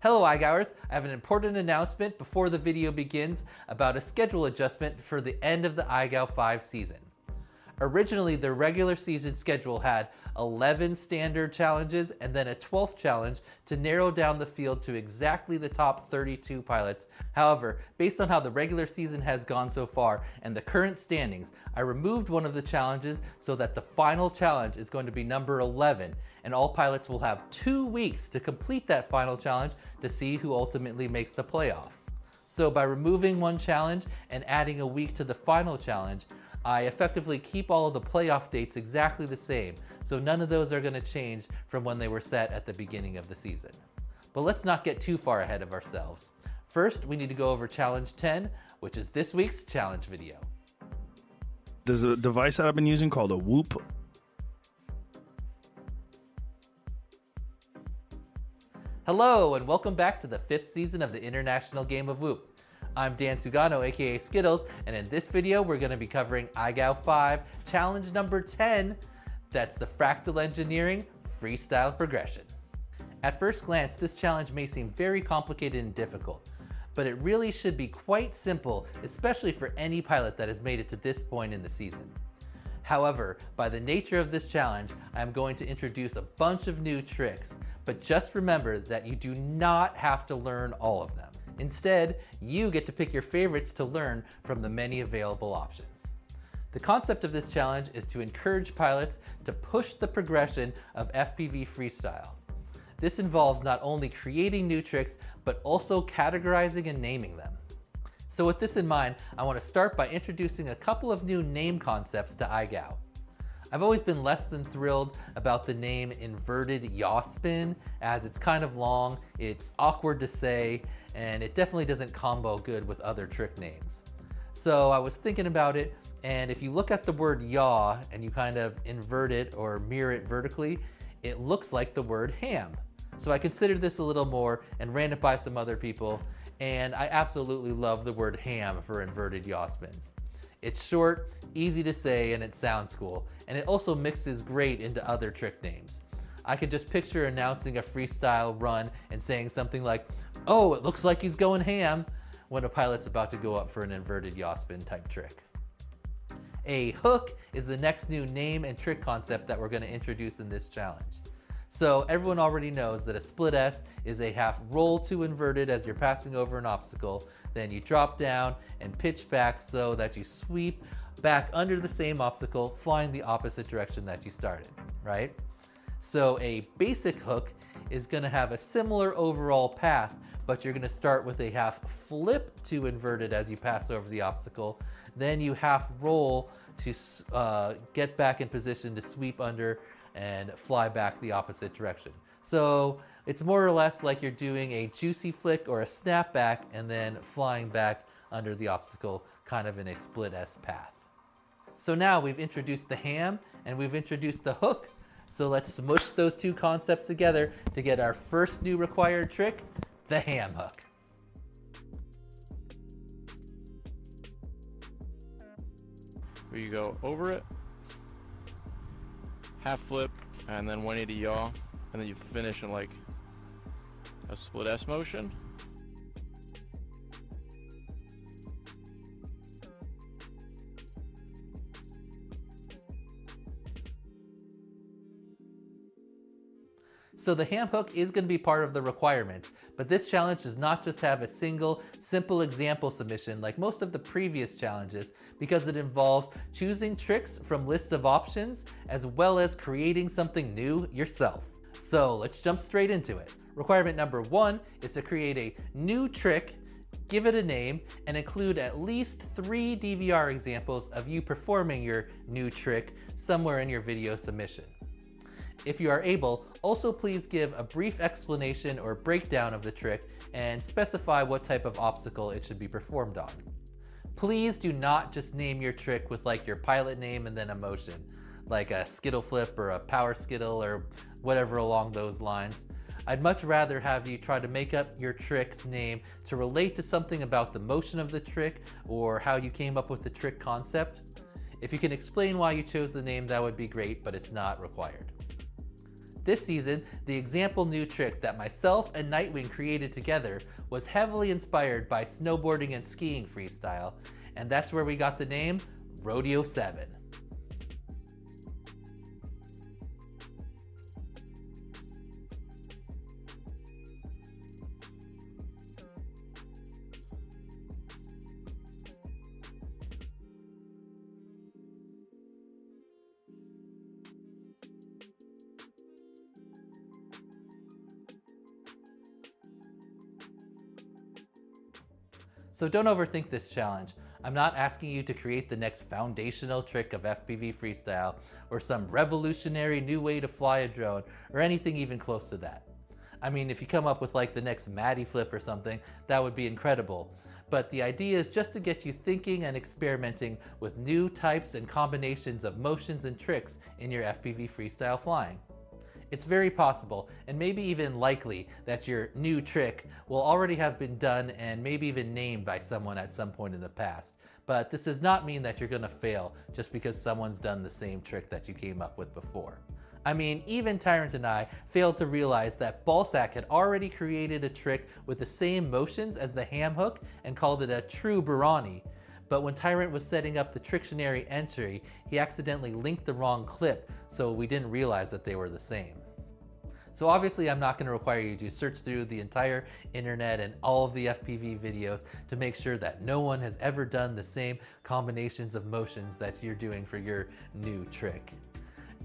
Hello iGoers, I have an important announcement before the video begins about a schedule adjustment for the end of the iGow 5 season. Originally, the regular season schedule had 11 standard challenges and then a 12th challenge to narrow down the field to exactly the top 32 pilots. However, based on how the regular season has gone so far and the current standings, I removed one of the challenges so that the final challenge is going to be number 11, and all pilots will have 2 weeks to complete that final challenge to see who ultimately makes the playoffs. So by removing one challenge and adding a week to the final challenge, I effectively keep all of the playoff dates exactly the same, so none of those are going to change from when they were set at the beginning of the season. But let's not get too far ahead of ourselves. First, we need to go over Challenge 10, which is this week's challenge video. There's a device that I've been using called a Whoop. Hello, and welcome back to the 5th season of the International Game of Whoop. I'm Dan Sugano, aka Skittles, and in this video we're going to be covering iGow 5 challenge number 10. That's the Fractal Engineering Freestyle Progression. At first glance, this challenge may seem very complicated and difficult, but it really should be quite simple, especially for any pilot that has made it to this point in the season. However, by the nature of this challenge, I'm going to introduce a bunch of new tricks, but just remember that you do not have to learn all of them. Instead, you get to pick your favorites to learn from the many available options. The concept of this challenge is to encourage pilots to push the progression of FPV freestyle. This involves not only creating new tricks, but also categorizing and naming them. So with this in mind, I want to start by introducing a couple of new name concepts to iGow. I've always been less than thrilled about the name inverted yaw spin, as it's kind of long, it's awkward to say, and it definitely doesn't combo good with other trick names. So I was thinking about it, and if you look at the word yaw and you kind of invert it or mirror it vertically, it looks like the word ham. So I considered this a little more and ran it by some other people, and I absolutely love the word ham for inverted yaw spins. It's short, easy to say, and it sounds cool, and it also mixes great into other trick names. I could just picture announcing a freestyle run and saying something like, "Oh, it looks like he's going ham," when a pilot's about to go up for an inverted yaw spin type trick. A hook is the next new name and trick concept that we're going to introduce in this challenge. So everyone already knows that a split S is a half roll to inverted as you're passing over an obstacle, then you drop down and pitch back so that you sweep back under the same obstacle, flying the opposite direction that you started, right? So a basic hook is going to have a similar overall path, but you're going to start with a half flip to inverted as you pass over the obstacle, then you half roll to get back in position to sweep under and fly back the opposite direction. So it's more or less like you're doing a juicy flick or a snapback and then flying back under the obstacle, kind of in a split S path. So now we've introduced the ham and we've introduced the hook. So let's smush those two concepts together to get our first new required trick, the ham hook. Where you go over it, half flip, and then 180 yaw, and then you finish in like a split S motion. So the ham hook is going to be part of the requirements, but this challenge does not just have a single, simple example submission like most of the previous challenges, because it involves choosing tricks from lists of options, as well as creating something new yourself. So let's jump straight into it. Requirement number 1 is to create a new trick, give it a name, and include at least 3 DVR examples of you performing your new trick somewhere in your video submission. If you are able, also please give a brief explanation or breakdown of the trick and specify what type of obstacle it should be performed on. Please do not just name your trick with like your pilot name and then a motion, like a skittle flip or a power skittle or whatever along those lines. I'd much rather have you try to make up your trick's name to relate to something about the motion of the trick or how you came up with the trick concept. If you can explain why you chose the name, that would be great, but it's not required. This season, the example new trick that myself and Nightwing created together was heavily inspired by snowboarding and skiing freestyle, and that's where we got the name Rodeo 7. So don't overthink this challenge. I'm not asking you to create the next foundational trick of FPV freestyle or some revolutionary new way to fly a drone or anything even close to that. I mean, if you come up with like the next Maddie flip or something, that would be incredible. But the idea is just to get you thinking and experimenting with new types and combinations of motions and tricks in your FPV freestyle flying. It's very possible, and maybe even likely, that your new trick will already have been done and maybe even named by someone at some point in the past. But this does not mean that you're gonna fail just because someone's done the same trick that you came up with before. I mean, even Tyrant and I failed to realize that Ballsack had already created a trick with the same motions as the ham hook and called it a true Barani. But when Tyrant was setting up the Trictionary entry, he accidentally linked the wrong clip, so we didn't realize that they were the same. So obviously I'm not going to require you to search through the entire internet and all of the FPV videos to make sure that no one has ever done the same combinations of motions that you're doing for your new trick.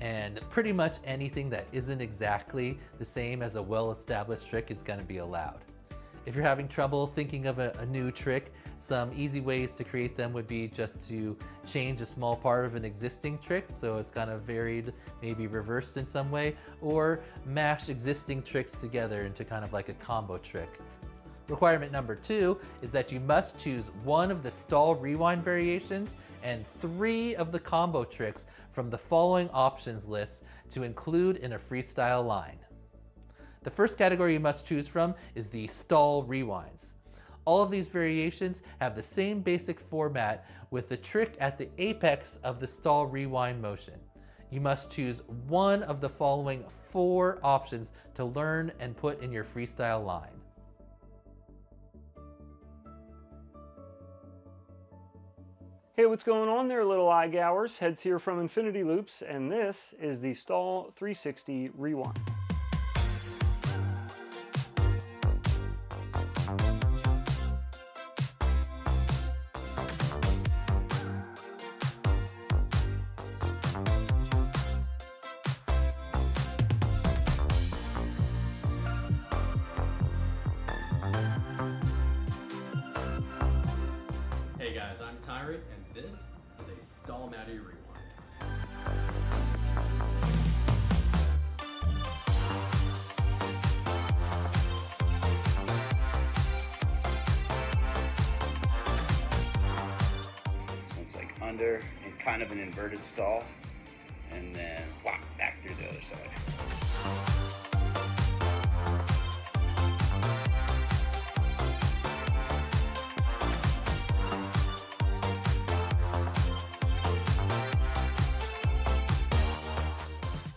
And pretty much anything that isn't exactly the same as a well-established trick is going to be allowed. If you're having trouble thinking of a new trick, some easy ways to create them would be just to change a small part of an existing trick so it's kind of varied, maybe reversed in some way, or mash existing tricks together into kind of like a combo trick. Requirement number 2 is that you must choose one of the stall rewind variations and 3 of the combo tricks from the following options list to include in a freestyle line. The first category you must choose from is the stall rewinds. All of these variations have the same basic format with the trick at the apex of the stall rewind motion. You must choose one of the following 4 options to learn and put in your freestyle line. Hey, what's going on there, little eye-gougers? Heads here from Infinity Loops, and this is the Stall 360 Rewind. Hey guys, I'm Tyrant, and this is a Stall Maddie Rewind. So it's like under and kind of an inverted stall, and then whop, back through the other side.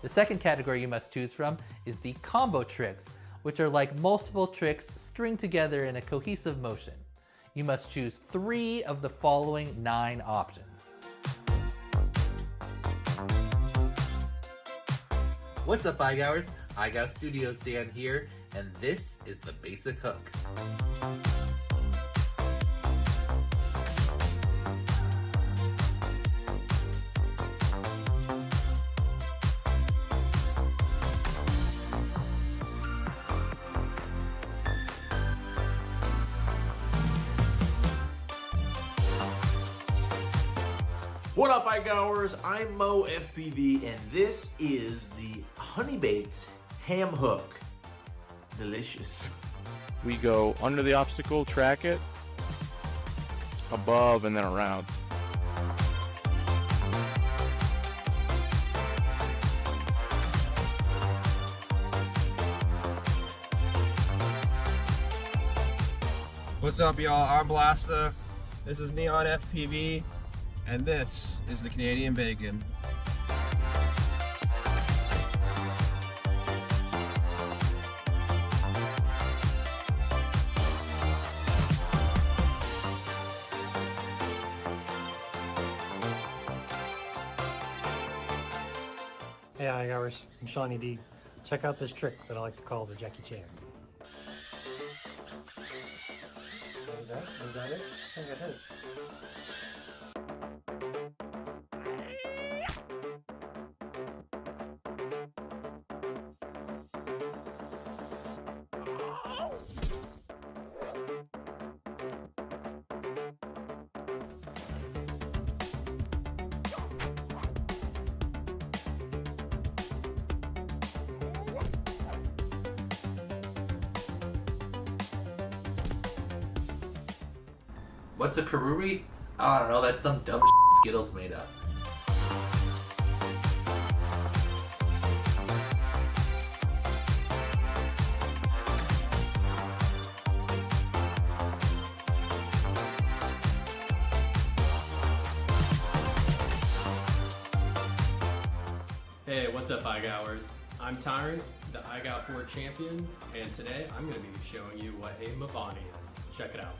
The second category you must choose from is the combo tricks, which are like multiple tricks stringed together in a cohesive motion. You must choose 3 of the following 9 options. What's up, iGoers? iGow Studios Dan here, and this is the basic hook. What up, iGoers? I'm Mo FPV, and this is the honey-baked ham hook. Delicious. We go under the obstacle, track it, above, and then around. What's up, y'all? I'm Blasta. This is Neon FPV, and this is the Canadian Bacon. Hey iGoers, I'm Shawnee D. Check out this trick that I like to call the Jackie Chan. Is that it? I think I hit it. What's a karuri? I don't know, that's some dumb Skittles made up. Hey, what's up, iGoers? I'm Tyrant, the iGow 4 champion, and today I'm going to be showing you what a Mabani is. Check it out.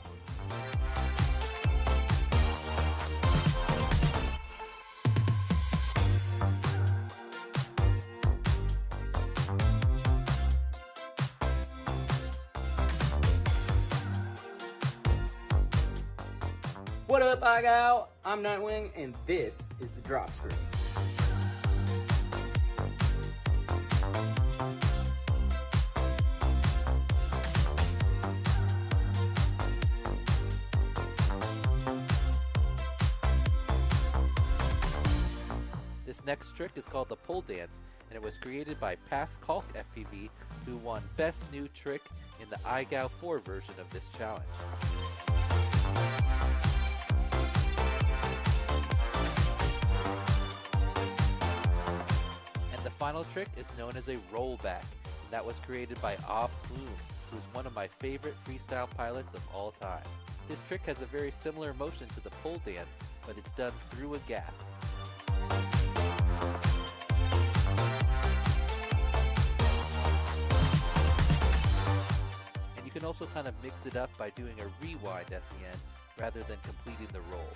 What up, iGow? I'm Nightwing, and this is the drop screen. This next trick is called the pole dance, and it was created by Past Calc FPV, who won Best New Trick in the iGow 4 version of this challenge. And the final trick is known as a rollback, and that was created by Ob Plume, who's one of my favorite freestyle pilots of all time. This trick has a very similar motion to the pole dance, but it's done through a gap. And you can also kind of mix it up by doing a rewind at the end rather than completing the roll.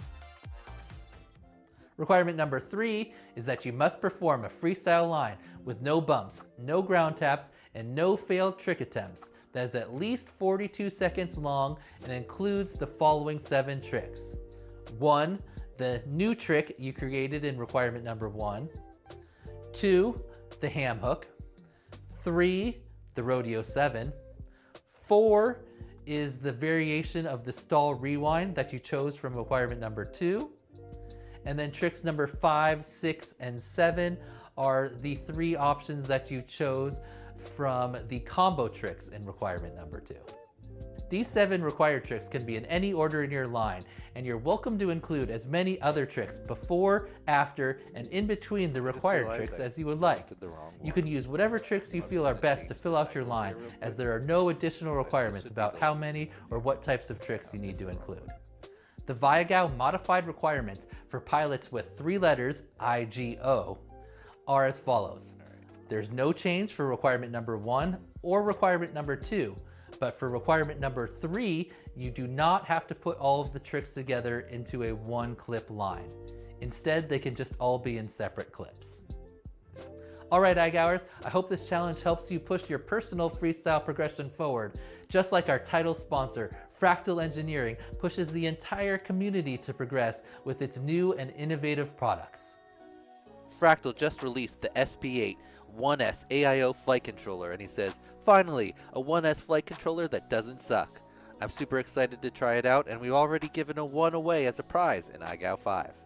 Requirement number 3 is that you must perform a freestyle line with no bumps, no ground taps, and no failed trick attempts that is at least 42 seconds long and includes the following 7 tricks. 1. The new trick you created in requirement number 1. 2. The ham hook. 3. The rodeo 7. 4 is the variation of the stall rewind that you chose from requirement number 2. And then tricks number 5, 6, and 7 are the 3 options that you chose from the combo tricks in requirement number 2. These 7 required tricks can be in any order in your line, and you're welcome to include as many other tricks before, after, and in between the required tricks as you would like. You can use whatever tricks you feel are best to fill out your line, as there are no additional requirements about how many or what types of tricks you need to include. The iGow modified requirements for pilots with 3 letters, IGO, are as follows. There's no change for requirement number 1 or requirement number 2, but for requirement number 3, you do not have to put all of the tricks together into a 1-clip line. Instead, they can just all be in separate clips. Alright iGoers, I hope this challenge helps you push your personal freestyle progression forward, just like our title sponsor, Fractal Engineering, pushes the entire community to progress with its new and innovative products. Fractal just released the SP8 1S AIO flight controller, and he says, finally, a 1S flight controller that doesn't suck. I'm super excited to try it out, and we've already given a 1 away as a prize in iGow 5.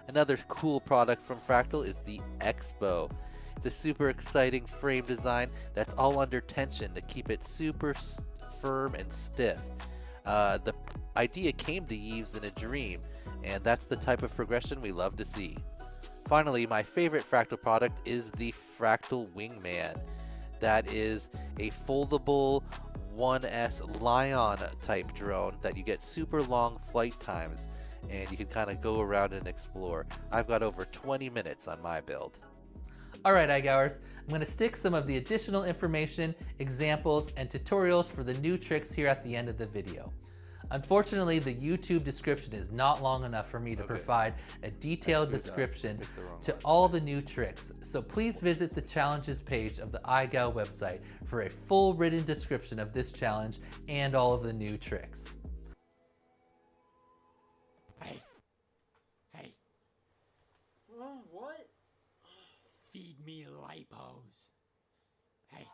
Another cool product from Fractal is the Expo. It's a super exciting frame design that's all under tension to keep it super firm and stiff. The idea came to Yves in a dream, and that's the type of progression we love to see. Finally, my favorite Fractal product is the Fractal Wingman. That is a foldable 1S Lion type drone that you get super long flight times, and you can kind of go around and explore. I've got over 20 minutes on my build. Alright iGoers, I'm going to stick some of the additional information, examples, and tutorials for the new tricks here at the end of the video. Unfortunately, the YouTube description is not long enough for me to provide a detailed description to all the new tricks, so please visit the challenges page of the iGal website for a full written description of this challenge and all of the new tricks. Hey. What? Feed me lipos. Hey.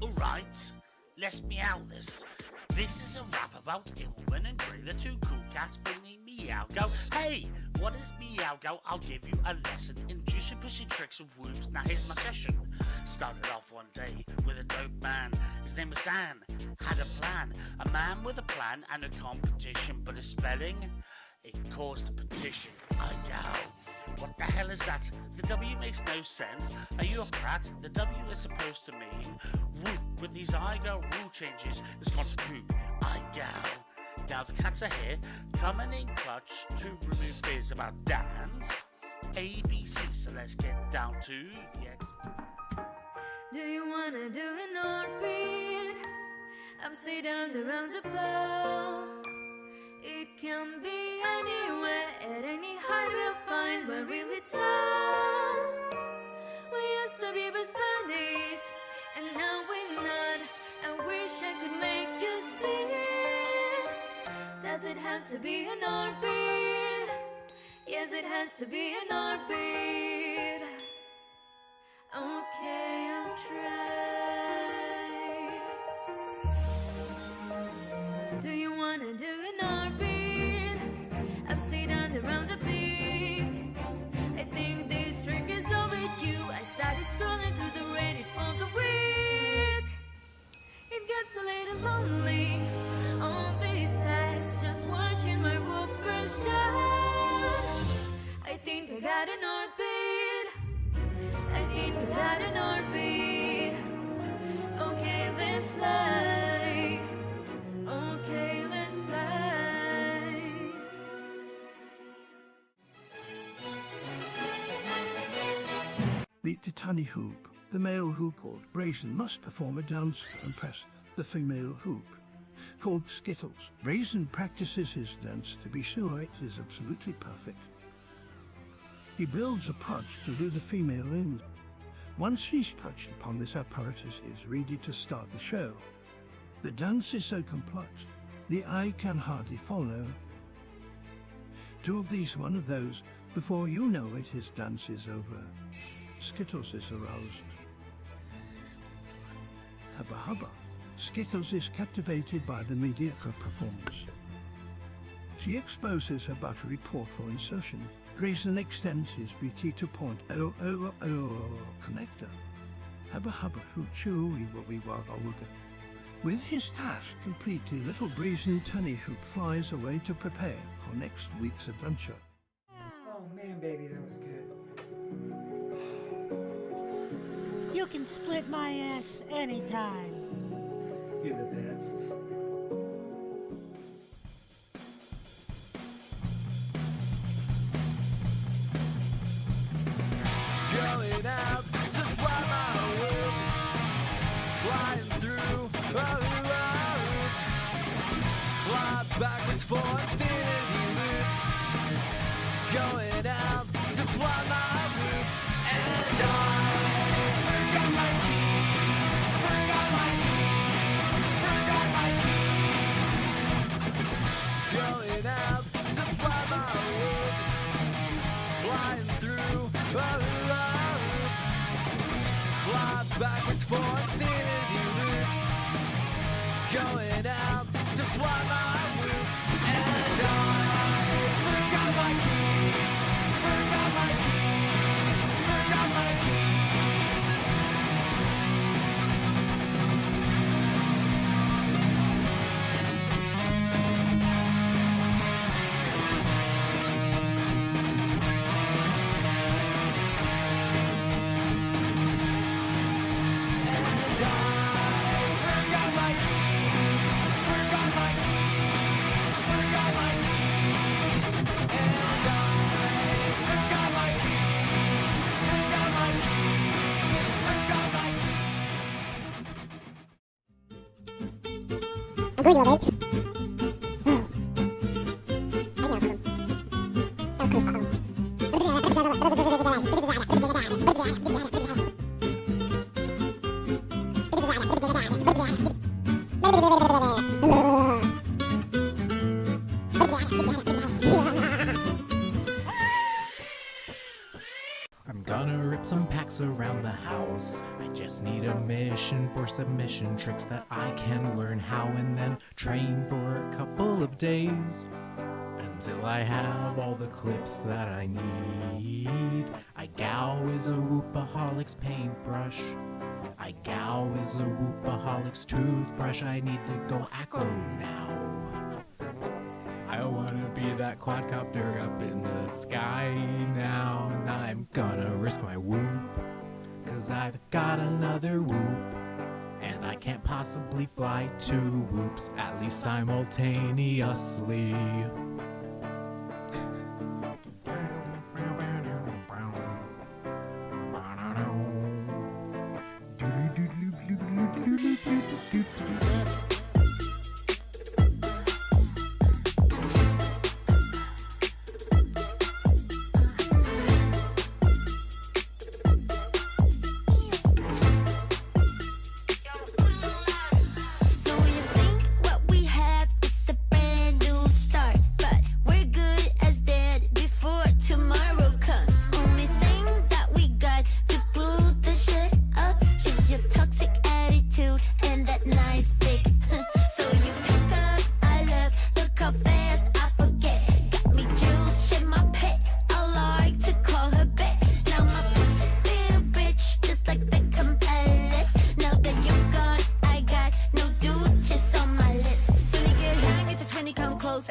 Alright, let's meow this. This is a rap about Ilman and Gray, the two cool cats bringing Meow Go. Hey, what is Meow Go? I'll give you a lesson in juicy pussy tricks and whoops. Now here's my session. Started off one day with a dope man. His name was Dan. Had a plan. A man with a plan and a competition, but his spelling, it caused a petition. I go, what the hell is that? The W makes no sense. Are you a prat? The W is supposed to mean whoop. With these I go rule changes, it's gone to poop. I go. Now the cats are here, coming in clutch to remove fears about Dan's ABC. So let's get down to the X. Do you wanna do an orbit? Upside down around the ball. It can be anywhere, at any height we'll find we're really tall. We used to be best buddies, and now we're not. I wish I could make you split. Does it have to be an orbit? Yes, it has to be an orbit. Okay, I'll try. Do you wanna do an orbit? Upside down around the peak. I think this trick is overdue. I started scrolling through the Reddit for the week. It gets a little lonely on these packs, just watching my whoopers down. I think I got an orbit. I think I got an orbit. Okay, let's fly. Okay, let's fly. The tiny hoop. The male hoop or Raisin must perform a dance and press the female hoop. Called Skittles. Raisin practices his dance to be sure it is absolutely perfect. He builds a pouch to lure the female in. Once she's touched upon this apparatus, he is ready to start the show. The dance is so complex, the eye can hardly follow. Two of these, one of those. Before you know it, his dance is over. Skittles is aroused. Hubba hubba. Skittles is captivated by the mediocre performance. She exposes her buttery port for insertion. Grayson extends his BT to point connector. Hubba hubba hoochoo wee wagga. With his task complete, the little brazen tunny hoop flies away to prepare for next week's adventure. Oh man, baby, that was good. You can split my ass anytime. You're the best. Going out to fly my whoop, flying through a loop, fly backwards for infinity loops. Going out to fly my loop, and I forgot my keys, forgot my keys, forgot my keys. Going out to fly my loop, flying through a loop, fly backwards for infinity loops. Going out to fly my loop, and I forgot my keys, forgot my keys, forgot my keys. I'm gonna rip some packs around the house. I just need a mission for submission tricks that I can learn how and then train for a couple of days until I have all the clips that I need. iGow is a Whoopaholic's paintbrush. iGow is a Whoopaholic's toothbrush. I need to go acro now. I wanna be that quadcopter up in the sky now, and I'm gonna risk my whoop, 'cause I've got another whoop, and I can't possibly fly two whoops, at least simultaneously.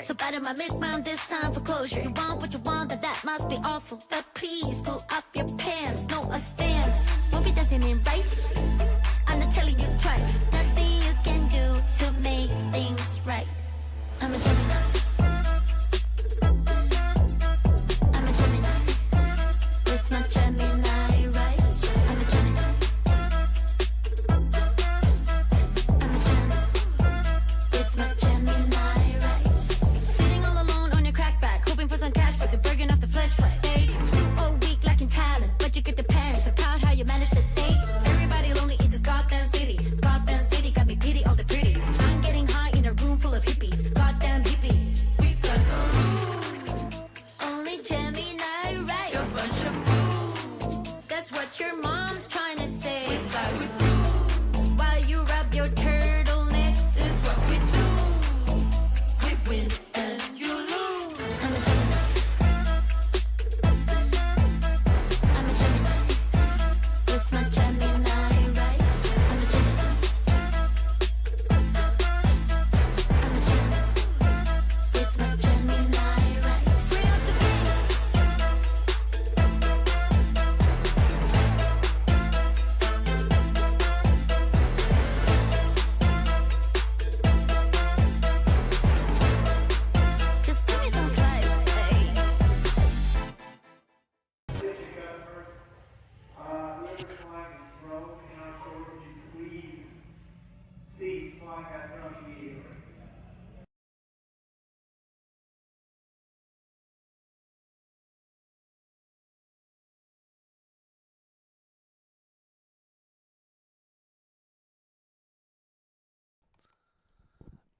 So bad my misbound this time for closure. You want what you want, that must be awful. But please pull up your pants, no offense. Won't be dancing in rice. I'm not telling you twice. Nothing you can do to make things right. I'm a Gemini. I'm a Gemini. With my Gemini rights. I'm a Gemini. I'm a Gemini. With my Gemini rights. Sitting all alone on your crackback, hoping for some cash back. They're burning off the fleshlight. They flew all week lacking talent.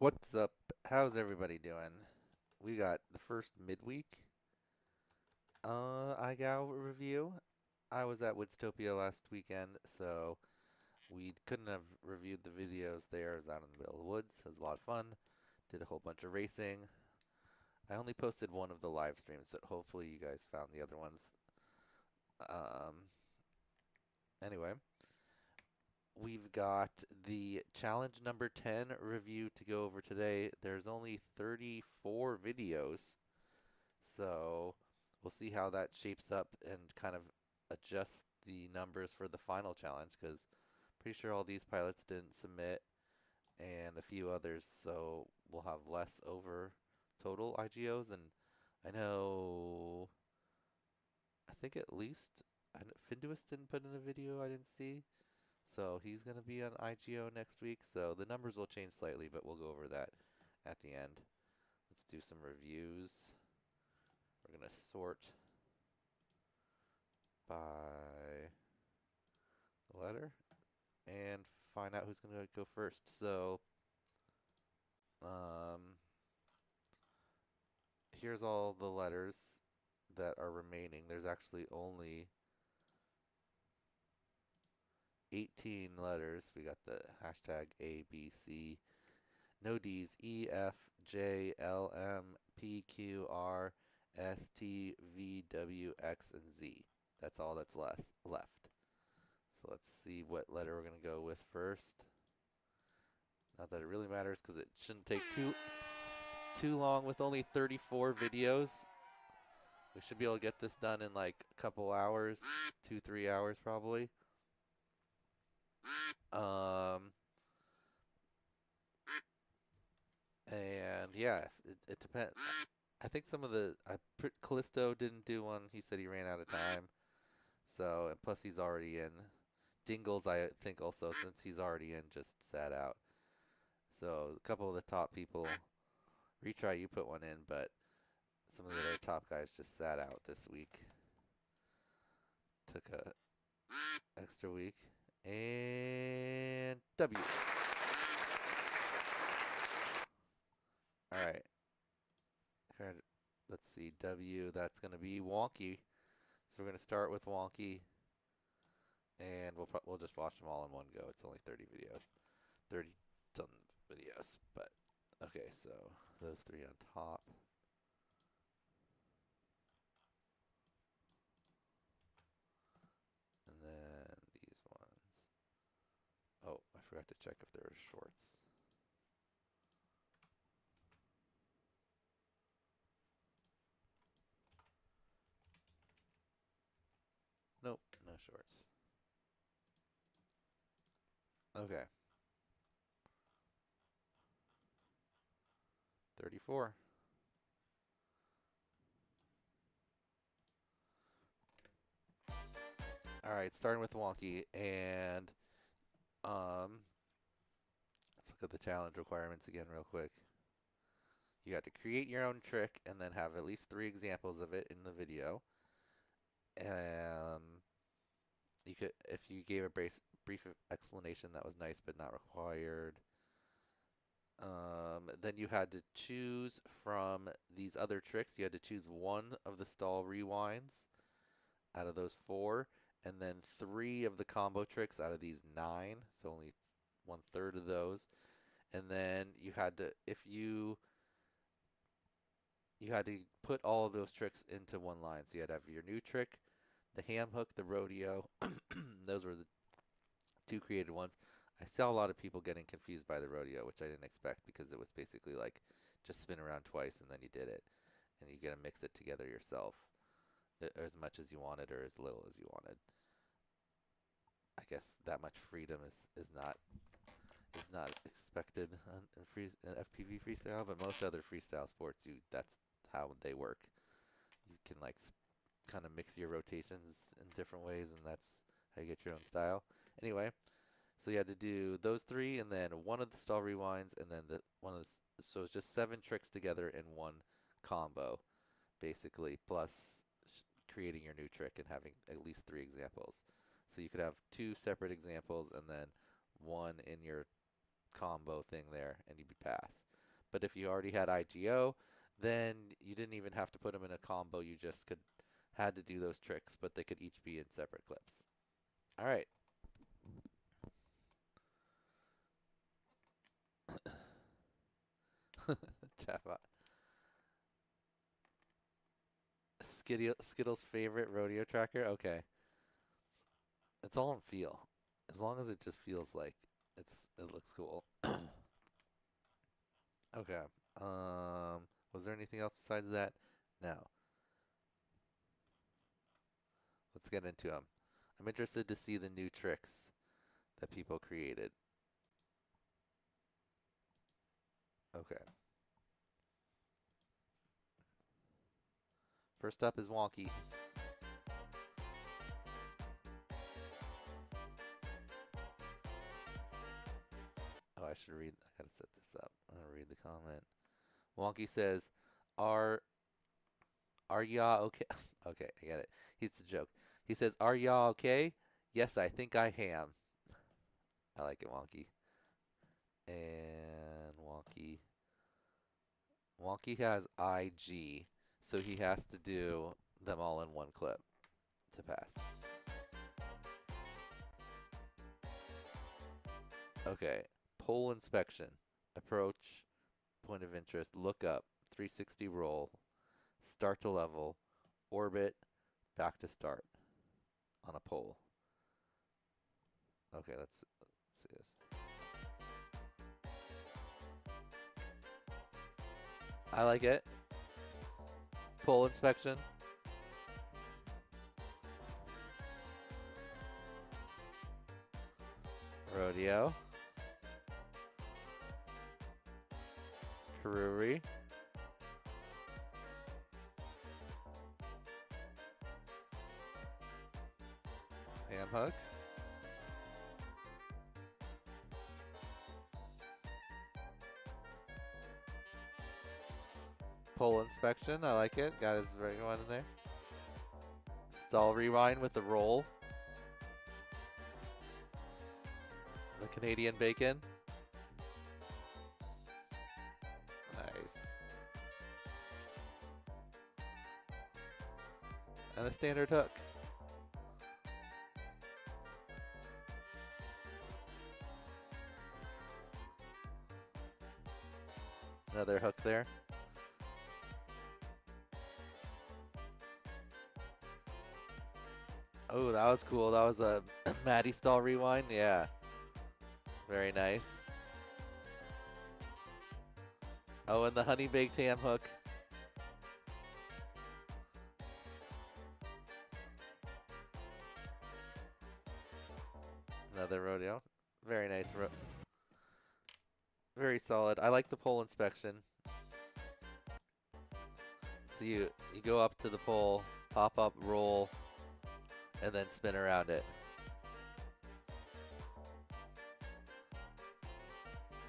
What's up? How's everybody doing? We got the first midweek iGal review. I was at Woodstopia last weekend, so we couldn't have reviewed the videos there. I was out in the middle of the woods. It was a lot of fun. Did a whole bunch of racing. I only posted one of the live streams, but hopefully you guys found the other ones. Anyway, we've got the challenge number 10 review to go over today. There's only 34 videos, so we'll see how that shapes up and kind of adjust the numbers for the final challenge, because pretty sure all these pilots didn't submit and a few others, so we'll have less over total IGOs. And I know, I think at least Finduous didn't put in a video I didn't see, so he's going to be on IGO next week. So the numbers will change slightly, but we'll go over that at the end. Let's do some reviews. We're going to sort by the letter and find out who's going to go first. So here's all the letters that are remaining. There's actually only 18 letters. We got the hashtag A, B, C, no D's, E, F, J, L, M, P, Q, R, S, T, V, W, X, and Z. That's all that's left. So let's see what letter we're going to go with first. Not that it really matters, because it shouldn't take too long with only 34 videos. We should be able to get this done in like a couple hours, 2-3 hours probably. And yeah, it depends. I think some of the Callisto didn't do one. He said he ran out of time. So, and plus he's already in. Dingles, I think also, since he's already in, just sat out. So a couple of the top people, Retry, you put one in, but some of the other top guys just sat out this week. Took a extra week. And W. Alright. Let's see, W, that's going to be Wonky. So we're going to start with Wonky. And we'll just watch them all in one go. It's only 30 videos. 30 ton videos. But, okay, so those three on top. And then these ones. Oh, I forgot to check if there were shorts. Nope, no shorts. Okay. 34. Alright, starting with Wonky, and let's look at the challenge requirements again real quick. You have to create your own trick and then have at least 3 examples of it in the video. You could, if you gave a brief explanation, that was nice but not required. Then you had to choose from these other tricks. You had to choose one of the stall rewinds out of those 4, and then 3 of the combo tricks out of these 9. So only 1/3 of those. And then you had to, you had to put all of those tricks into one line. So you had to have your new trick, the ham hook, the rodeo. Those were the 2 created ones. I saw a lot of people getting confused by the rodeo, which I didn't expect, because it was basically like just spin around twice and then you did it. And you got to mix it together yourself, as much as you wanted or as little as you wanted. I guess that much freedom is not expected in FPV freestyle, but most other freestyle sports, that's how they work. You can like kind of mix your rotations in different ways, and that's how you get your own style. Anyway, so you had to do those 3, and then one of the stall rewinds, and then so it's just 7 tricks together in one combo, basically, plus creating your new trick and having at least 3 examples. So you could have 2 separate examples and then 1 in your combo thing there, and you'd be passed. But if you already had IGO, then you didn't even have to put them in a combo. You just had to do those tricks, but they could each be in separate clips. All right. Chatbot. Skittles' favorite rodeo tracker? Okay. It's all in feel. As long as it just feels like it looks cool. Okay. Was there anything else besides that? No. Let's get into them. I'm interested to see the new tricks that people created. Okay. First up is Wonky. Oh, I should read. I gotta set this up. I'm gonna read the comment. Wonky says, Are y'all okay?" Okay, I get it. He's a joke. He says, "Are y'all okay?" "Yes, I think I am." I like it, Wonky. And Wonky has IG, so he has to do them all in one clip to pass. Okay, pole inspection, approach, point of interest, look up, 360 roll, start to level, orbit, back to start on a pole. Okay, let's see this. I like it. Pole inspection. Rodeo. Brewery. Ham hook. Pole inspection, I like it. Got his ring one in there. Stall rewind with the roll. The Canadian bacon. Nice. And a standard hook. Another hook there. Oh, that was cool. That was a Maddie stall rewind. Yeah. Very nice. Oh, and the honey baked ham hook. Another rodeo. Very nice. Very solid. I like the pole inspection. So you go up to the pole, pop up, roll, and then spin around it.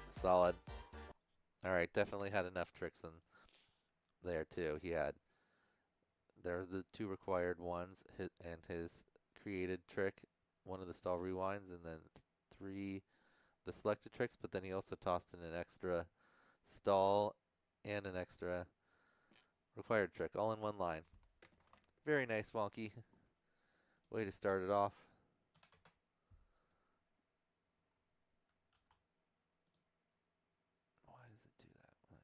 Solid. All right, definitely had enough tricks in there too. There's the two required ones, and his created trick, one of the stall rewinds, and then 3 the selected tricks, but then he also tossed in an extra stall and an extra required trick, all in one line. Very nice, Wonky. Way to start it off. Why does it do that? What?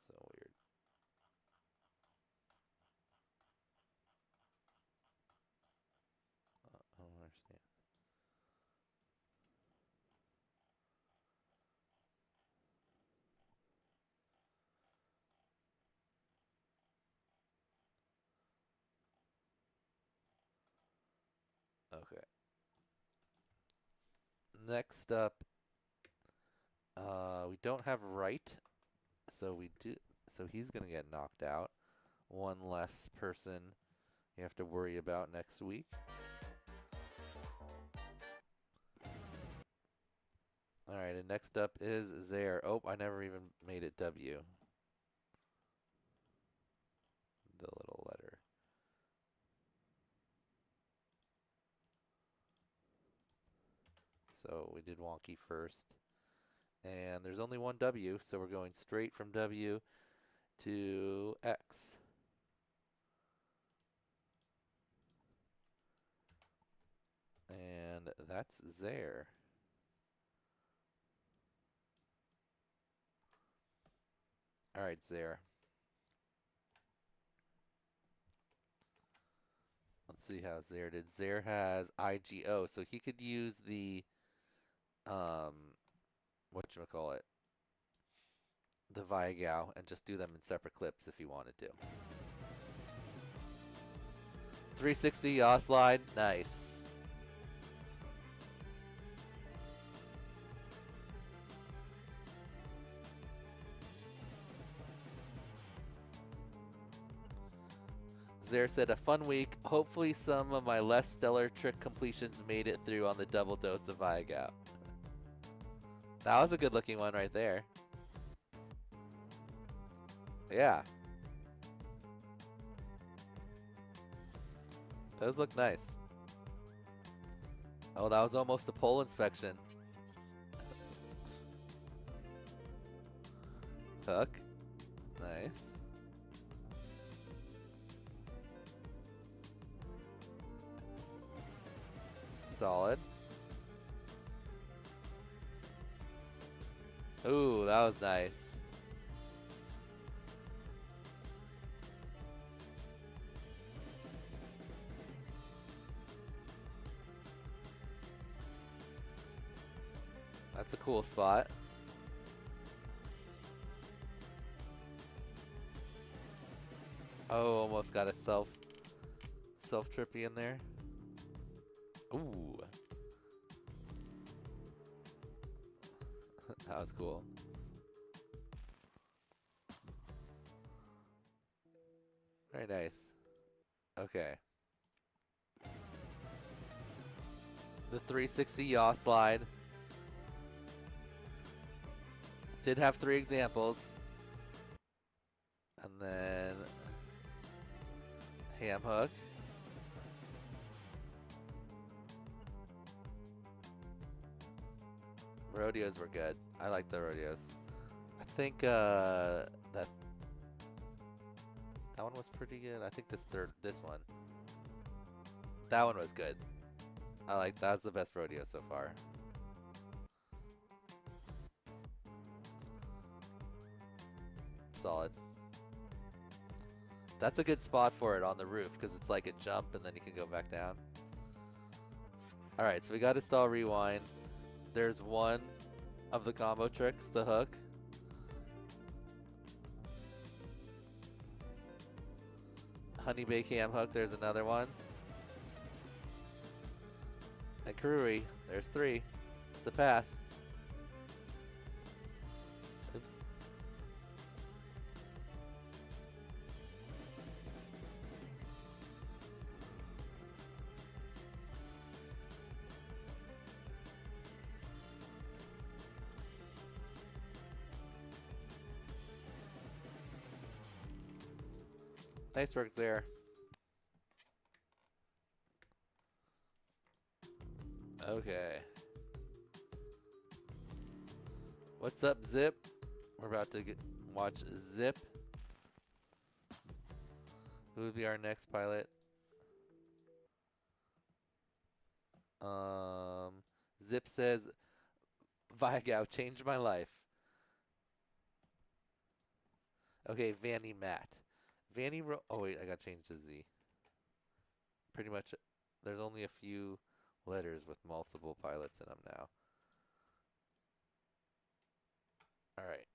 So weird. I don't understand. Okay. Next up, we don't have right, so he's gonna get knocked out. One less person you have to worry about next week. All right, and next up is Zaire. Oh, I never even made it W. The little letter. So we did wonky first. And there's only one W, so we're going straight from W to X. And that's there. All right, Zare. Let's see how Zare did. Zare has IGO, so he could use the whatchamacallit, the Viagao, and just do them in separate clips if he wanted to. 360 yaw slide, nice. Zare said, a fun week. Hopefully some of my less stellar trick completions made it through on the double dose of Viagao. That was a good looking one right there. Yeah. Those look nice. Oh, that was almost a pole inspection. Hook. Nice. Solid. Ooh, that was nice. That's a cool spot. Oh, almost got a self trippy in there. Ooh. That was cool. Very nice. Okay. The 360 yaw slide. Did have 3 examples. And then ham hook. Rodeos were good. I like the rodeos. I think that one was pretty good. I think this one. That one was good. That was the best rodeo so far. Solid. That's a good spot for it on the roof because it's like a jump and then you can go back down. Alright, so we got to stall rewind. There's one of the combo tricks, the hook. Honey bake ham hook, there's another one. And Karuri, there's 3. It's a pass. Oops. Nice work there. Okay. What's up, Zip? We're about to watch Zip. Who would be our next pilot? Zip says, Viagao changed my life. Okay, Vanny Matt. Oh wait, I gotta change to Z. Pretty much, there's only a few letters with multiple pilots in them now. Alright.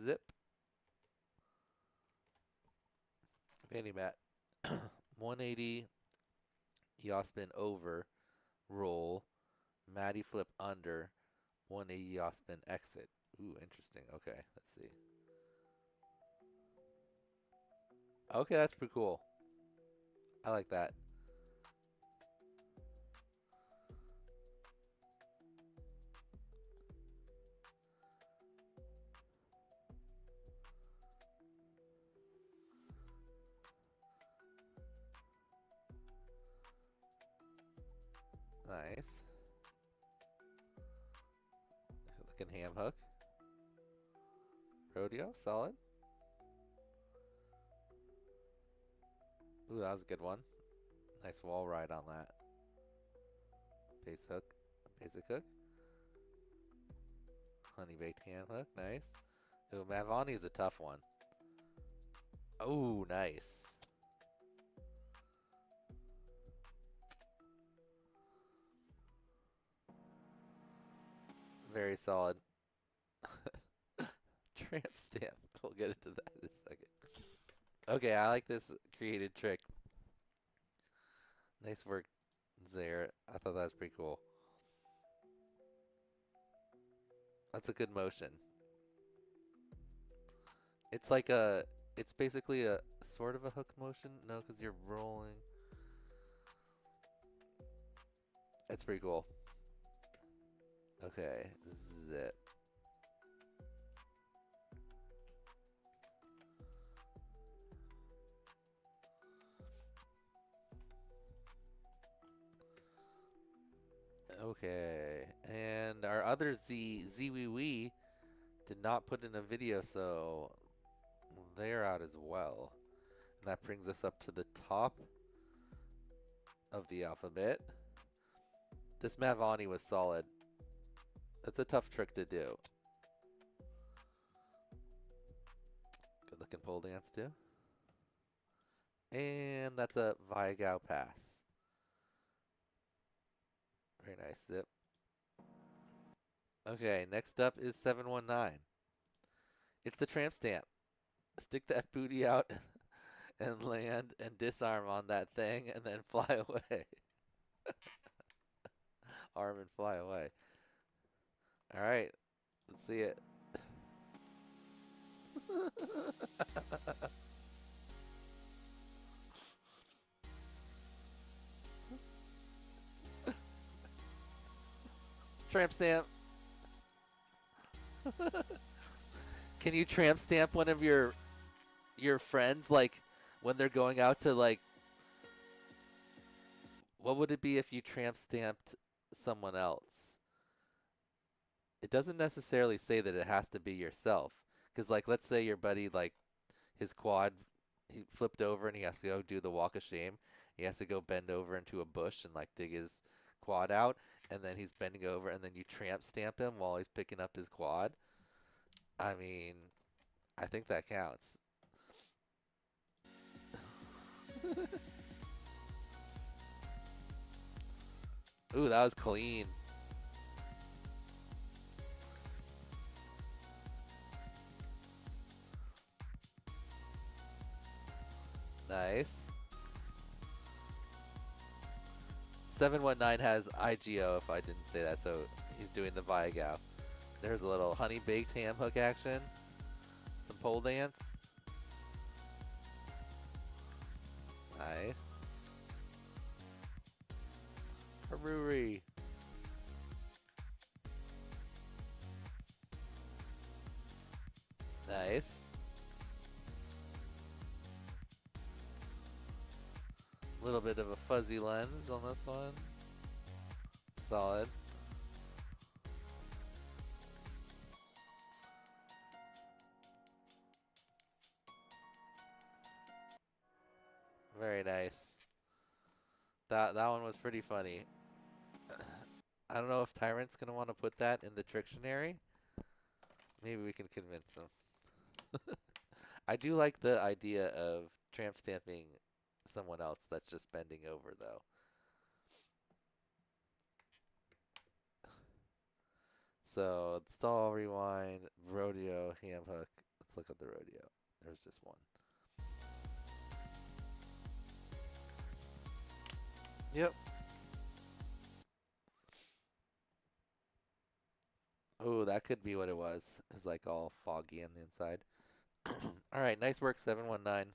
Zip. Vanny Matt. 180. Yaw spin over. Roll. Matty flip under. 180 yaw spin exit. Ooh, interesting. Okay, let's see. Okay, that's pretty cool. I like that. Nice. ham hook. Rodeo, solid. Ooh, that was a good one. Nice wall ride on that. Base hook, basic hook. Honey baked ham hook, nice. Ooh, Mavani is a tough one. Oh, nice. Very solid. Tramp stamp. We'll get into that in a second. Okay, I like this created trick. Nice work, Zaire. I thought that was pretty cool. That's a good motion. It's like it's basically a sort of a hook motion. No, because you're rolling. That's pretty cool. Okay, zip. Okay, and our other ZWWE did not put in a video, so they're out as well. And that brings us up to the top of the alphabet. This Mavani was solid. That's a tough trick to do. Good looking pole dance too. And that's a Viagao pass. Very nice zip. Okay, next up is 719. It's the tramp stamp. Stick that booty out and land and disarm on that thing and then fly away. Arm and fly away. All right, let's see it. Tramp stamp. Can you tramp stamp one of your friends, like when they're going out to, like, what would it be if you tramp stamped someone else? It doesn't necessarily say that it has to be yourself, because, like, let's say your buddy, like, his quad, he flipped over and he has to go do the walk of shame. He has to go bend over into a bush and, like, dig his quad out, and then he's bending over, and then you tramp stamp him while he's picking up his quad. I mean, I think that counts. Ooh, that was clean. Nice. 719 has IGO, if I didn't say that, so he's doing the Viagao. There's a little honey baked ham hook action. Some pole dance. Nice. Haruri. Nice. A little bit of a fuzzy lens on this one. Solid. Very nice. That one was pretty funny. I don't know if Tyrant's gonna want to put that in the Trictionary. Maybe we can convince him. I do like the idea of tramp stamping someone else that's just bending over, though. So, stall, rewind, rodeo, ham hook. Let's look at the rodeo. There's just one. Yep. Oh, that could be what it was. It's like all foggy on the inside. All right, nice work, 719.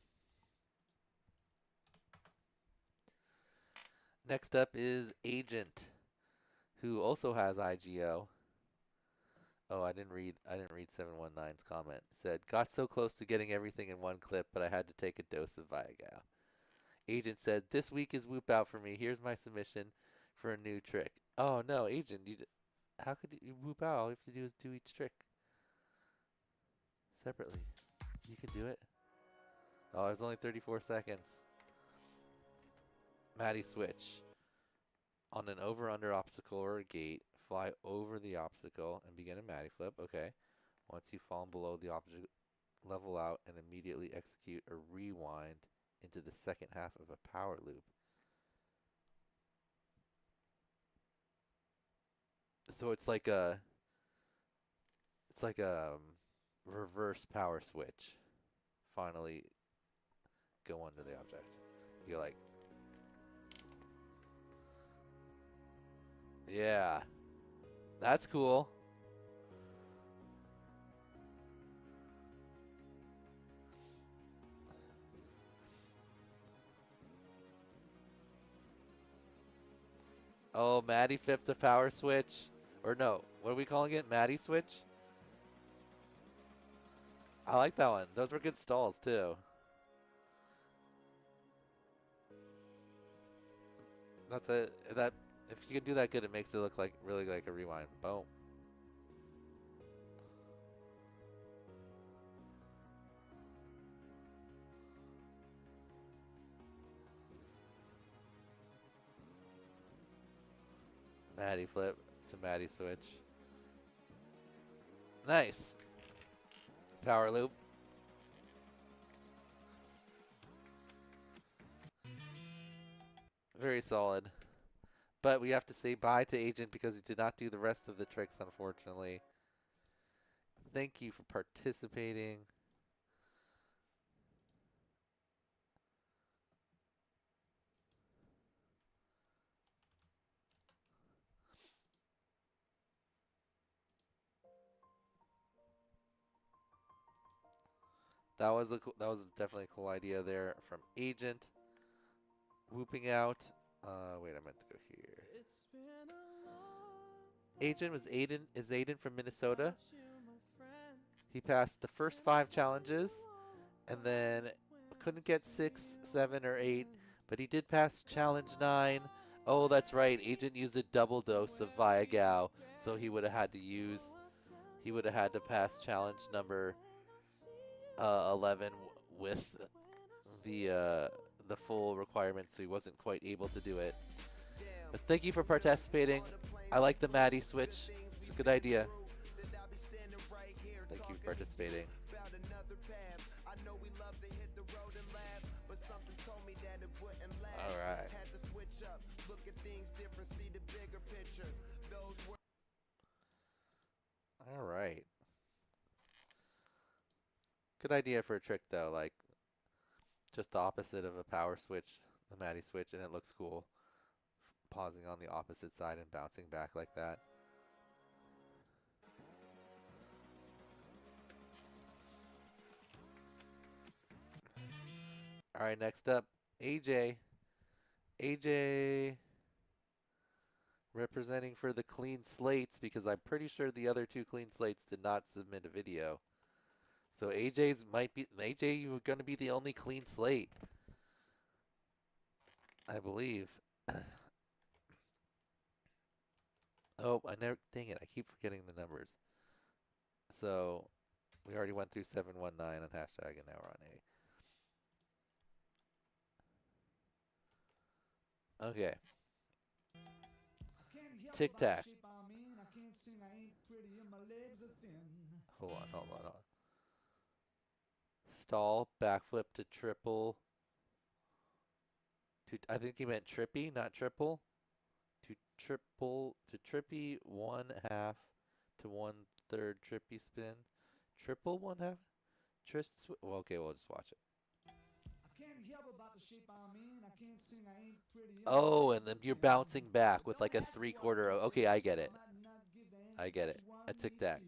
Next up is Agent, who also has IGO. Oh, I didn't read 719's comment. It said, got so close to getting everything in one clip, but I had to take a dose of Viagao. Agent said, this week is whoop out for me. Here's my submission for a new trick. Oh no, Agent, How could you whoop out? All you have to do is do each trick separately. You can do it. Oh, there's only 34 seconds. Maddie switch. On an over-under obstacle or a gate, fly over the obstacle and begin a Maddie flip. Okay. Once you've fallen below the object, level out and immediately execute a rewind into the second half of a power loop. So it's like a reverse power switch. Finally go under the object. You're like, yeah, that's cool. Oh, Maddie flipped a power switch. Or no, what are we calling it? Maddie switch? I like that one. Those were good stalls too. That's it. That if you can do that good, it makes it look like really like a rewind. Boom. Maddie flip to Maddie switch. Nice. Power loop. Very solid. But we have to say bye to Agent because he did not do the rest of the tricks, unfortunately. Thank you for participating. That was definitely a cool idea there from Agent. Whooping out. Wait, I meant to go here. Agent is Aiden from Minnesota. He passed the first 5 challenges and then couldn't get 6, 7, or 8, but he did pass challenge 9. Oh, that's right. Agent used a double dose of Viagow, so he would have had to pass challenge number 11 with the full requirements, so he wasn't quite able to do it. But thank you for participating. I like the Maddie switch. It's a good idea. Thank you for participating. All right. All right. Good idea for a trick though, like just the opposite of a power switch, the Maddie switch, and it looks cool. Pausing on the opposite side and bouncing back like that. All right, next up, AJ. AJ representing for the clean slates because I'm pretty sure the other 2 clean slates did not submit a video. So AJ, you're going to be the only clean slate, I believe. Oh, dang it, I keep forgetting the numbers. So we already went through 719 on hashtag and now we're on A. Okay. Tic Tac. Hold on. Stall, backflip to triple. I think he meant trippy, not triple. To trippy 1/2 to 1/3 trippy spin. Triple 1/2? Well, okay, we'll just watch it. Oh, and then you're bouncing back with like a 3/4. Okay, I get it. A tic tac.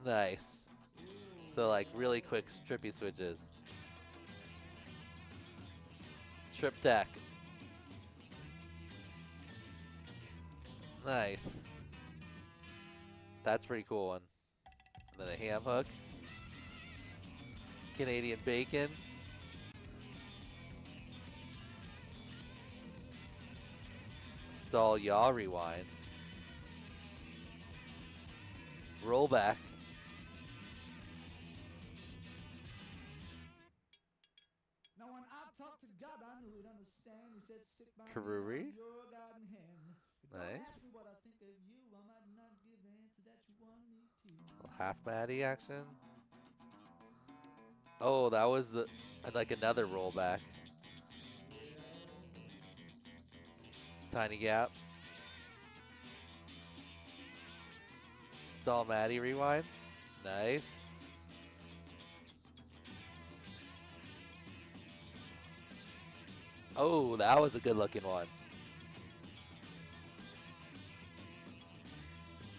Nice. So like really quick trippy switches. Trip tack. Nice. That's a pretty cool one. And then a ham hook. Canadian bacon. Stall yaw rewind. Roll back. Now when I talk to God, I knew he'd understand. He said, "Sit by me Karuri. on your guiding hand. But don't Nice. ask me what I think of you. I might not give the answer that you want me to." Half Maddie action. Oh, that was the like another rollback. Tiny gap. Stall Maddie rewind. Nice. Oh, that was a good looking one.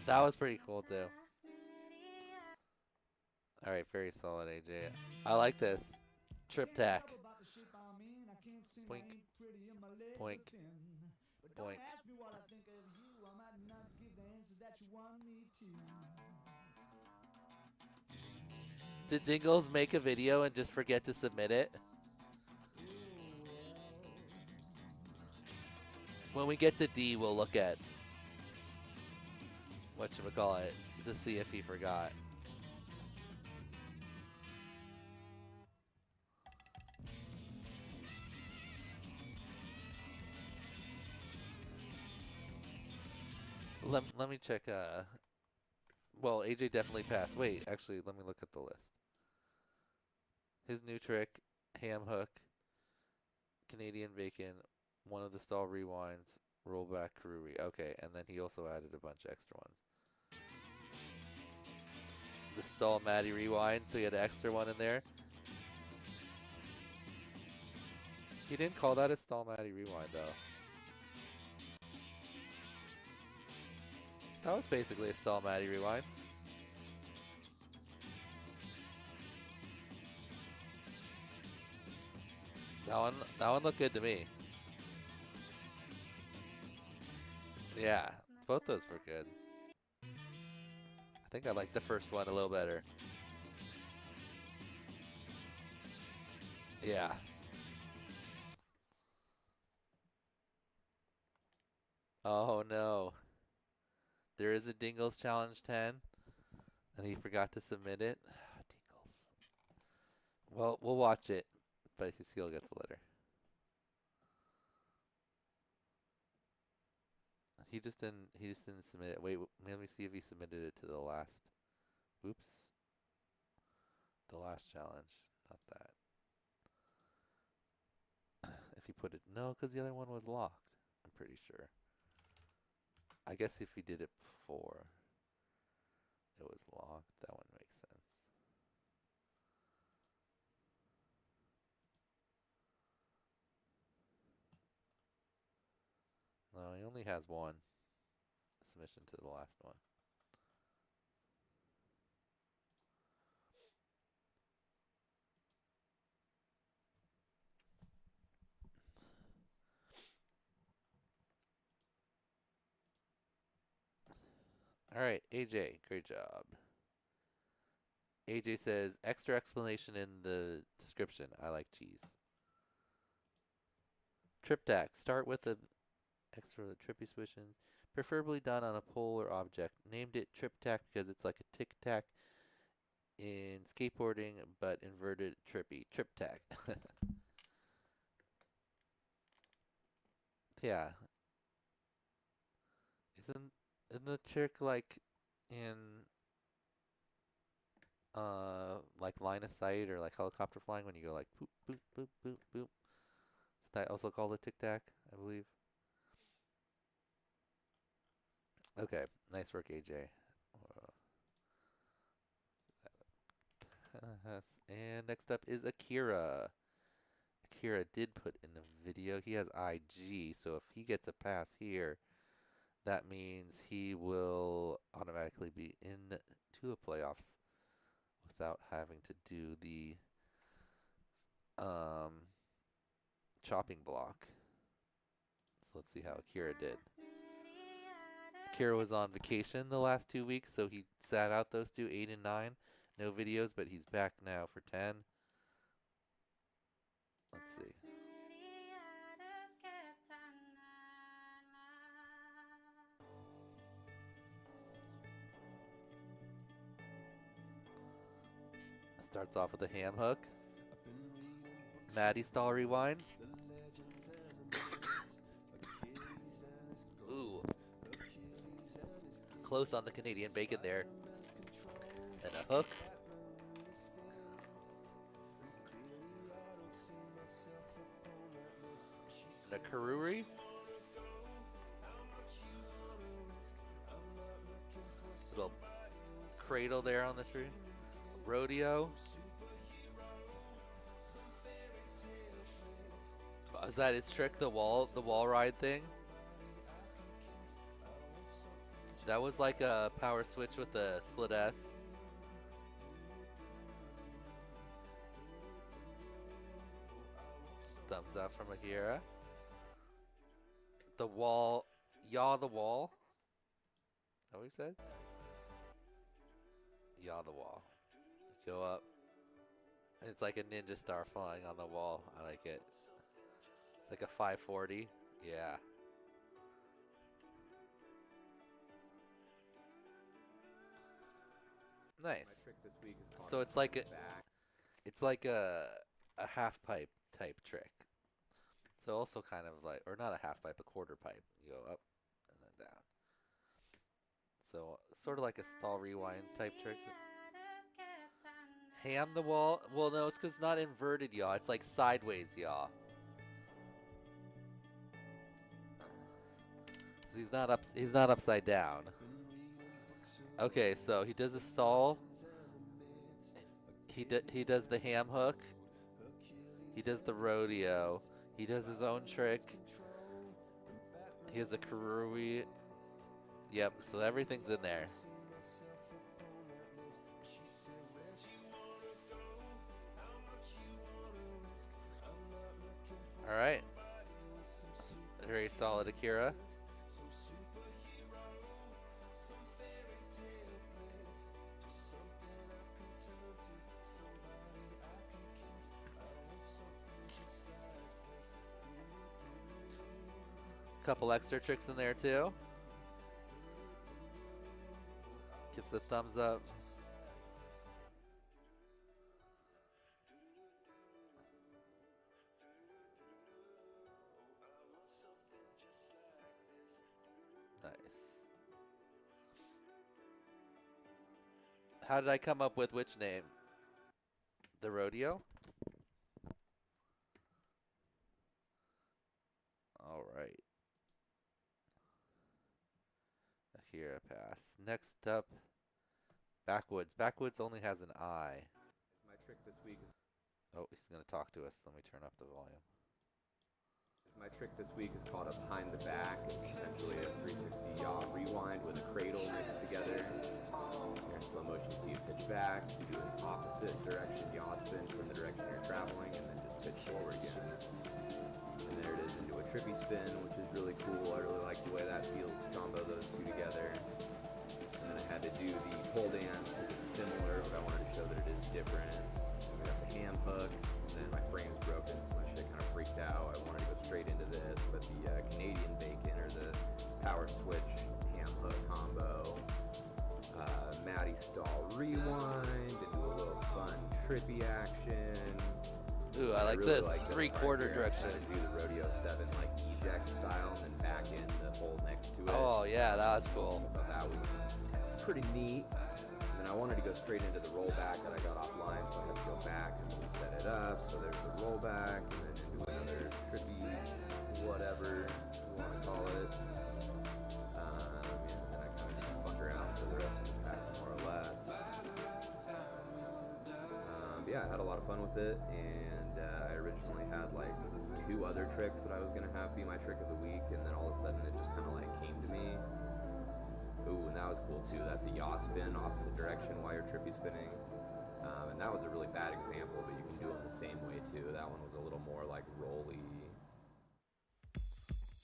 That was pretty cool too. All right, very solid, AJ. I like this. Trip tack. Boink. Boink. But don't Boink. ask me what I think of you. I might not give the answers that you want me to. Did Dingles make a video and just forget to submit it? When we get to D, we'll look at whatchamacallit to see if he forgot. Let me check. Well, AJ definitely passed. Wait, actually, let me look at the list. His new trick, ham hook, Canadian bacon, one of the stall rewinds, rollback Karuri. Okay, and then he also added a bunch of extra ones. The stall Maddie rewind, so he had an extra one in there. He didn't call that a stall Maddie rewind though. That was basically a stall Maddie rewind. That one looked good to me. Yeah, both those were good. I think I like the first one a little better. Yeah. Oh no. There is a Dingles Challenge 10, and he forgot to submit it. Dingles. Well, we'll watch it, but he'll get the letter. He just didn't submit it. Wait, let me see if he submitted it to the last. Oops. The last challenge, not that. If he put it, no, because the other one was locked. I'm pretty sure. I guess if he did it before it was locked, that one makes sense. No, he only has one submission to the last one. All right, AJ, great job. AJ says, extra explanation in the description. I like cheese. Triptych. Start with the extra trippy switching, preferably done on a pole or object. Named it Triptych because it's like a tic-tac in skateboarding, but inverted trippy. Triptych. Yeah. Isn't the trick like in like line of sight or like helicopter flying when you go like boop boop boop boop boop? Is that also called a tic-tac, I believe? Okay, nice work, AJ. And next up is Akira. Akira did put in a video. He has IG, so if he gets a pass here, that means he will automatically be into the playoffs without having to do the chopping block. So let's see how Akira did. Akira was on vacation the last 2 weeks, so he sat out those two, 8 and 9. No videos, but he's back now for 10. Let's see. Starts off with a ham hook. Maddie stall rewind. Ooh. Close on the Canadian bacon there. And a hook. And a karuri. Little cradle there on the tree. Rodeo. Oh, is that his trick? The wall ride thing? That was like a power switch with a split S. Thumbs up from Akira. The wall, yaw the wall. Is that what he said? Yaw the wall. Go up. It's like a ninja star flying on the wall. I like it. It's like a 540. Yeah. Nice. So it's like a half pipe type trick. So also kind of like, or not a half pipe, a quarter pipe. You go up and then down. So sort of like a stall rewind type trick. Ham the wall. Well, no, it's because it's not inverted yaw. It's like sideways yaw. He's not upside down. Okay, so he does a stall. He does the ham hook. He does the rodeo. He does his own trick. He has a karui. Yep, so everything's in there. All right. Very solid, Akira. Couple extra tricks in there too. Gives a thumbs up. Nice. How did I come up with which name? The rodeo? All right. Here, pass. Next up, Backwoods. Backwoods only has an I. My trick this week is... Oh, he's going to talk to us. Let me turn up the volume. My trick this week is called a behind the back. It's essentially a 360 yaw rewind with a cradle mixed together. So you're in slow motion, so you pitch back, you do an opposite direction yaw spin from the direction you're traveling, and then just pitch forward again. And there it is into a trippy spin, which is really cool. I really like the way that feels to combo those two together. And then I had to do the pole dance because it's similar, but I wanted to show that it is different. We got the ham hook, and then my frame's broken, so my shit kind of freaked out. I wanted to go straight into this, but the Canadian bacon, or the power switch ham hook combo, Maddie stall rewind, and do a little fun trippy action. Ooh, I like really the three-quarter direction. I do the Rodeo 7 like eject style, and then back in the hole next to it. Oh yeah, that was cool. I thought that was pretty neat. And I wanted to go straight into the rollback that I got offline, so I had to go back and set it up. So there's the rollback, and then into another trippy, whatever you want to call it. And then I kind of fuck around for the rest of the pack, more or less. Yeah, I had a lot of fun with it, and I originally had like 2 other tricks that I was gonna have be my trick of the week, and then all of a sudden it just kind of like came to me. Ooh, and that was cool too. That's a yaw spin, opposite direction while you're trippy spinning. And that was a really bad example, but you can do it the same way too. That one was a little more like rolly.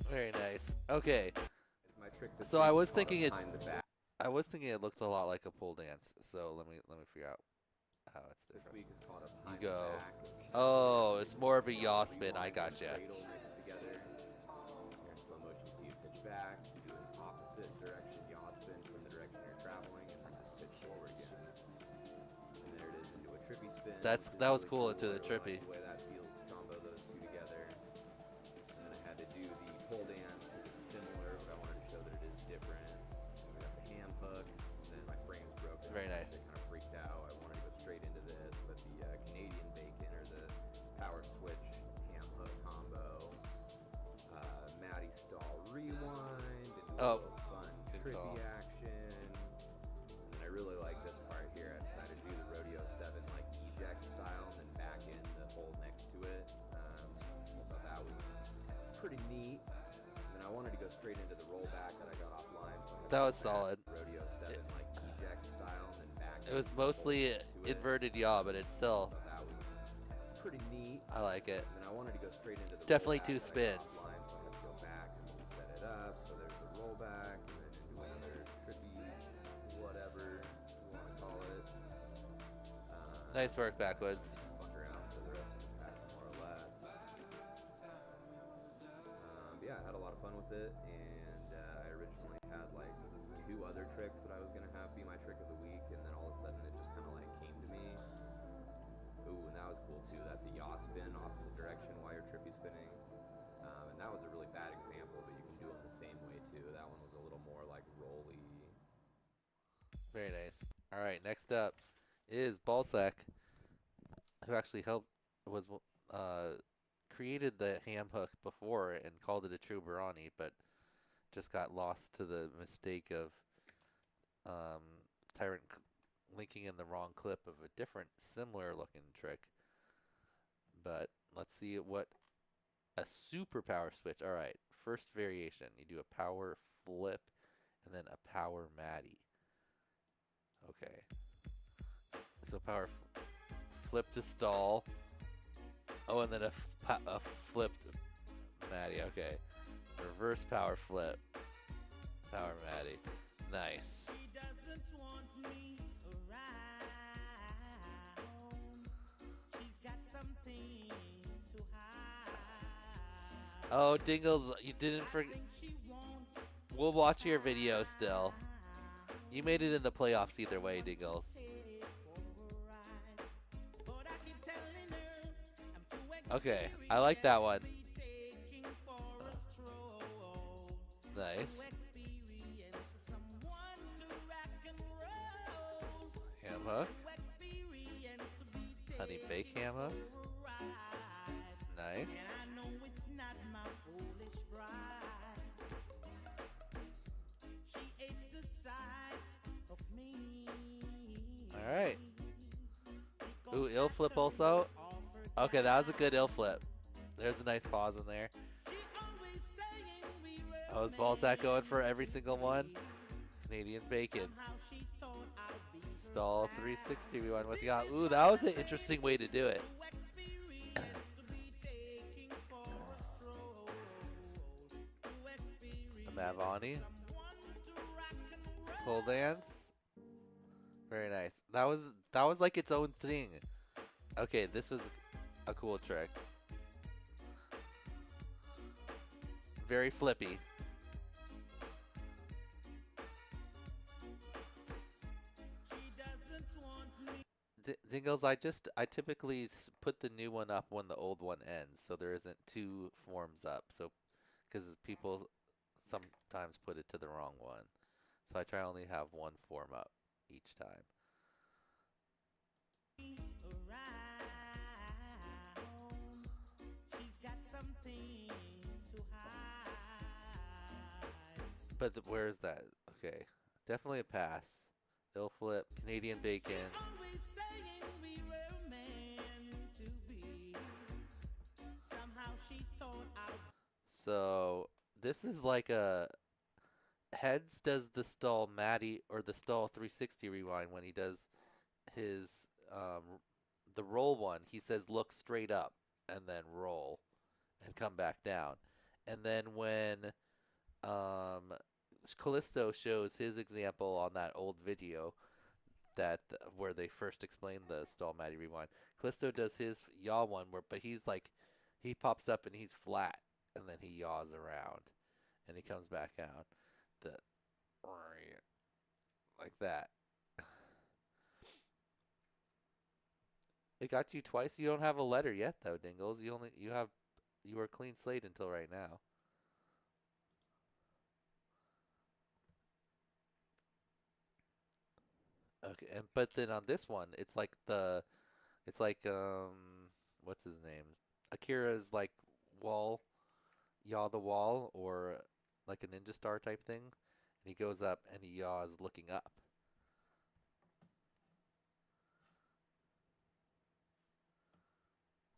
Very nice. Okay. My trick so I was thinking it looked a lot like a pole dance. So let me figure out how it's different. This week is called a you go. Oh, it's more of a yaw spin. I gotcha. Mixed together. You're in slow motion, so you pitch back, you do an opposite direction yaw spin from the direction you're traveling, and then just pitch forward again. And there it is into a trippy spin, spin. That which is was really cool cool. into the I trippy. like the way that feels to combo those two together. And then I had to do the pole dance because it's similar, but I wanted to show that it is different. And we got the ham hook, and then my frames broke. Very nice. It kind of freaked out. I wanted to go straight into this, but the Canadian bacon or the power switch ham hook combo, Maddie stall rewind, and a little fun trippy action. And I really like this part here. I decided to do the Rodeo 7 like eject style and then back in the hole next to it. I thought that was pretty neat. And then I wanted to go straight into the rollback that I got offline. So That was solid. Rodeo 7 like eject style and then back It was mostly inverted yaw, but it's still pretty neat. I like it. And I wanted to go straight into the Definitely rollback two that I got spins. offline, so I had to go back and set it up. So there's the rollback and then into another trippy whatever you want to call it. Nice work, Backwoods. Fuck around for the rest of the pack, more or less. But yeah, I had a lot of fun with it, and I originally had like 2 other tricks that I was gonna have be my trick of the week, and then all of a sudden it just kind of like came to me. Ooh, and that was cool too. That's a yaw spin, opposite direction while you're trippy spinning. And that was a really bad example, but you can do it the same way too. That one was a little more like rolly. Very nice. All right, next up is Ballsack, who actually created the ham hook before and called it a true Barani, but just got lost to the mistake of Tyrant linking in the wrong clip of a different similar looking trick. But let's see what a super power switch. All right, first variation, you do a power flip and then a power Maddie. Okay, so power flip to stall. Oh, and then a flipped Maddie. Okay, reverse power flip, power Maddie. Nice. Oh, Dingles, you didn't forget. We'll watch your video still. You made it in the playoffs either way, Dingles. Okay, I like that one. Nice. Ham hook. Honey bake ham hook. Nice. All right. Ooh, ill flip also. Okay, that was a good ill flip. There's a nice pause in there. Oh, is Ballsack going for every single one? Canadian bacon. Stall 360 rewind with yaw. Ooh, that was an interesting way to do it. Mavani. Pole dance. Very nice. That was like its own thing. Okay, this was a cool trick. Very flippy. Dingles, I typically put the new one up when the old one ends, so there isn't 2 forms up. So, because people sometimes put it to the wrong one, so I try only have 1 form up each time. But where is that? Okay, definitely a pass. Ill flip, Canadian bacon. So this is like a Heads does the stall Maddie or the stall 360 rewind when he does his the roll one. He says look straight up and then roll and come back down. And then when Callisto shows his example on that old video where they first explained the stall Maddie rewind, Callisto does his yaw one but he's like he pops up and he's flat and then he yaws around and he comes back out like that. It got you twice. You don't have a letter yet, though, Dingles. You were a clean slate until right now. Okay, but then on this one, it's like what's his name? Akira's like wall, yaw the wall, or like a ninja star type thing, and he goes up and he yaws looking up.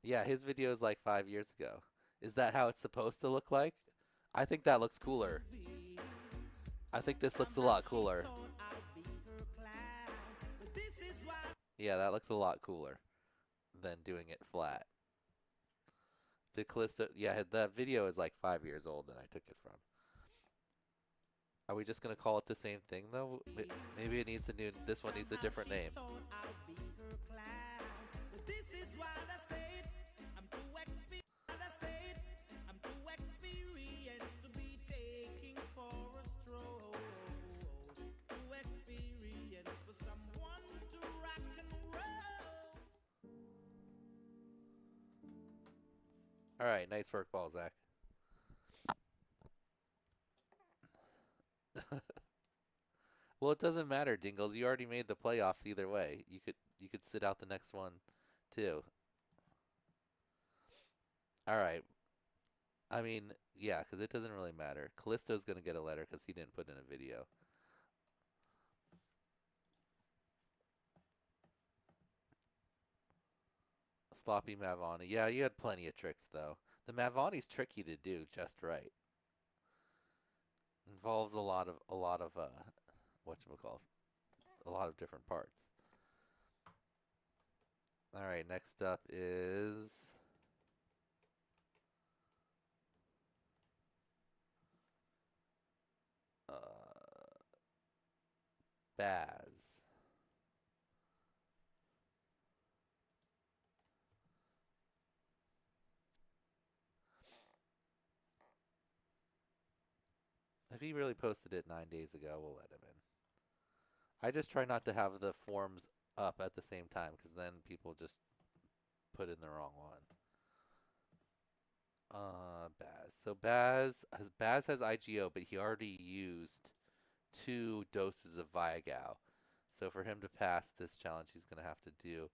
Yeah, his video is like 5 years ago. Is that how it's supposed to look like? I think that looks cooler. I think this looks a lot cooler. Yeah, that looks a lot cooler than doing it flat. The Callisto, yeah, that video is like 5 years old that I took it from. Are we just gonna call it the same thing though? Maybe it needs a new. This one needs a different name. All right, nice work, ball, Zach. Well, it doesn't matter, Dingles. You already made the playoffs either way. You could sit out the next one, too. All right. I mean, yeah, because it doesn't really matter. Callisto's gonna get a letter because he didn't put in a video. Sloppy Mavani. Yeah, you had plenty of tricks though. The Mavani's tricky to do just right. Involves a lot of whatchamacallit, a lot of different parts. All right, next up is Baz. If he really posted it 9 days ago, we'll let him in. I just try not to have the forms up at the same time because then people just put in the wrong one. Baz. So Baz has IGO, but he already used 2 doses of Viagow. So for him to pass this challenge, he's going to have to do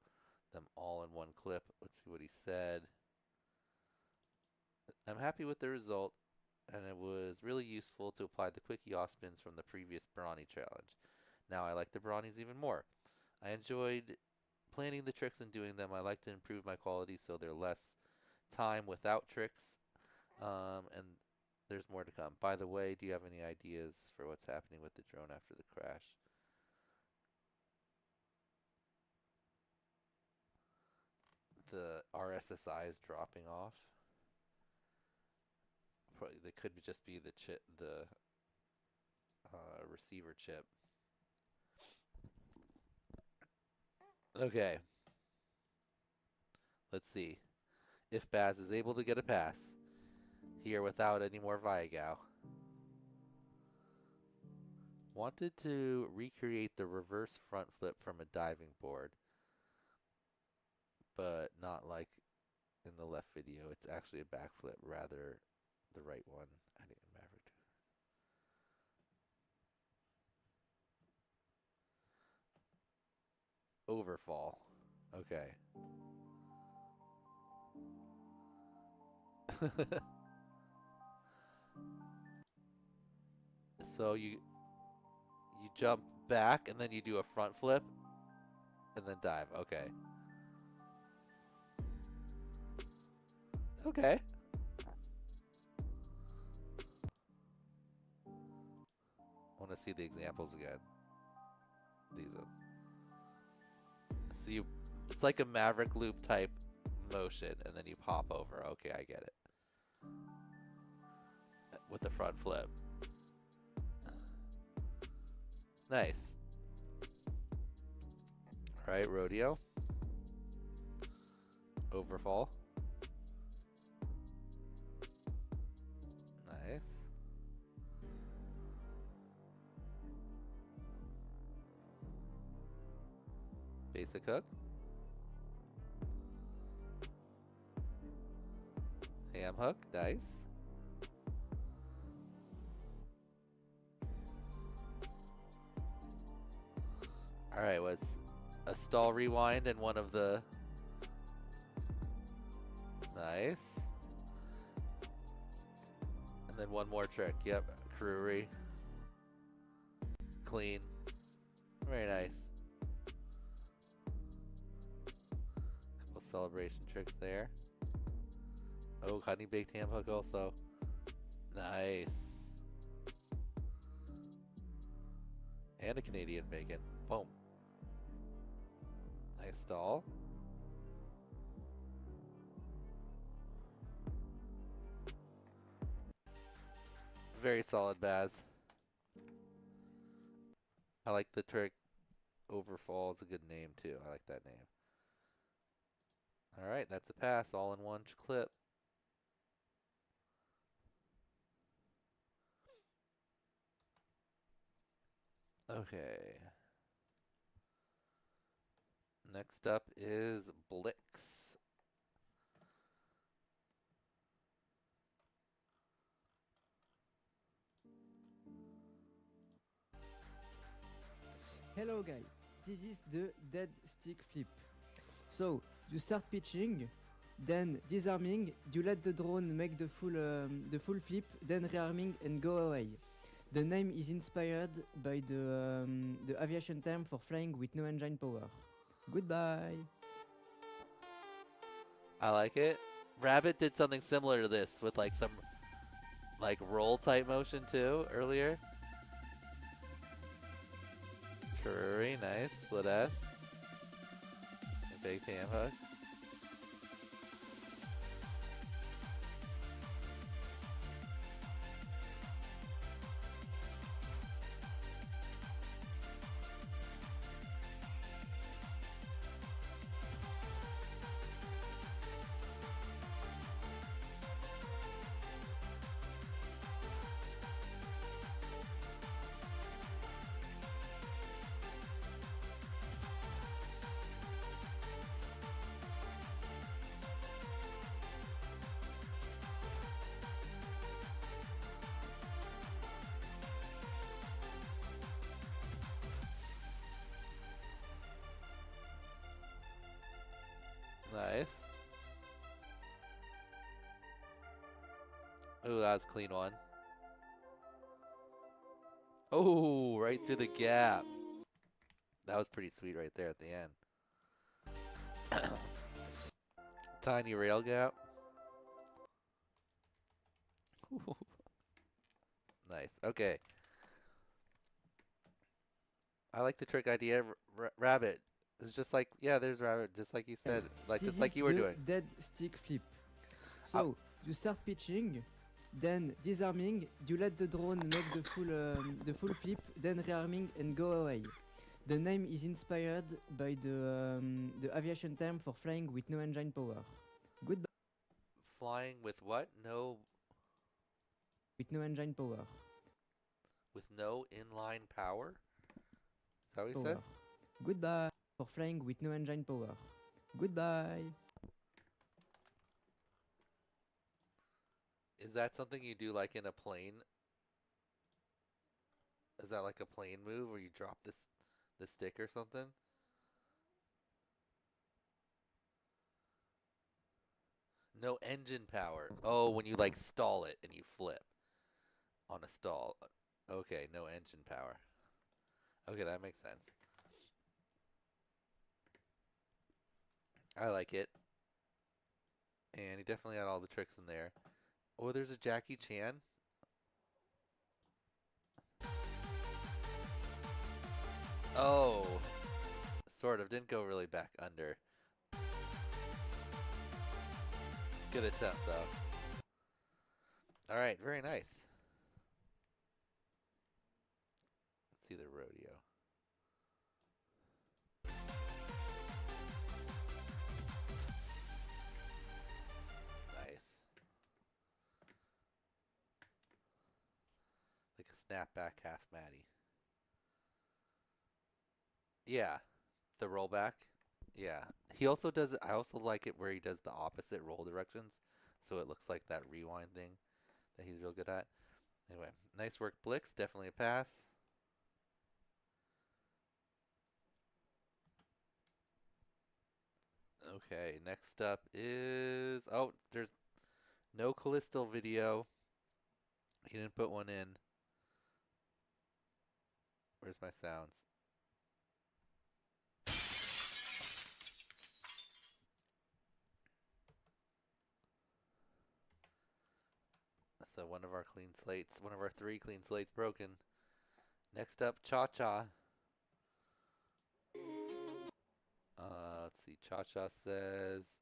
them all in one clip. Let's see what he said. I'm happy with the result, and it was really useful to apply the quick yaw spins from the previous Brawny challenge. Now I like the Brawnies even more. I enjoyed planning the tricks and doing them. I like to improve my quality so they're less time without tricks, and there's more to come. By the way, do you have any ideas for what's happening with the drone after the crash? The RSSI is dropping off. Probably they could just be the chip, the receiver chip. Okay. Let's see if Baz is able to get a pass here without any more Viagow. Wanted to recreate the reverse front flip from a diving board, but not like in the left video. It's actually a back flip, rather the right one. I didn't Maverick. Overfall. Okay. So you jump back and then you do a front flip and then dive. Okay. Okay. I want to see the examples again. These ones. So it's like a Maverick loop type motion and then you pop over. Okay, I get it. With the front flip. Nice. All right, rodeo. Overfall. Nice. Basic hook. Ham hook, nice. Alright, was a stall rewind and one of the... Nice. And then one more trick, yep, crewery. Clean. Very nice. Couple celebration tricks there. Oh, honey baked ham hook also. Nice. And a Canadian bacon. Boom. Nice stall. Very solid Baz. I like the trick. Overfall is a good name too. I like that name. Alright, that's a pass all in one clip. Okay. Next up is Blix. Hello guys, this is the dead stick flip. So you start pitching, then disarming, you let the drone make the full flip, then rearming and go away. The name is inspired by the aviation term for flying with no engine power. Goodbye. I like it. Rabbit did something similar to this with like some like roll type motion too earlier. Very nice. Split S. A big ham hook. Nice. Oh, that was a clean one. Oh, right through the gap. That was pretty sweet right there at the end. Tiny rail gap. Nice. Okay. I like the trick idea. Rabbit. It's just like, yeah, there's Rabbit, just like you said, like This just like is you were the doing. dead stick flip. So you start pitching, then disarming, you let the drone make the full flip, then rearming and go away. The name is inspired by the aviation term for flying with no engine power. Goodbye. Flying with what? No. With no engine power. With no inline power? Is that what he Power. says? Goodbye. For flying with no engine power. Goodbye. Is that something you do like in a plane? Is that like a plane move where you drop the stick or something? No engine power. Oh, when you like stall it and you flip on a stall. Okay, no engine power. Okay, that makes sense. I like it. And he definitely had all the tricks in there. Oh, there's a Jackie Chan. Oh, sort of. Didn't go really back under. Good attempt, though. All right, very nice. Let's see the rodeo. Nice. Like a snapback half Matty. Yeah, the rollback. Yeah, he also does. I also like it where he does the opposite roll directions. so it looks like that rewind thing that he's real good at. Anyway, nice work, Blix. Definitely a pass. Okay, next up is... Oh, there's no Callisto video. He didn't put one in. Where's my sounds? So one of our clean slates, one of our 3 clean slates broken. Next up, Cha-Cha. Let's see, Cha-Cha says...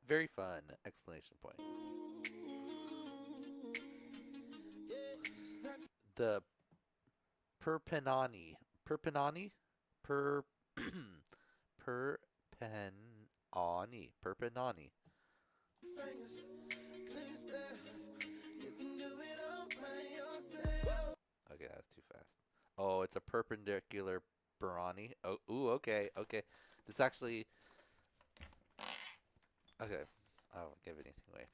Very fun! Exclamation point. The Perpenani. Perpenani? Perpenani. Okay, that's too fast. Oh, it's a perpendicular Barani. Oh, ooh, okay, okay. This actually... Okay, I won't give anything away.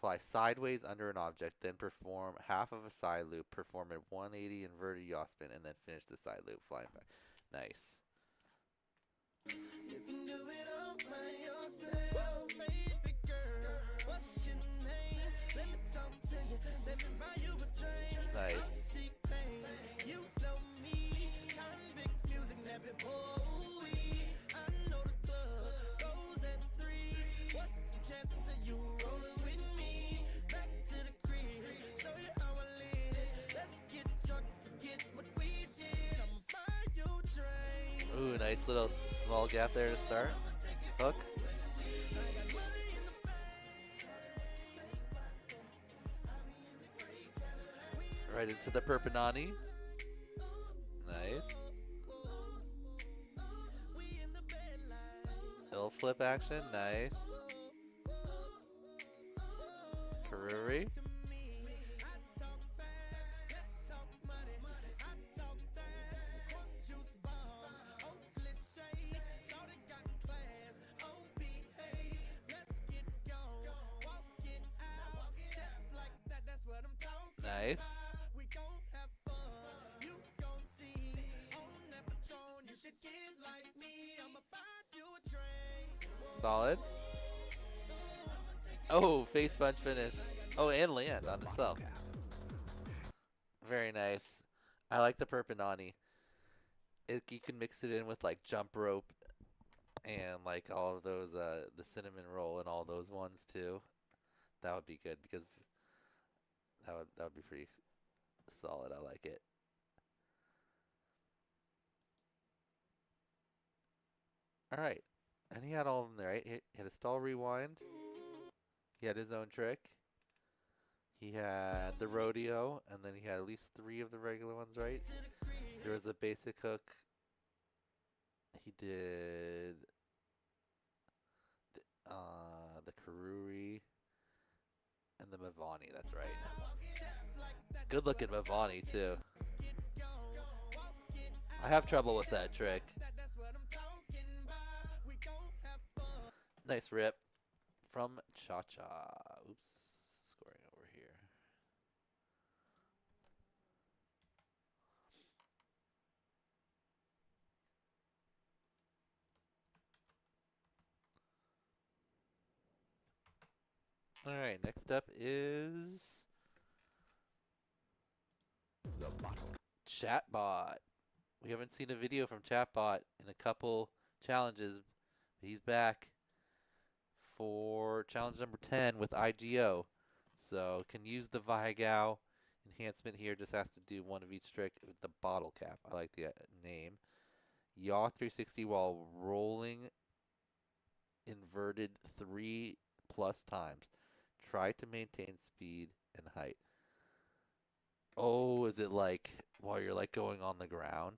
Fly sideways under an object, then perform half of a side loop, perform a 180 inverted yaw spin, and then finish the side loop flying back. Nice. You can do it all by yourself, baby girl. What's your name? Let me talk to you. Let me buy you a drink. Nice. You know me. Convict music never boy. I know the club goes at 3. What's the chances of you rolling with me? Back to the crib. Show you how I live. Let's get drunk and forget what we did. I'ma buy you a drink. Ooh, nice little small gap there to start. Hook. Right into the Perpenani. Nice. Hill flip action. Nice. Karuri. Nice. Solid. Oh, face punch finish. Oh, and land on itself. Very nice. I like the Perpenani. You can mix it in with like jump rope and like all of those, the cinnamon roll and all those ones too. That would be good because that would be pretty solid. I like it. All right. And he had all of them there, right? He had a stall rewind. He had his own trick. He had the rodeo, and then he had at least 3 of the regular ones, right? There was a basic hook. He did the Karuri and the Mavani. That's right. Good looking Mavani too. I have trouble with that trick. Nice rip from Cha-Cha. Oops, scoring over here. All right, next up is the bottle. Chatbot. We haven't seen a video from Chatbot in a couple challenges, but he's back for challenge number 10 with IGO. So can use the Vaigao enhancement here. Just has to do one of each trick with the bottle cap. I like the name. Yaw 360 while rolling inverted 3+ times. Try to maintain speed and height. Oh, is it like while you're like going on the ground?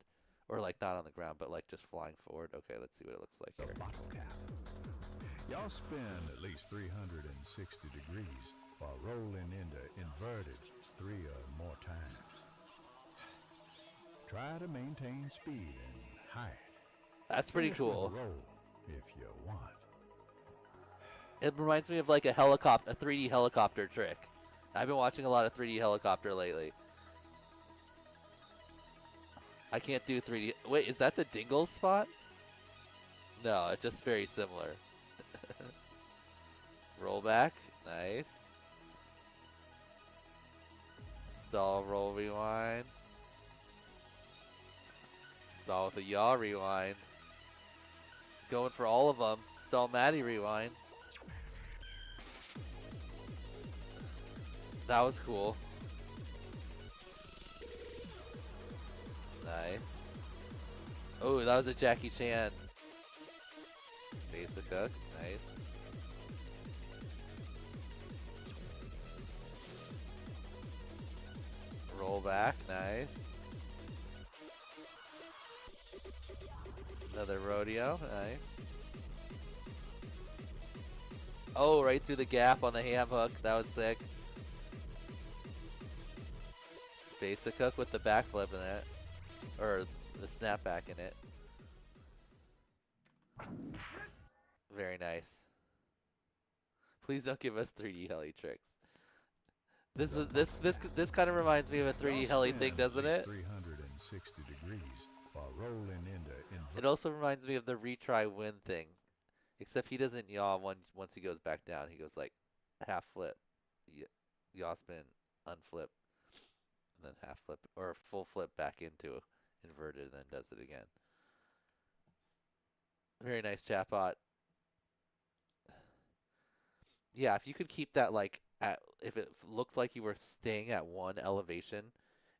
Or like not on the ground, but like just flying forward? Okay, let's see what it looks like here. Bottle cap. Y'all spin at least 360 degrees while rolling into inverted 3 or more times. Try to maintain speed and height. That's pretty Finish with cool. a roll if you want. It reminds me of like a 3D helicopter trick. I've been watching a lot of 3D helicopter lately. I can't do 3D. Wait, is that the Dingles spot? No, it's just very similar. Roll back. Nice. Stall, roll, rewind. Stall with a yaw, rewind. Going for all of them. Stall, Maddie, rewind. That was cool. Nice. Oh, that was a Jackie Chan. Basic hook. Nice. Roll back. Nice. Another rodeo. Nice. Oh, right through the gap on the ham hook. That was sick. Basic hook with the backflip in it. Or the snapback in it. Very nice. Please don't give us 3D heli tricks. This kind of reminds me of a 3D heli thing, doesn't it? 360 degrees while rolling into It also reminds me of the retry win thing. Except he doesn't yaw once he goes back down. He goes like half flip, yaw spin, unflip, and then half flip or full flip back into inverted and then does it again. Very nice chatbot. Yeah, if you could keep that like if it looked like you were staying at one elevation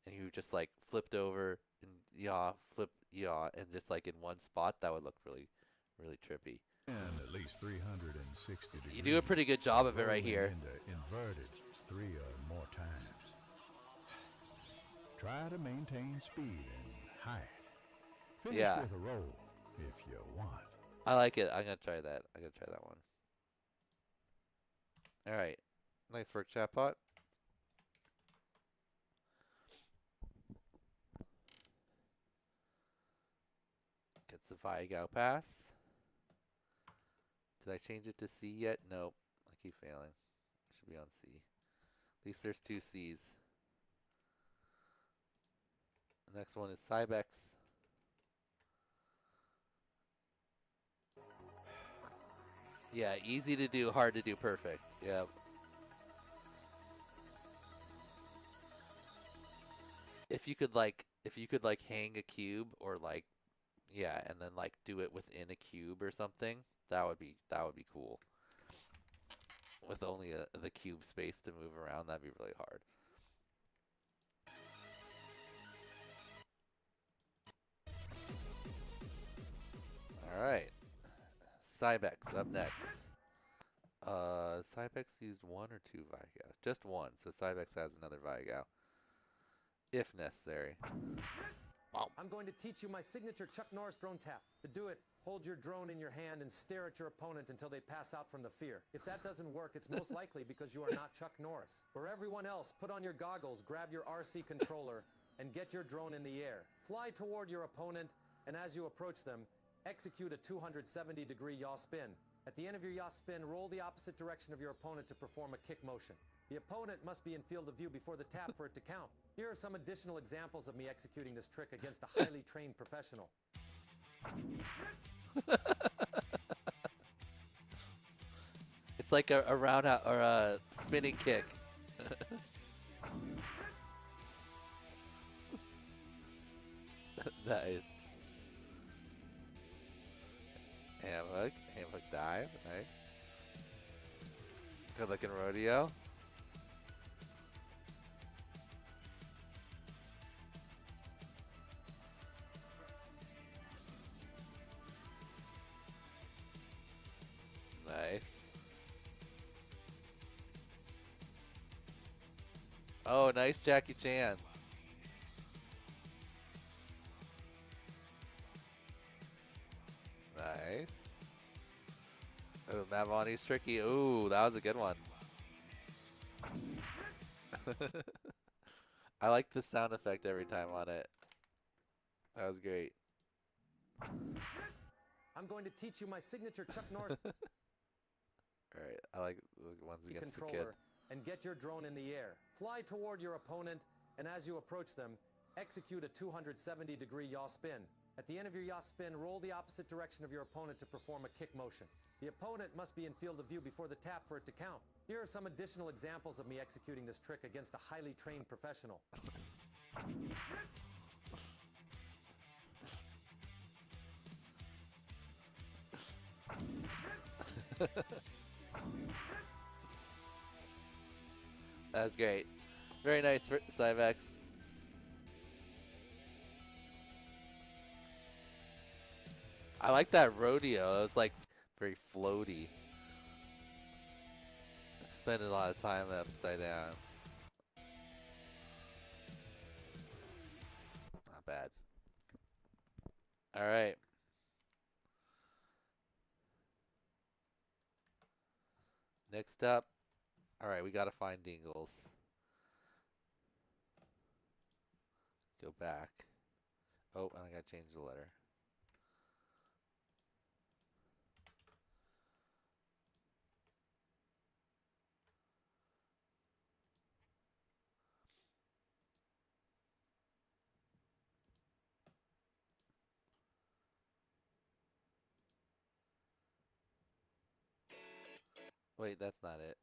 and you just like flipped over and yaw, flip, yaw, and just like in one spot, that would look really, really trippy. and at least 360 degrees. You do a pretty good job of it right here. Inverted 3 or more times. Try to maintain speed and height. Finish Yeah. with a roll if you want. I like it. I'm gonna try that. I'm gonna try that one. All right. Nice work, chatbot. Gets the Vigo pass. Did I change it to C yet? Nope. I keep failing. Should be on C. At least there's 2 C's. The next one is Cybex. Yeah, easy to do, hard to do perfect. Yep. If you could like hang a cube or like, yeah, and then like do it within a cube or something, that would be cool. With only the cube space to move around, that'd be really hard. All right. Cybex up next. Cybex used 1 or 2 Vigo? Just 1, so Cybex has another Vigo. If necessary. Wow. I'm going to teach you my signature Chuck Norris drone tap. To do it, hold your drone in your hand and stare at your opponent until they pass out from the fear. If that doesn't work, it's most likely because you are not Chuck Norris. For everyone else, put on your goggles, grab your RC controller, and get your drone in the air. Fly toward your opponent, and as you approach them, execute a 270-degree yaw spin. At the end of your yaw spin, roll the opposite direction of your opponent to perform a kick motion. The opponent must be in field of view before the tap for it to count. Here are some additional examples of me executing this trick against a highly trained professional. It's like a round out or a spinning kick. Nice. Hamhook dive, nice. Good looking rodeo. Nice. Oh, nice Jackie Chan. Nice. Oh, Mavani's tricky. Ooh, that was a good one. I like the sound effect every time on it. That was great. I'm going to teach you my signature Chuck Norris Alright, I like the ones against the kid. controller and get your drone in the air. Fly toward your opponent, and as you approach them, execute a 270-degree yaw spin. At the end of your yaw spin, roll the opposite direction of your opponent to perform a kick motion. The opponent must be in field of view before the tap for it to count. Here are some additional examples of me executing this trick against a highly trained professional. That's great. Very nice, Cyvex. I like that rodeo. It was like very floaty. I spent a lot of time upside down. Not bad. All right. Next up. All right, we got to find Dingles. Go back. Oh, and I got to change the letter. Wait, that's not it.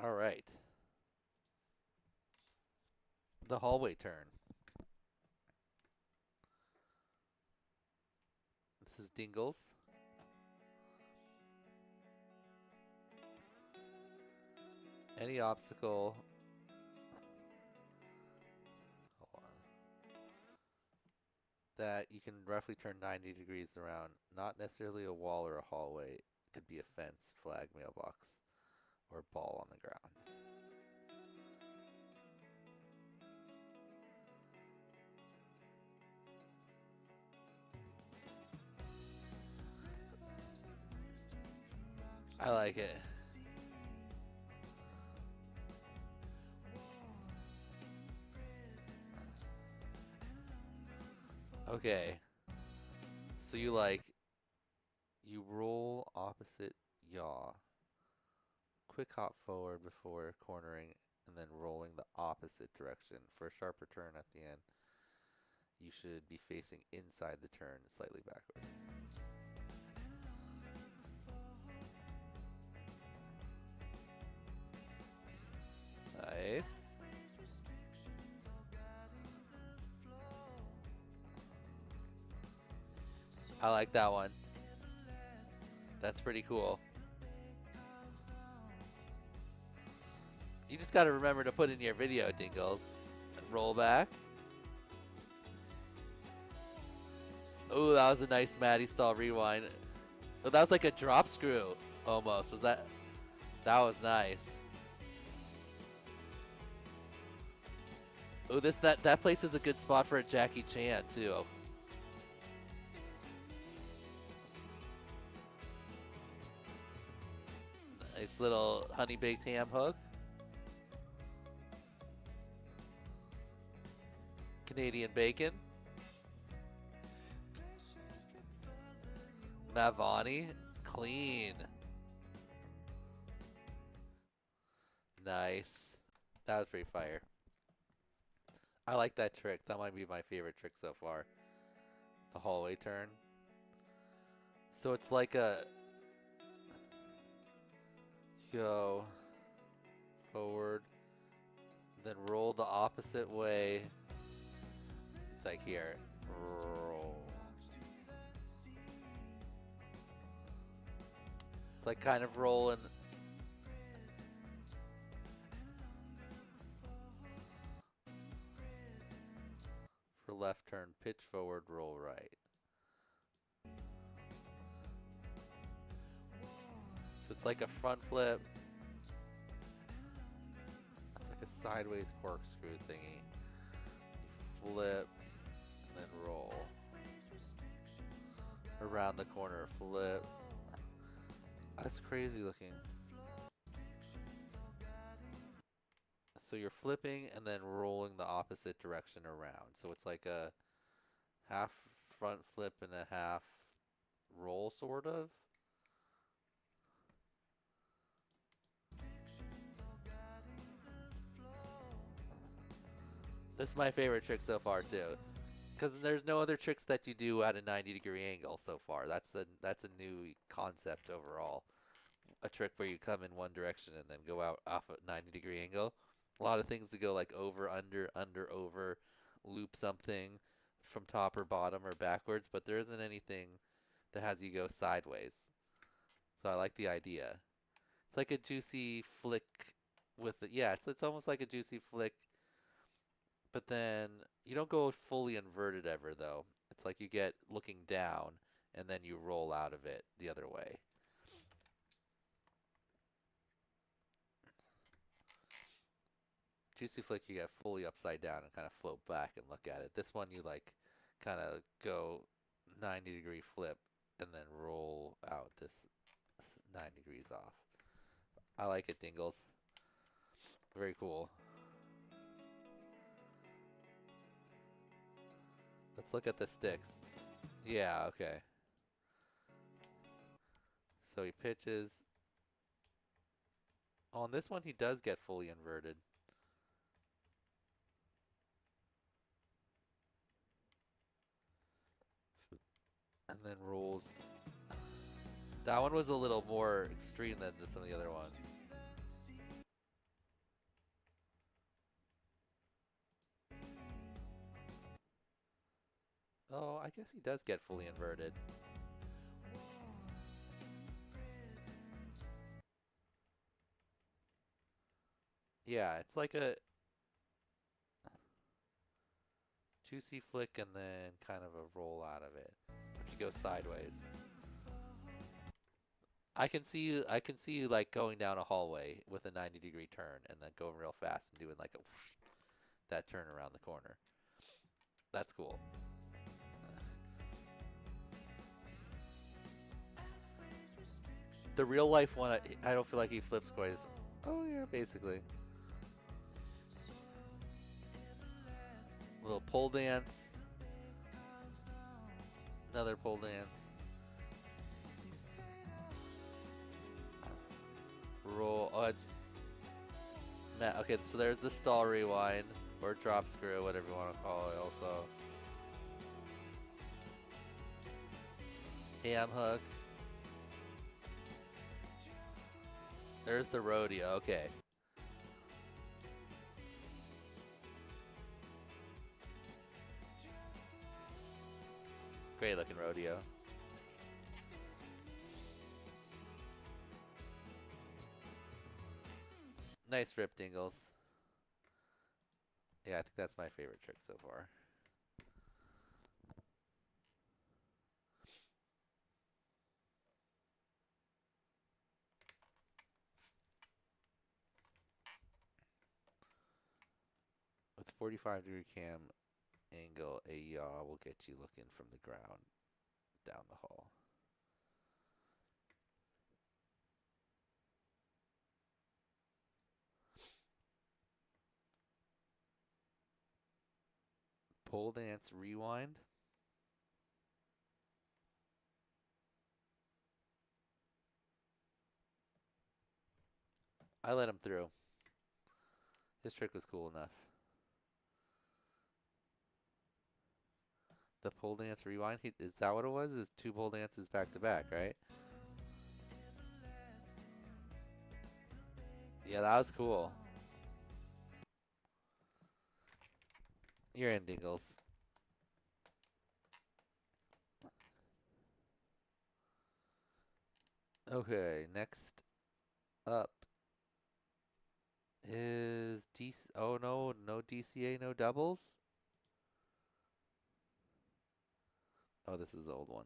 All right. The hallway turn. This is Dingles. Any obstacle. Hold on. That you can roughly turn 90 degrees around. Not necessarily a wall or a hallway. It could be a fence, flag, mailbox, or a ball on the ground. I like it. Okay. So you roll opposite yaw. Quick hop forward before cornering and then rolling the opposite direction. For a sharper turn at the end, you should be facing inside the turn, slightly backwards. Nice. I like that one. That's pretty cool. You just got to remember to put in your video, Dingles. Roll back. Oh, that was a nice Maddie stall rewind. Oh, that was like a drop screw almost. Was that? That was nice. Oh, that place is a good spot for a Jackie Chan too. Nice little honey baked ham hook. Canadian bacon. Mavani, clean. Nice. That was pretty fire. I like that trick. That might be my favorite trick so far. The hallway turn. So it's like a... go forward, then roll the opposite way. It's like here. Roll. It's like kind of rolling. For left turn, pitch forward, roll right. So it's like a front flip. It's like a sideways corkscrew thingy. You flip and then roll. Around the corner, flip. That's crazy looking. So you're flipping and then rolling the opposite direction around. So it's like a half front flip and a half roll, sort of. This is my favorite trick so far too, because there's no other tricks that you do at a 90-degree angle so far. That's a new concept overall. A trick where you come in one direction and then go out off a 90-degree angle. A lot of things to go like over, under, over, loop something from top or bottom or backwards, but there isn't anything that has you go sideways. So I like the idea. It's like a juicy flick with the, yeah, it's almost like a juicy flick, but then you don't go fully inverted ever though. It's like you get looking down and then you roll out of it the other way. Juicy flick, you get fully upside down and kind of float back and look at it. This one, you like kind of go 90-degree flip and then roll out this 9 degrees off. I like it, Dingles. Very cool. Let's look at the sticks. Yeah, okay. So he pitches. On this one, he does get fully inverted. And then rolls. That one was a little more extreme than some of the other ones. Oh, I guess he does get fully inverted. Yeah, it's like a juicy flick and then kind of a roll out of it. But you go sideways. I can see you like going down a hallway with a 90-degree turn and then going real fast and doing like a whoosh, that turn around the corner. That's cool. The real life one, I don't feel like he flips quite as... Oh yeah, basically. Little pole dance. Another pole dance. Roll. Oh, okay, so there's the stall rewind or drop screw, whatever you want to call it. Also, ham hook. There's the rodeo. Okay. Great looking rodeo. Nice rip, Dingles. Yeah, I think that's my favorite trick so far. With 45-degree cam angle, a yaw will get you looking from the ground down the hall. Pole dance rewind. I let him through. His trick was cool enough. The pole dance rewind, is that what it was? Is 2 pole dances back to back, right? Yeah, that was cool. You're in, Dingles. Okay, next up is DC. Oh no, no DCA, no doubles. Oh, this is the old one.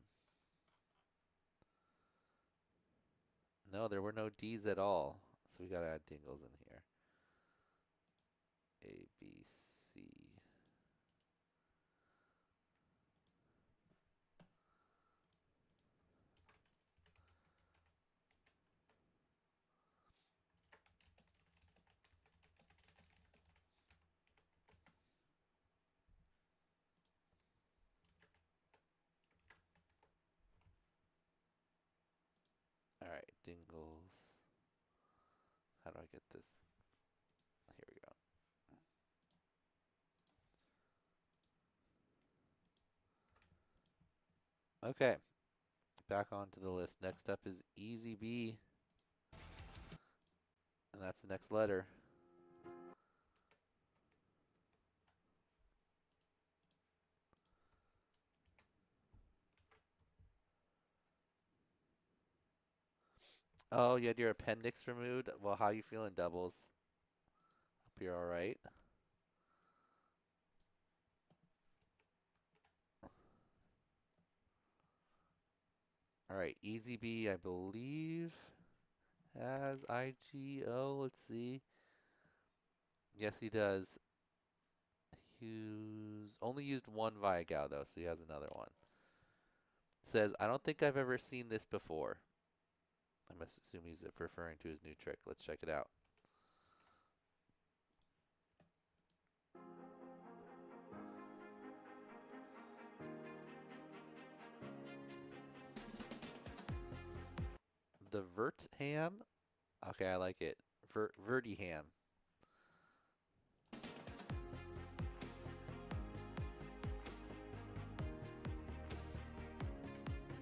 No, there were no D's at all. So we gotta add Dingles in here. A, B, C. Dingles. How do I get this? Here we go. Okay. Back onto the list. Next up is Easy B. And that's the next letter. Oh, you had your appendix removed? Well, how you feeling, Doubles? Hope you're alright. Alright, Easy B, I believe, has IGO. Let's see. Yes, he does. He's only used one Viagao, though, so he has another one. Says, I don't think I've ever seen this before. I must assume he's referring to his new trick. Let's check it out. The Vert Ham? Okay, I like it. Verti Ham.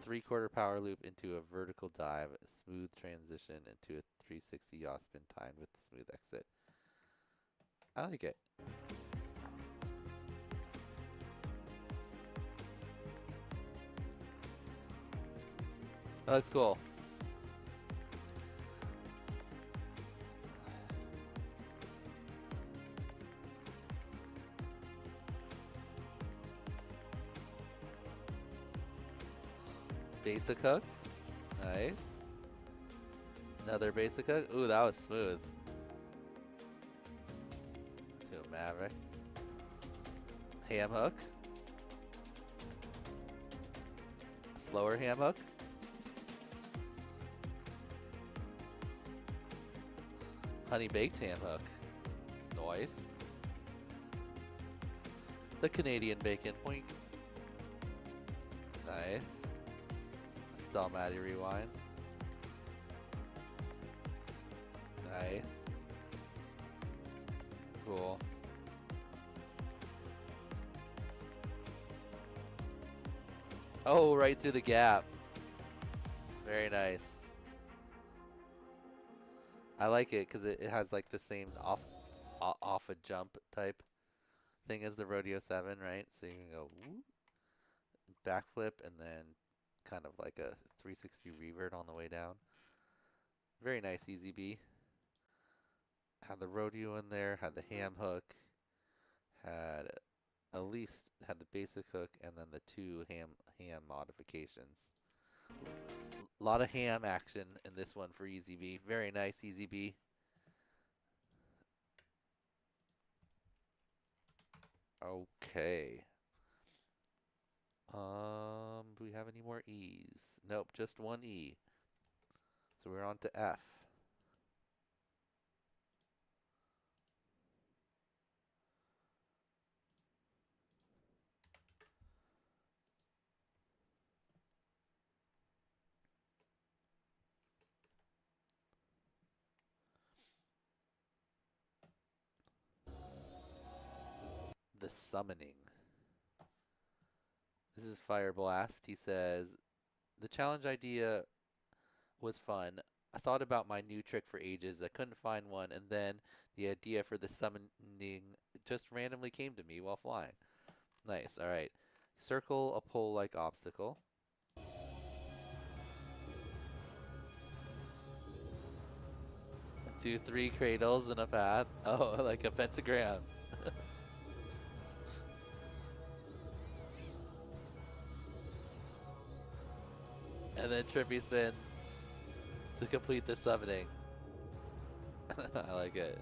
Three-quarter power loop into a vertical dive, a smooth transition into a 360 yaw spin timed with the smooth exit. I like it. That looks cool. Basic hook. Nice. Another basic hook. Ooh, that was smooth. To a Maverick. Ham hook. Slower ham hook. Honey baked ham hook. Nice. The Canadian bacon. Boink. Nice. Matty rewind. Nice. Cool. Oh, right through the gap. Very nice. I like it because it has like the same off a jump type thing as the Rodeo 7, right? So you can go whoop, backflip and then kind of like a 360 revert on the way down. Very nice, Easy B. Had the rodeo in there, had the ham hook, had at least had the basic hook, and then the two ham modifications. A lot of ham action in this one for Easy B. Very nice, Easy B. Okay. Do we have any more E's? Nope, just one E. So we're on to F. The Summoning. This is Fire Blast. He says, the challenge idea was fun. I thought about my new trick for ages. I couldn't find one, and then the idea for the summoning just randomly came to me while flying. Nice. All right. Circle a pole-like obstacle. Two, three cradles in a path. Oh, like a pentagram. And then trippy spin to complete the summoning. I like it.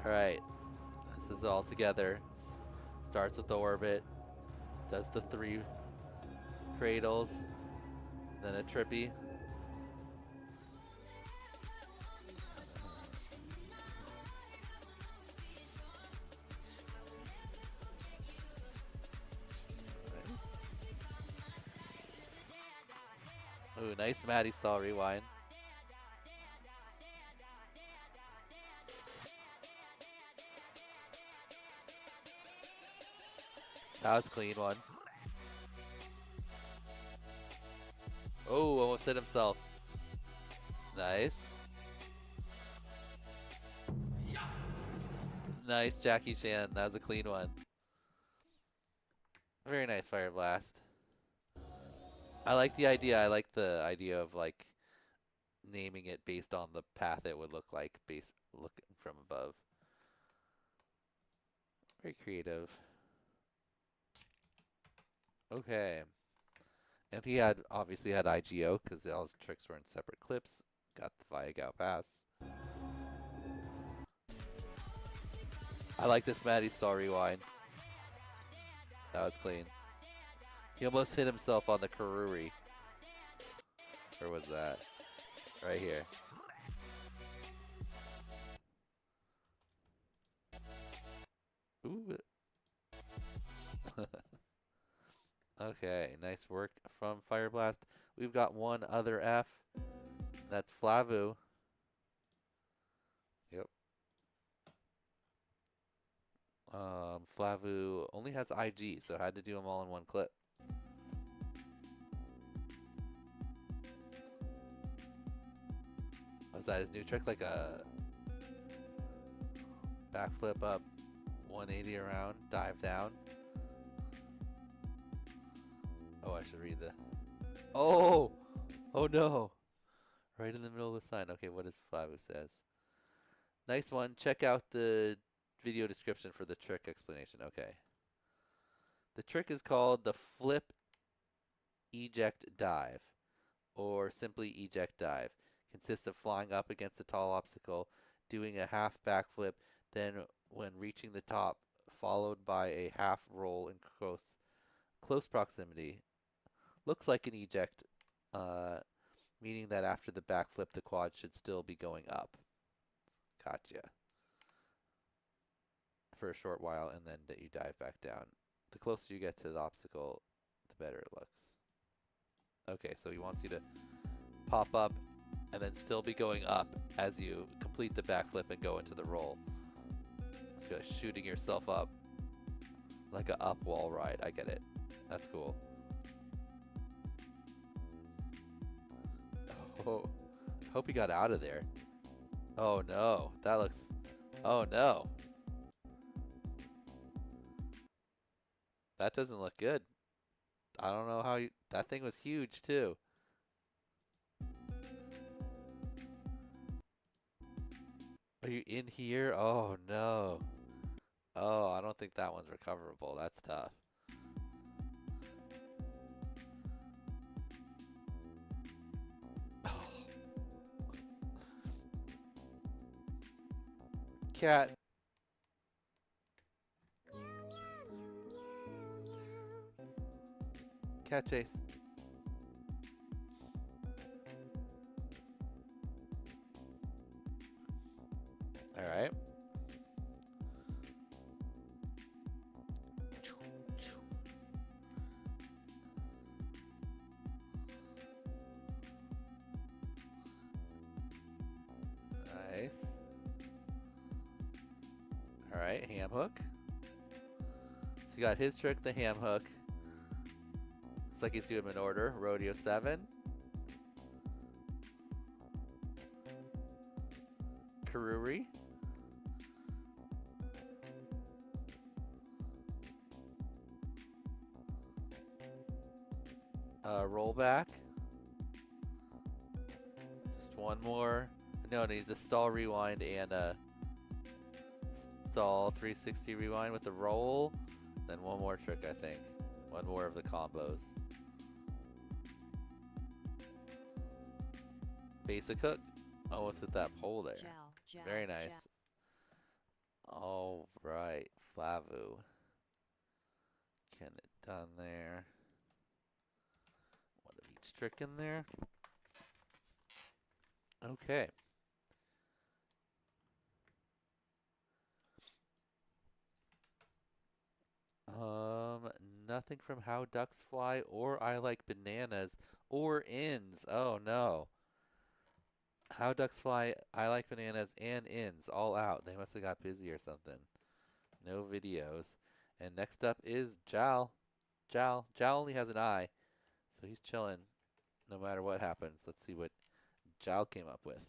Alright. This is all together. Starts with the orbit. Does the three cradles, then a trippy. Nice. Ooh, nice Maddie Saw rewind. That was a clean one. Oh, almost hit himself. Nice. Nice Jackie Chan. That was a clean one. Very nice Fire Blast. I like the idea. I like the idea of like naming it based on the path it would look like looking from above. Very creative. Okay. And he had obviously had IGO because all his tricks were in separate clips. Got the Viagow pass. I like this Maddie Star rewind. That was clean. He almost hit himself on the Karuri. Where was that? Right here. Ooh. Okay, nice work from Fire Blast. We've got one other F. That's Flavu. Yep. Flavu only has IG, so I had to do them all in one clip. Was that his new trick? Like a backflip up, 180 around, dive down. Oh, I should read the... Oh! Oh no! Right in the middle of the sign. Okay, what does Flavu says? Nice one. Check out the video description for the trick explanation. Okay. The trick is called the flip eject dive, or simply eject dive. Consists of flying up against a tall obstacle, doing a half backflip, then when reaching the top, followed by a half roll in close proximity. Looks like an eject, meaning that after the backflip, the quad should still be going up. Gotcha. For a short while, and then that you dive back down. The closer you get to the obstacle, the better it looks. Okay, so he wants you to pop up and then still be going up as you complete the backflip and go into the roll. So you're shooting yourself up like a up wall ride. I get it. That's cool. Oh, hope he got out of there. Oh no, that looks... Oh no. That doesn't look good. I don't know how you... That thing was huge too. Are you in here? Oh no. Oh, I don't think that one's recoverable. That's tough. Oh. Cat. Cat chase. All right. Nice. All right, ham hook. So you got his trick, the ham hook. Looks like he's doing them in order. Rodeo 7. Karuri. Rollback. Just one more. No, it needs a stall rewind and a stall 360 rewind with the roll. Then one more trick, I think. One more of the combos. Basic hook. Almost hit that pole there. Very nice. All right, Flavu. Get it done there. each trick in there. Okay. Nothing from How Ducks Fly or I Like Bananas or Inns. Oh no. How Ducks Fly, I Like Bananas, and Inns all out. They must have got busy or something. No videos. And next up is Jal. Jal only has an eye, so he's chilling no matter what happens. Let's see what Jal came up with.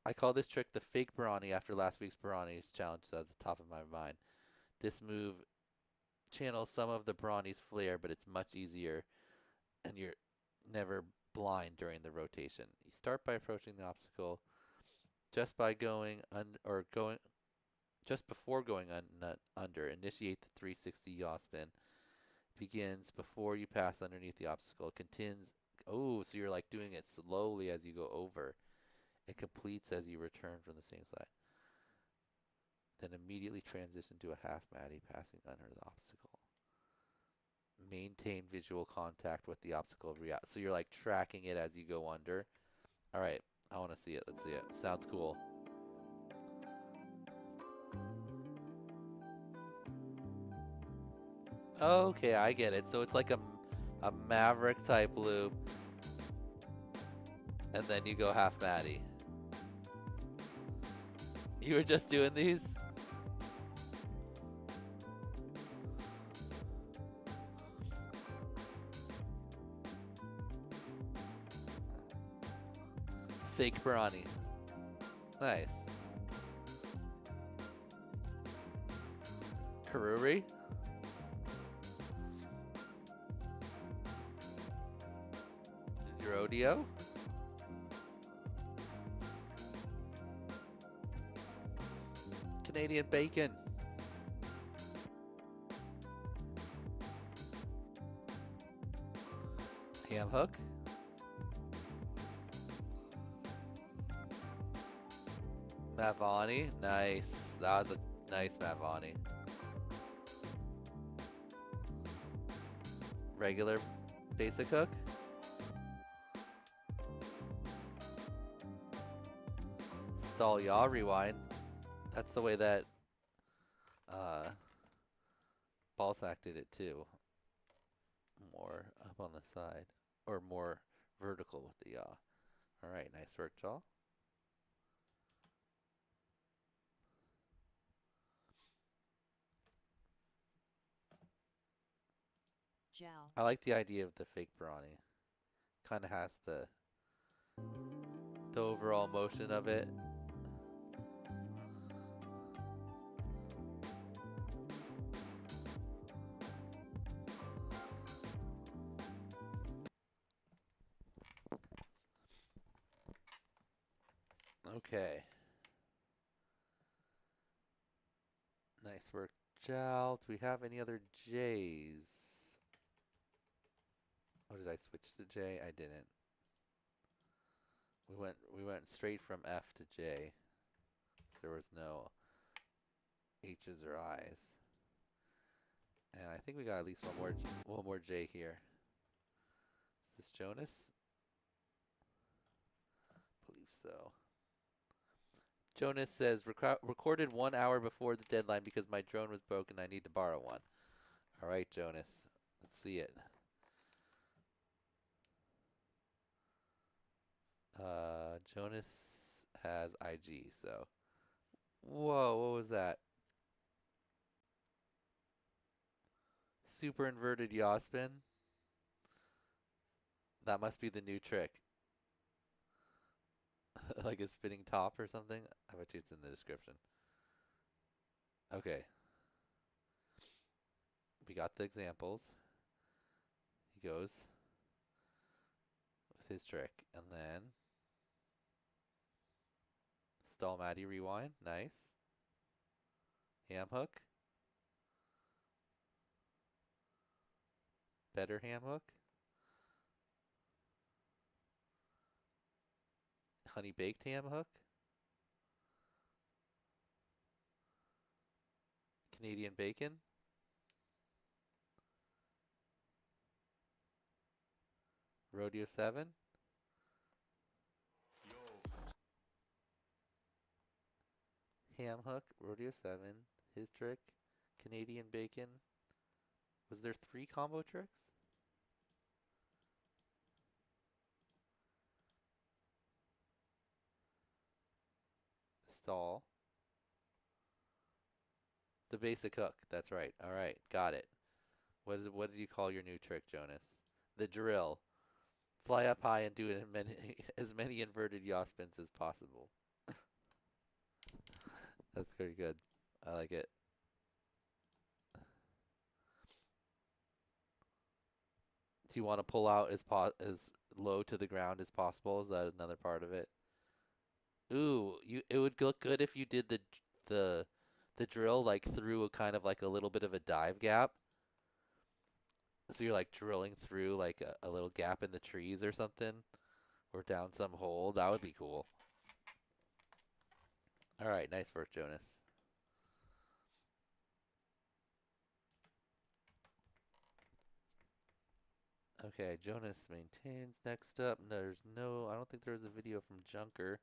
I call this trick the fake Brawny after last week's Brawny's challenge, so at the top of my mind. This move channels some of the Brawny's flair, but it's much easier, and you're never blind during the rotation. You start by approaching the obstacle just by just before going under. Initiate the 360 yaw spin. Begins before you pass underneath the obstacle. Continues. Oh, so you're like doing it slowly as you go over. It completes as you return from the same side. Then immediately transition to a half Matty, passing under the obstacle. Maintain visual contact with the obstacle. So you're like tracking it as you go under. All right, I want to see it. Let's see it. Sounds cool. Okay, I get it. So it's like a Maverick type loop. And then you go half Matty. You were just doing these? Fake Brawny. Nice. Karuri? Rodeo? Canadian bacon. Ham hook. Mavani. Nice. That was a nice Mavani. Regular basic hook. Stall yaw rewind. That's the way that Ballsack did it too. More up on the side. Or more vertical with the yaw. Alright, nice work, Jaw. I like the idea of the fake Brawny. Kind of has the overall motion of it. Okay. Nice work, Jal. Do we have any other J's? Oh, did I switch to J? I didn't. We went straight from F to J. So there was no H's or I's. And I think we got at least one more J here. Is this Jonas? I believe so. Jonas says, recorded 1 hour before the deadline because my drone was broken. I need to borrow one. All right, Jonas. Let's see it. Jonas has IG, so. Whoa, what was that? Super inverted yaw spin? That must be the new trick. Like a spinning top or something? I bet you it's in the description. Okay. We got the examples. He goes with his trick. And then stall Matty rewind. Nice. Ham hook. Better ham hook. honey baked ham hook. Canadian bacon. Rodeo 7. Ham hook, Rodeo 7, his trick, Canadian bacon. Was there 3 combo tricks? Stall. The basic hook, that's right. All right, got it. What did you call your new trick, Jonas? The drill. Fly up high and do as many inverted yaw spins as possible. That's pretty good. I like it. Do you want to pull out as low to the ground as possible? Is that another part of it? Ooh, it would look good if you did the drill like through a kind of like a little bit of a dive gap. So you're like drilling through like a little gap in the trees or something, or down some hole. That would be cool. All right, nice work, Jonas. Okay, Jonas maintains. Next up, I don't think there's a video from Junker.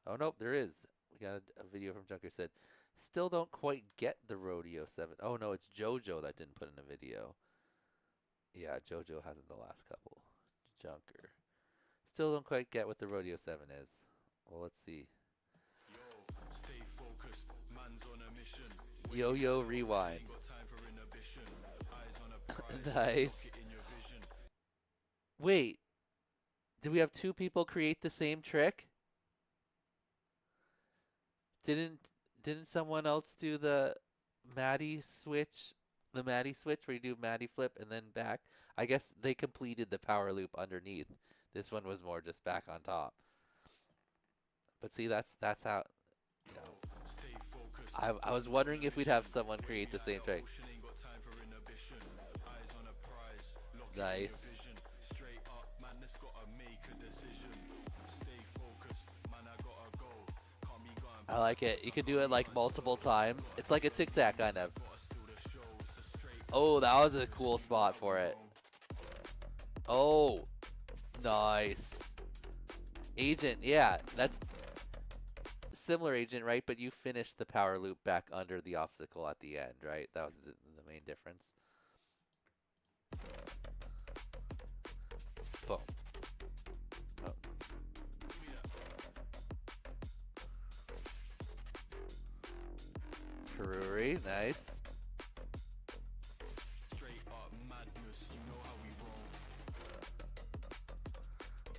Oh, nope, there is. We got a video from Junker said, still don't quite get the Rodeo 7. Oh, no, it's JoJo that didn't put in a video. Yeah, JoJo hasn't the last couple. Junker. Still don't quite get what the Rodeo 7 is. Well, let's see. Yo-yo rewind. Nice. Wait. Did we have 2 people create the same trick? Didn't someone else do the Maddie switch? The Maddie switch where you do Maddie flip and then back? I guess they completed the power loop underneath. This one was more just back on top. But see, that's how, you know. I was wondering if we'd have someone create the same trick. Nice. I like it. You can do it like multiple times. It's like a tic-tac kind of. Oh, that was a cool spot for it. Oh, nice. Agent, yeah, that's similar agent, right? But you finished the power loop back under the obstacle at the end, right? That was the main difference. Boom. Oh. Karuri, nice.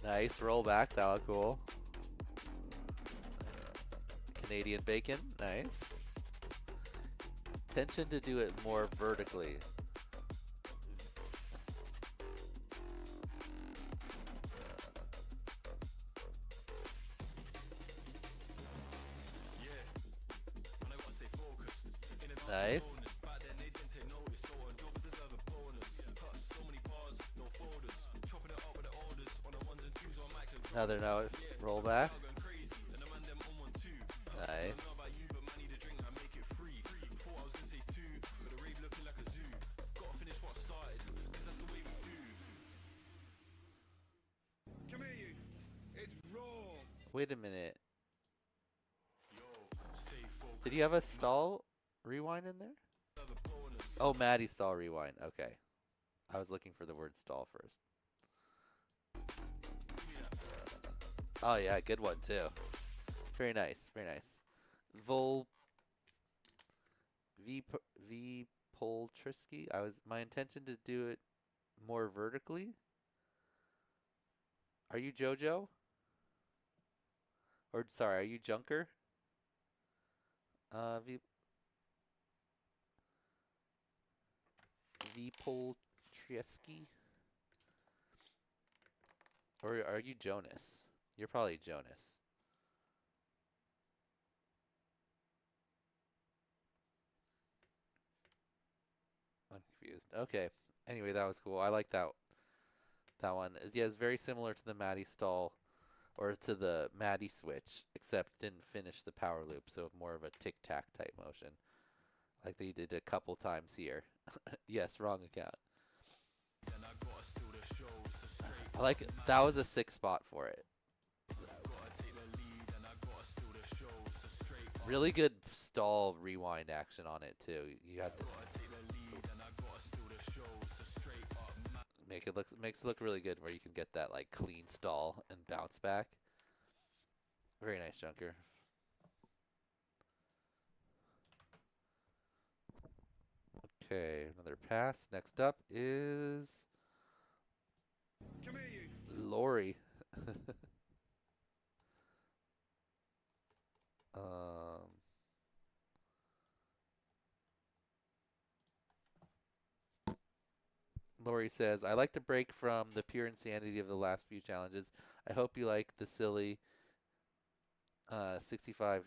Nice rollback, that was cool. Canadian bacon, nice. Intention to do it more vertically. Nice. Another note, rollback. Nice. Wait a minute. Did you have a stall rewind in there? Oh, Maddie stall rewind. Okay. I was looking for the word stall first. Oh yeah, good one too. Very nice, very nice. V Poltrisky. My intention to do it more vertically. Are you JoJo? Or sorry, are you Junker? V Poltrisky. Or are you Jonas? You're probably Jonas. I'm confused. Okay. Anyway, that was cool. I like that one. Yeah, it's very similar to the Maddie stall or to the Maddie switch, except didn't finish the power loop, so more of a tic-tac type motion. Like they did a couple times here. Yes, wrong account. I like it. That was a 6 spot for it. Really good stall rewind action on it too. You had to makes it look really good where you can get that like clean stall and bounce back. Very nice, Junker. Okay, another pass. Next up is Lori. Lori says, I like to break from the pure insanity of the last few challenges. I hope you like the silly 65mm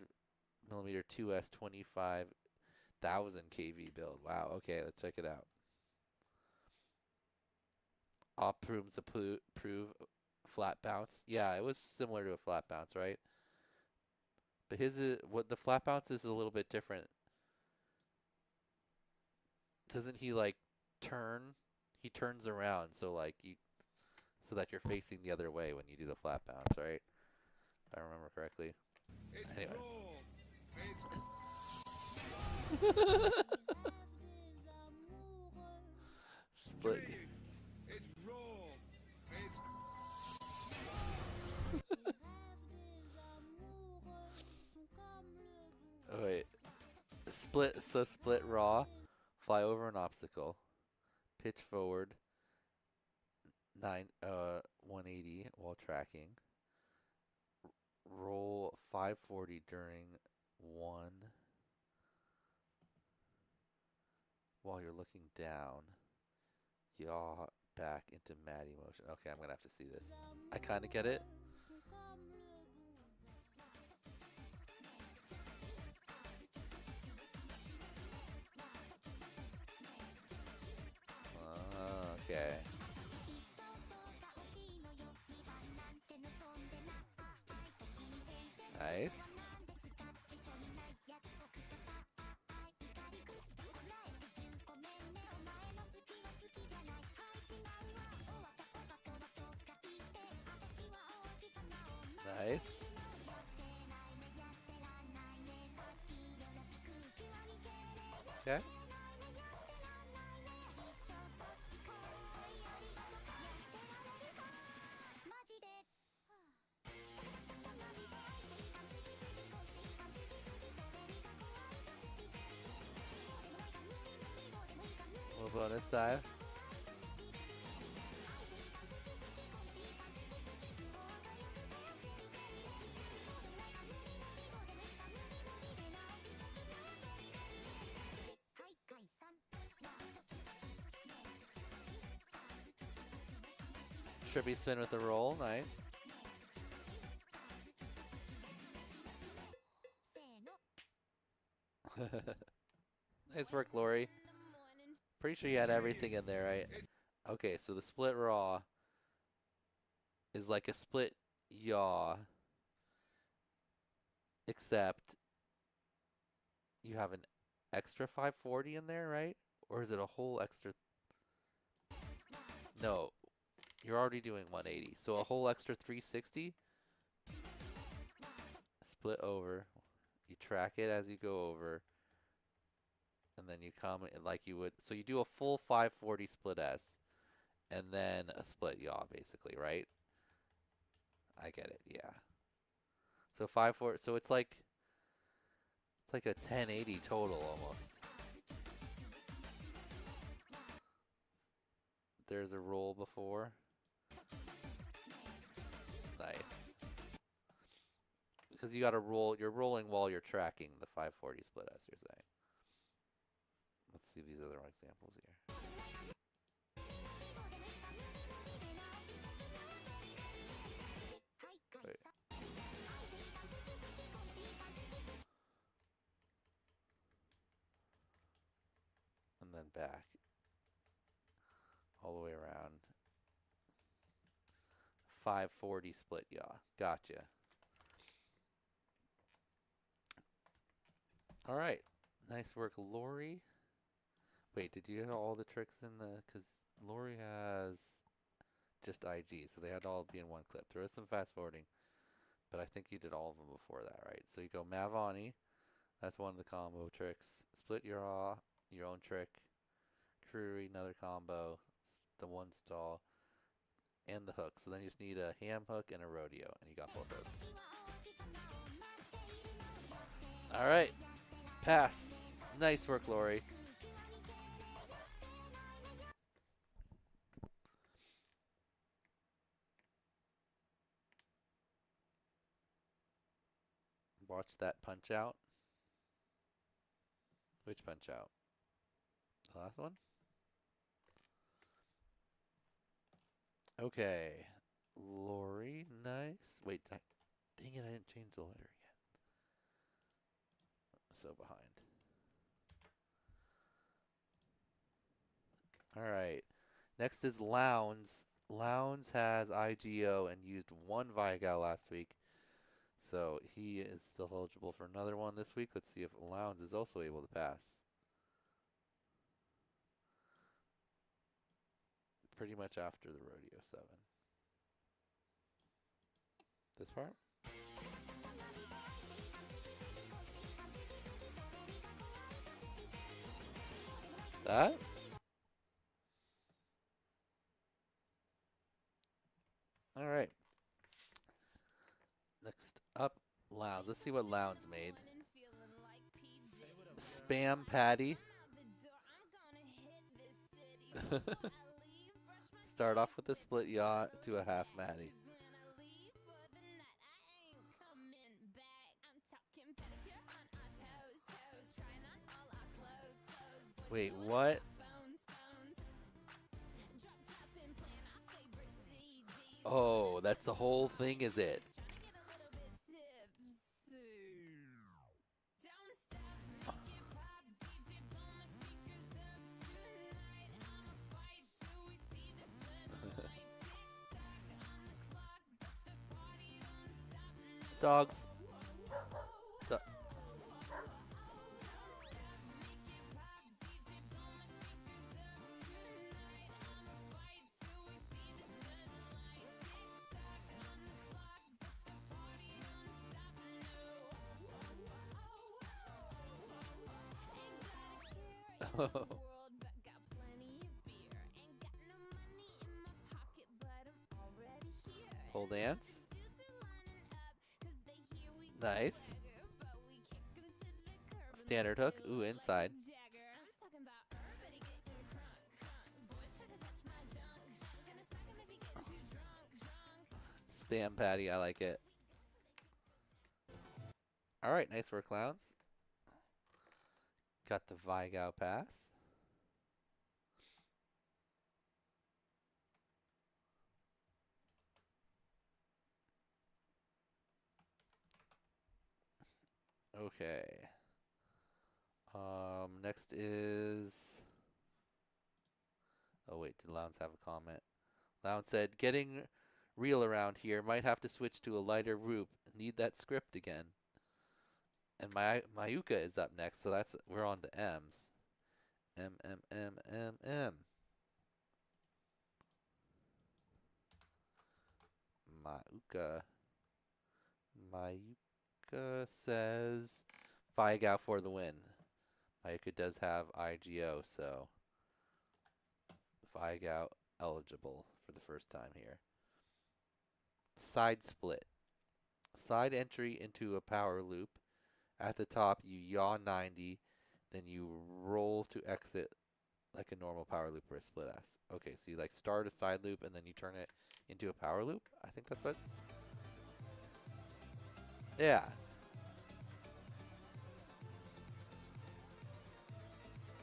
2S 25,000 kV build. Wow, okay, let's check it out. Op rooms to prove flat bounce. Yeah, it was similar to a flat bounce, right? But his is, what the flat bounce is a little bit different. Doesn't he like turn? He turns around so like so that you're facing the other way when you do the flat bounce, right? If I remember correctly. Anyway. Split. It's raw. It's Oh wait. Split raw, fly over an obstacle, pitch forward 180 while tracking, roll 540 during 1 while you're looking down, yaw back into Maddie motion. Okay, I'm gonna have to see this. I kind of get it. Okay. Nice. Nice. Okay. Little bonus dive. Trippy spin with the roll, nice. Nice work, Lori. Pretty sure you had everything in there, right? Okay, so the split raw is like a split yaw, except you have an extra 540 in there, right? Or is it a whole extra? No, you're already doing 180, so a whole extra 360. Split over, you track it as you go over, and then you come like you would. So you do a full 540 split S, and then a split yaw, basically, right? I get it, yeah. So 540, so it's like a 1080 total almost. There's a roll before. Nice. Because you got to roll, you're rolling while you're tracking the 540 split S, you're saying. Let's see these other examples here. Wait. And then back. All the way around. 540 split yaw. Gotcha. All right. Nice work, Lori. Wait, did you have all the tricks in the... Because Lori has just IG, so they had to all be in one clip. There is some fast forwarding, but I think you did all of them before that, right? So you go Mavani. That's one of the combo tricks. Split yaw, your own trick. Creary, another combo. The one stall. And the hook. So then you just need a ham hook and a rodeo, and you got both those. All right. Pass. Nice work, Lori. Watch that punch out. Which punch out? The last one? Okay. Lori, nice. Wait, dang it, I didn't change the letter yet. I'm so behind. Alright. Next is Lounds. Lounds has IGO and used one Vigal last week. So he is still eligible for another one this week. Let's see if Lounds is also able to pass. Pretty much after the rodeo 7. This part? That? All right. Next up, Lounge. Let's see what Lounge made. Spam patty. Start off with a split yaw to a half matty. Wait, what? Oh, that's the whole thing, is it? Dogs. Pole dance. Nice. Standard hook. Ooh, inside. Spam patty, I like it. Alright, nice work, Clowns. Got the Vigal pass. Okay. Next is... Oh wait, did Lounge have a comment? Lounge said, getting real around here. Might have to switch to a lighter roop. Need that script again. And Mayuka is up next, so we're on to M's. M. Mayuka says Vigal for the win. Mayuka does have IGO, so Vigal eligible for the first time here. Side split. Side entry into a power loop. At the top, you yaw 90, then you roll to exit like a normal power loop or a split S. Okay, so you like start a side loop and then you turn it into a power loop. I think that's what. Yeah.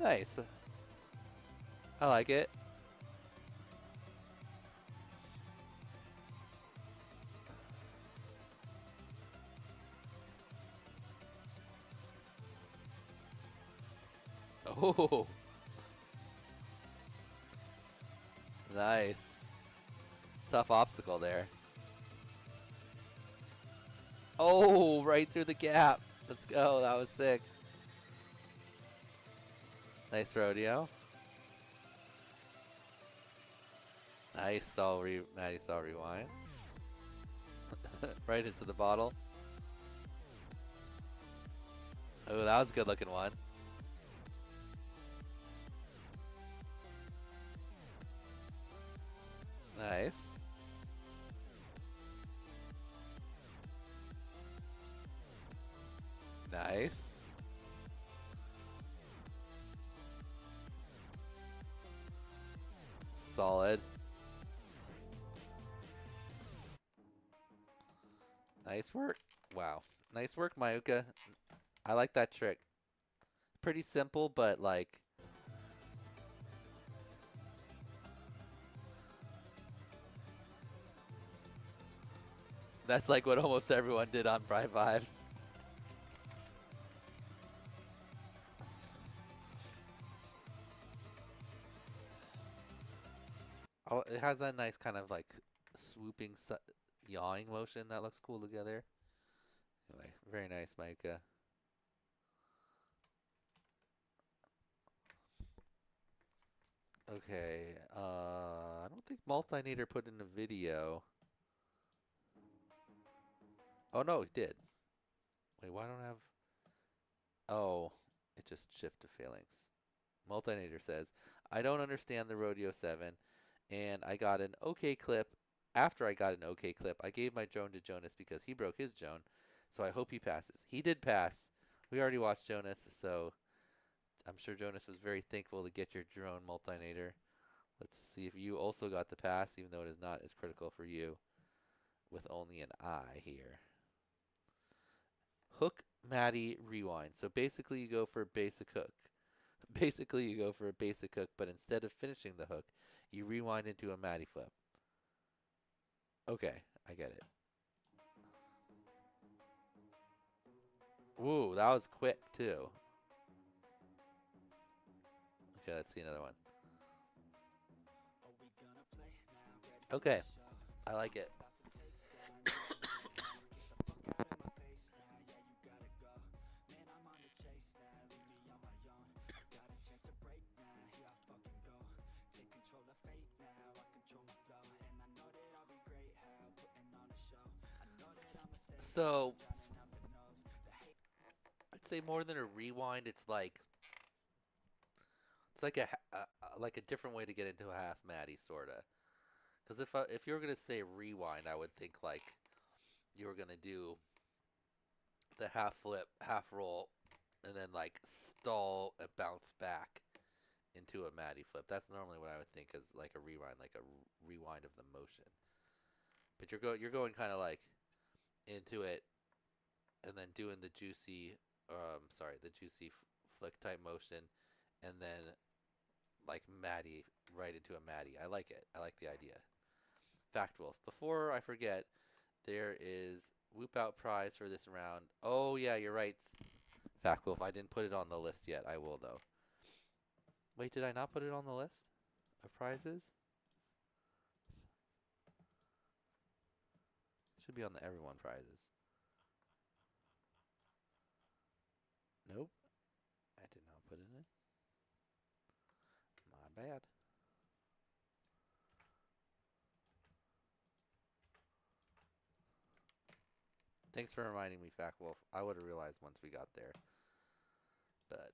Nice. I like it. Oh. Nice. Tough obstacle there. Oh, right through the gap. Let's go. That was sick. Nice rodeo. Nice Maddie saw rewind. Right into the bottle. Oh, that was a good looking one. Nice. Nice. Solid. Nice work. Wow. Nice work, Mayuka. I like that trick. Pretty simple, but like... That's like what almost everyone did on Bright Vibes. Oh, it has that nice kind of like swooping, yawing motion that looks cool together. Anyway, very nice, Micah. Okay, I don't think Multinator put in a video. Oh no, he did. Wait, why don't I have... Oh, it just shifted to failings. Multinator says, I don't understand the Rodeo 7, and I got an okay clip. After I got an okay clip, I gave my drone to Jonas because he broke his drone, so I hope he passes. He did pass. We already watched Jonas, so I'm sure Jonas was very thankful to get your drone, Multinator. Let's see if you also got the pass, even though it is not as critical for you, with only an I here. Hook, Maddie, rewind. So basically you go for a basic hook. Basically you go for a basic hook, but instead of finishing the hook, you rewind into a Maddie flip. Okay, I get it. Ooh, that was quick too. Okay, let's see another one. Okay, I like it. So, I'd say more than a rewind, it's like a different way to get into a half Maddie, sorta. Because if you were gonna say rewind, I would think like you were gonna do the half flip, half roll, and then like stall and bounce back into a Maddie flip. That's normally what I would think is like a rewind of the motion. But you're going kind of like into it, and then doing the juicy, flick type motion, and then like Maddie right into a Maddie. I like it. I like the idea. Fact Wolf. Before I forget, there is Whoop Out prize for this round. Oh yeah, you're right, Fact Wolf. I didn't put it on the list yet. I will though. Wait, did I not put it on the list of prizes? Should be on the everyone prizes. Nope. I did not put it in. My bad. Thanks for reminding me, Fact Wolf. I would have realized once we got there. But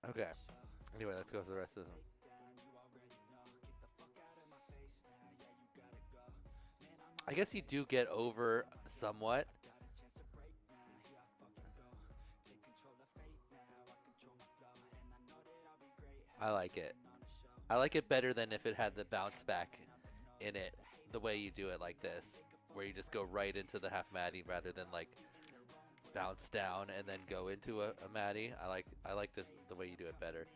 okay. Anyway, let's go for the rest of them. I guess you do get over somewhat. I like it. I like it better than if it had the bounce back in it, the way you do it like this, where you just go right into the half Maddie rather than like bounce down and then go into a Maddie. I like this the way you do it better.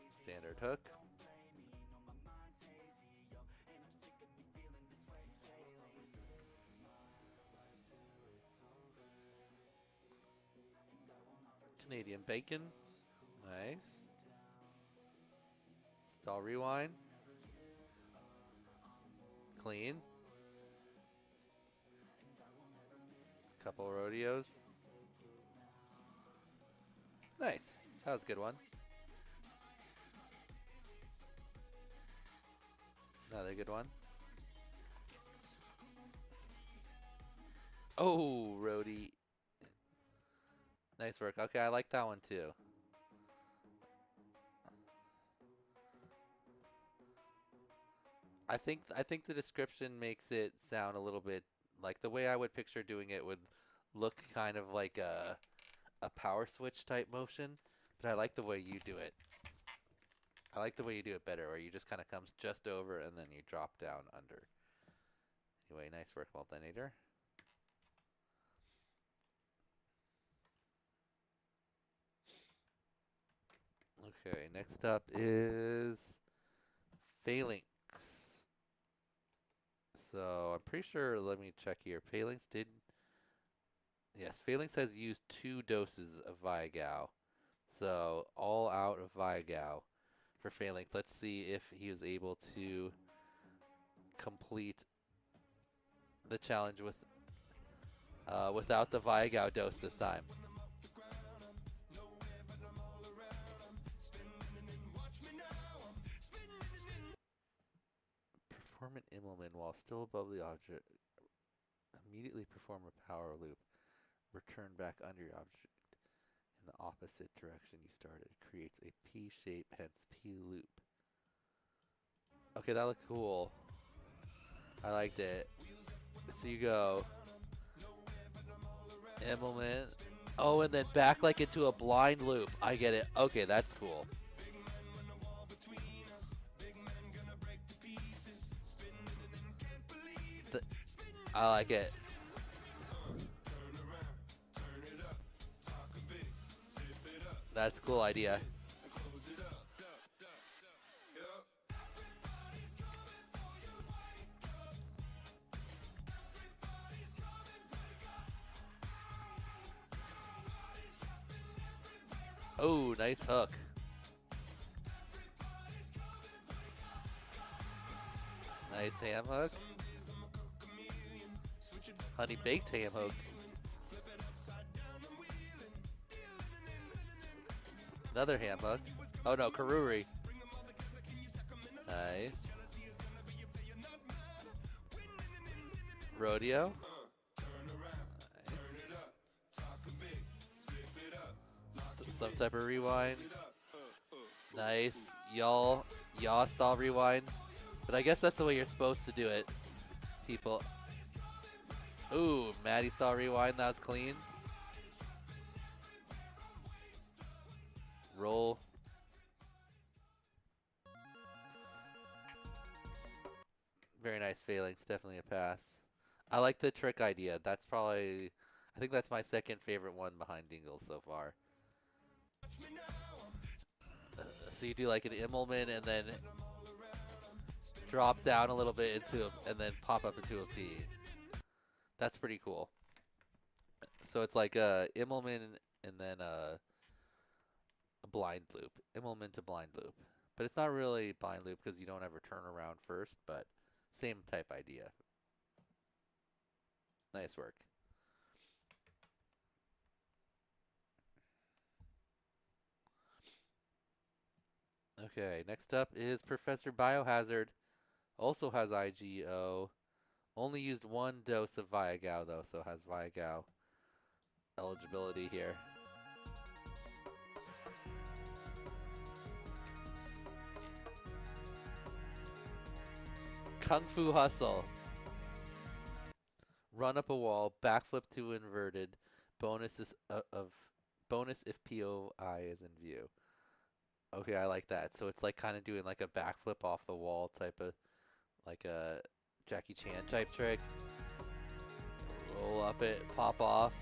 Standard hook. Canadian bacon. Nice. Stall rewind. Clean. Couple rodeos. Nice. That was a good one. Another good one. Oh, roadie. Nice work. Okay, I like that one too. I think the description makes it sound a little bit like the way I would picture doing it would look kind of like a power switch type motion, but I like the way you do it. I like the way you do it better, where you just kind of comes just over and then you drop down under. Anyway, nice work, Multinator. Okay, next up is Phalanx. So I'm pretty sure, let me check here. Phalanx did, yes, Phalanx has used 2 doses of Viagao. So all out of Viagao for Phalanx. Let's see if he was able to complete the challenge with without the Viagao dose this time. Perform an Immelman while still above the object. Immediately perform a power loop. Return back under your object in the opposite direction you started. Creates a P shape, hence P loop. Okay, that looked cool. I liked it. So you go Immelman. Oh, and then back like into a blind loop. I get it. Okay, that's cool. I like it. That's a cool idea. Oh, nice hook. Nice ham hook. Honey baked ham hook. Another ham hook. Oh no, Karuri. Nice. Rodeo. Nice. Some type of rewind. Nice. Yaw style rewind. But I guess that's the way you're supposed to do it, people. Ooh, Maddie style rewind. That was clean. Roll. Very nice Phalanx, definitely a pass. I like the trick idea. That's probably, I think that's my second favorite one behind Dingles so far. So you do like an Immelman and then drop down a little bit into and then pop up into a P. That's pretty cool. So it's like a Immelman and then a blind loop. Immelman to blind loop. But it's not really blind loop because you don't ever turn around first, but same type idea. Nice work. Okay, next up is Professor Biohazard. Also has IGO. Only used 1 dose of Viagao though, so has Viagao eligibility here. Kung Fu Hustle. Run up a wall, backflip to inverted. Bonus if POI is in view. Okay, I like that. So it's like kind of doing like a backflip off the wall type of, like a Jackie Chan type trick. Roll up it, pop off.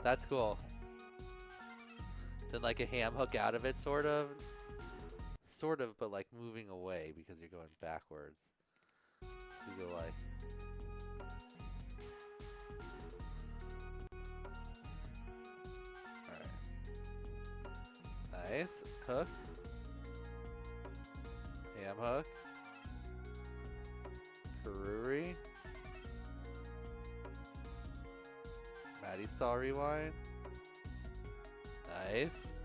That's cool. Then like a ham hook out of it, sort of sort of, but like moving away because you're going backwards. So you go like. Alright. Nice. Hook. Ham hook. Karuri. Maddie saw rewind. Nice.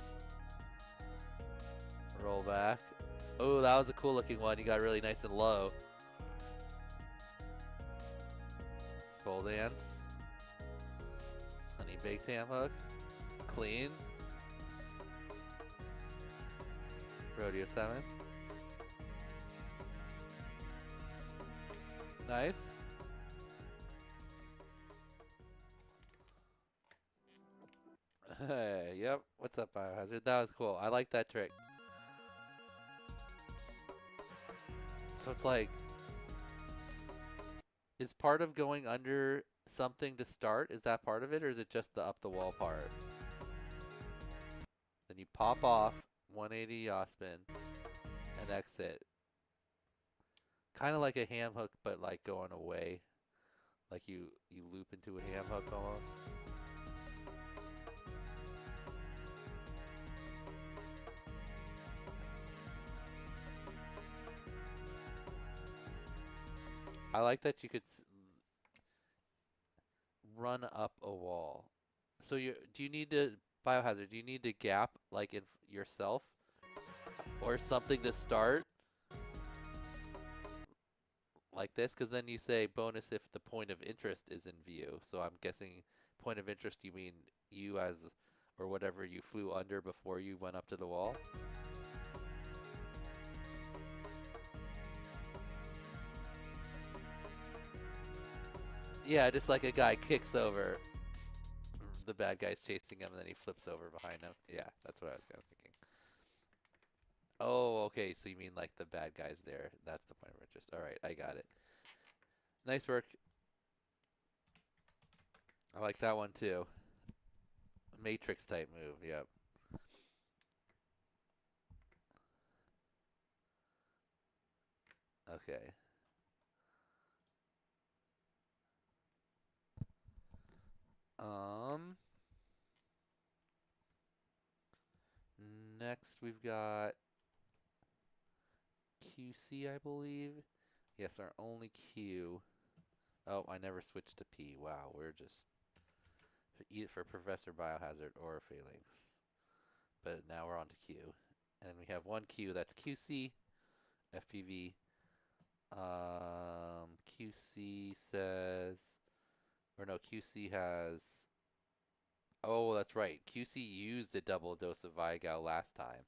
Roll back. Oh, that was a cool looking one. You got really nice and low. Skull dance. Honey baked ham hook. Clean. Rodeo 7. Nice. Hey, yep. What's up, Biohazard? That was cool. I like that trick. So it's like, is part of going under something to start? Is that part of it, or is it just the up the wall part? Then you pop off 180 yaw spin and exit. Kind of like a ham hook, but like going away. Like you loop into a ham hook almost. I like that you could run up a wall. So do you need to, Biohazard, do you need to gap like in yourself or something to start like this? Because then you say bonus if the point of interest is in view. So I'm guessing point of interest, you mean you as, or whatever you flew under before you went up to the wall? Yeah, just like a guy kicks over, the bad guy's chasing him, and then he flips over behind him. Yeah, that's what I was kind of thinking. Oh, okay, so you mean like the bad guy's there. That's the point of interest. All right, I got it. Nice work. I like that one too. Matrix type move, yep. Okay. Next we've got QC, I believe. Yes, our only Q. Oh, I never switched to P. Wow, we're just for Professor Biohazard or Phalanx. But now we're on to Q. And we have one Q, that's QC, FPV. QC says, or no, QC has, oh, that's right. QC used a double dose of Viagal last time.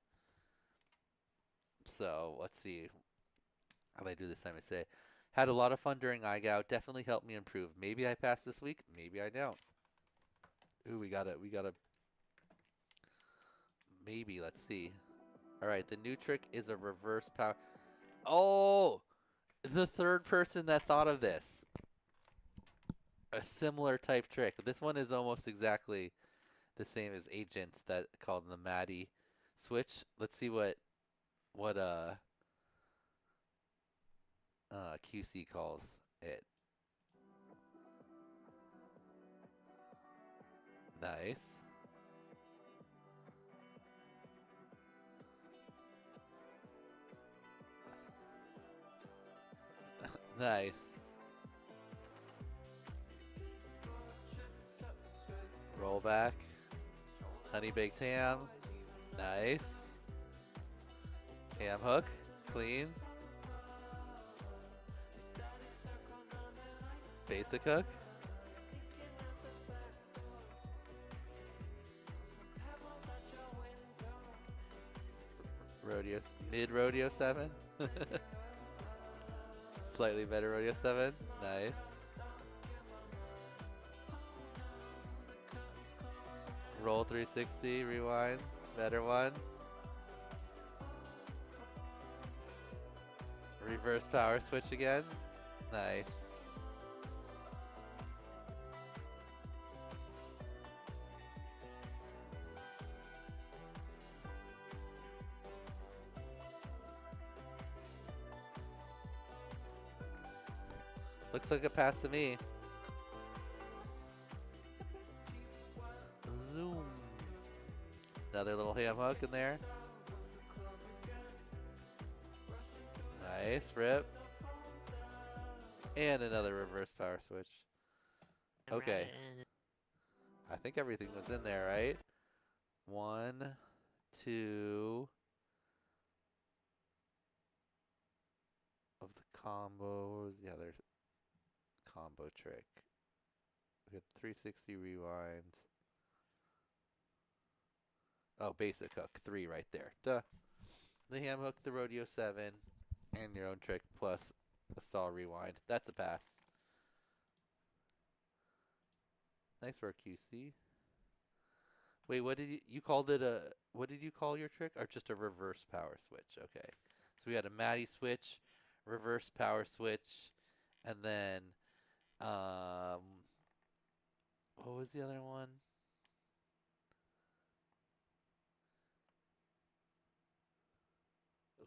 So let's see how I do this time. I say, had a lot of fun during IGOW. Definitely helped me improve. Maybe I pass this week. Maybe I don't. Ooh, we got a maybe. Let's see. All right, the new trick is a reverse power. Oh, the third person that thought of this. A similar type trick. This one is almost exactly the same as Agents that called the Maddie switch. Let's see what QC calls it. Nice. Nice. Roll back. Honey baked ham. Nice. Ham hook. Clean. Basic hook. Mid rodeo 7. Slightly better rodeo 7. Nice. Roll 360, rewind. Better one. Reverse power switch again. Nice. Looks like a pass to me. Zoom. Another little ham hook in there. Nice rip. And another reverse power switch. Okay. I think everything was in there, right? 1, 2 of the combo. What was the other combo trick? We had 360 rewind. Oh, basic hook. 3 right there. Duh. The ham hook, the rodeo 7, and your own trick plus a stall rewind. That's a pass. Nice work, QC. Wait, what did you called it a, what did you call your trick? Or just a reverse power switch? Okay. So we had a Matty switch, reverse power switch, and then, what was the other one?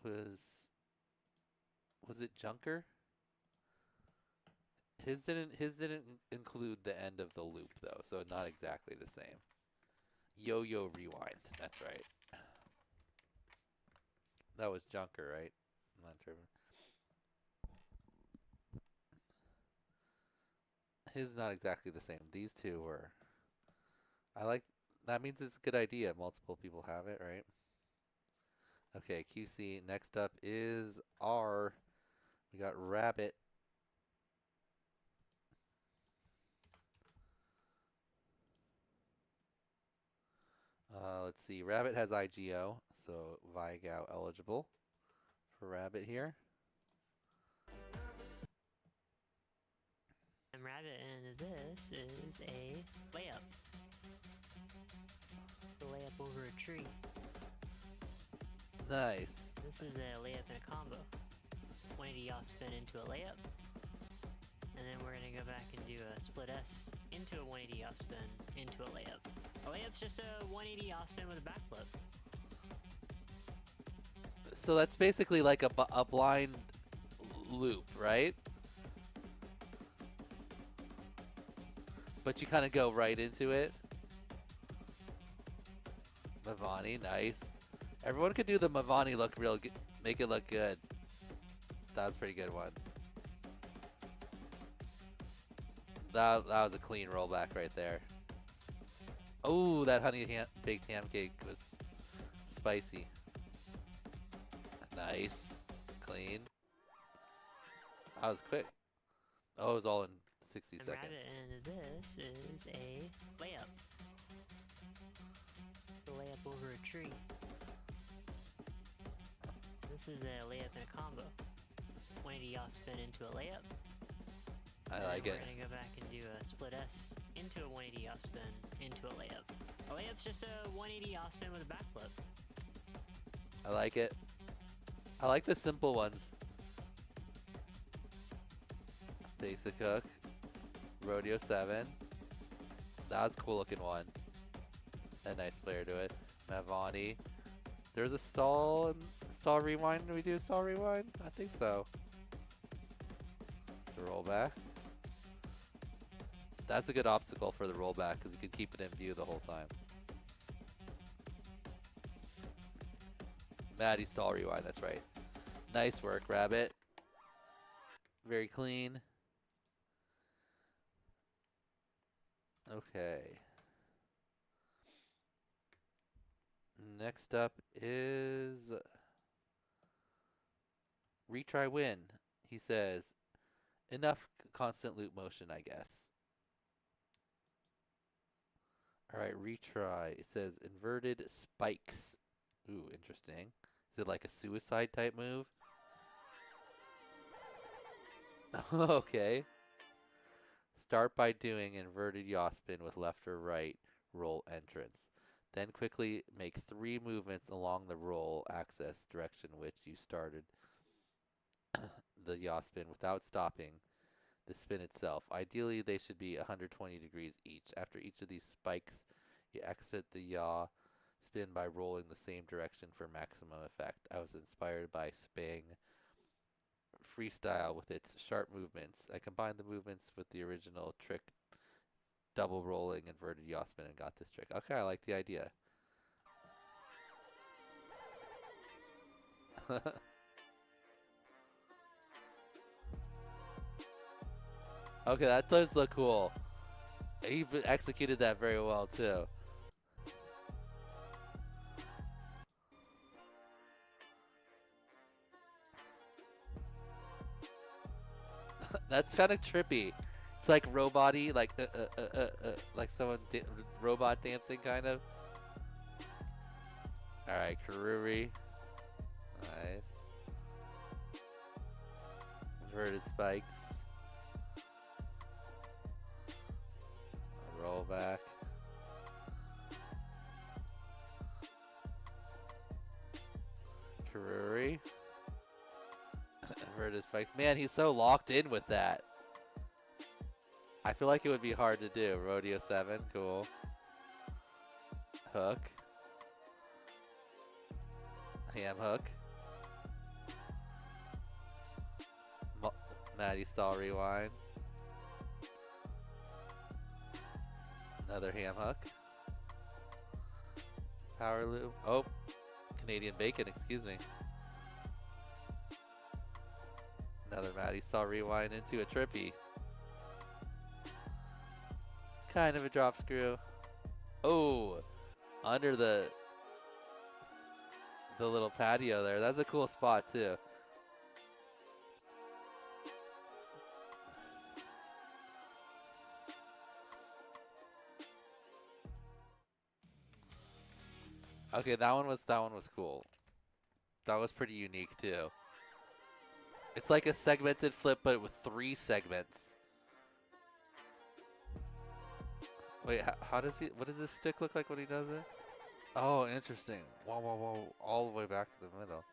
Was it Junker? His didn't include the end of the loop though, so not exactly the same. Yo-yo rewind, that's right. That was Junker, right? I'm not tripping. His not exactly the same. These two were. I like, that means it's a good idea. Multiple people have it, right? Okay, QC. Next up is R. We got Rabbit. Let's see. Rabbit has IGO, so Vigow eligible for Rabbit here. And Rabbit, and this is a layup. A layup over a tree. Nice. This is a layup and a combo. 180 yaw spin into a layup. And then we're gonna go back and do a split S into a 180 yaw spin into a layup. A layup's just a 180 yaw spin with a backflip. So that's basically like a blind loop, right? But you kind of go right into it. Mavani, nice. Everyone could do the Mavani look real good, make it look good. That was a pretty good one. That was a clean rollback right there. Oh, that baked ham cake was spicy. Nice. Clean. That was quick. Oh, it was all in 60 and seconds. Rabbit, and this is a layup. A layup over a tree. This is a layup and a combo. 180 yaw spin into a layup. I like it. We're gonna go back and do a split S into a 180 yaw spin into a layup. A layup's just a 180 yaw spin with a backflip. I like it. I like the simple ones. Basic hook. Rodeo 7. That was a cool looking one. A nice flair to it. Mavani. There's a stall rewind. Do we do a stall rewind? I think so. The rollback. That's a good obstacle for the rollback because you can keep it in view the whole time. Maddie stall rewind, that's right. Nice work, Rabbit. Very clean. Okay. Next up is retry win. He says, enough constant loop motion, I guess. All right, retry. It says inverted spikes. Ooh, interesting. Is it like a suicide type move? Okay. Start by doing inverted yaw spin with left or right roll entrance. Then quickly make 3 movements along the roll axis direction which you started the yaw spin without stopping the spin itself. Ideally, they should be 120 degrees each. After each of these spikes, you exit the yaw spin by rolling the same direction for maximum effect. I was inspired by Spang Freestyle with its sharp movements. I combined the movements with the original trick, double rolling, inverted yaw spin, and got this trick. Okay, I like the idea. Okay, that does look cool. He executed that very well, too. That's kind of trippy. It's like robot-y, like someone robot dancing, kind of. All right, Karuri. Nice. Inverted spikes. Roll back. Karuri. Inverted spikes. Man, he's so locked in with that. I feel like it would be hard to do. Rodeo 7, cool. Hook. Ham hook. Maddie Stall rewind. Another ham hook. Power loop. Oh, Canadian bacon, excuse me. Another Maddie Stall rewind into a trippy. Kind of a drop screw. Oh, under the little patio there. That's a cool spot too. Okay, that one was cool. That was pretty unique too. It's like a segmented flip, but with 3 segments. Wait, how does he? What does this stick look like when he does it? Oh, interesting. Whoa, whoa, whoa! All the way back to the middle.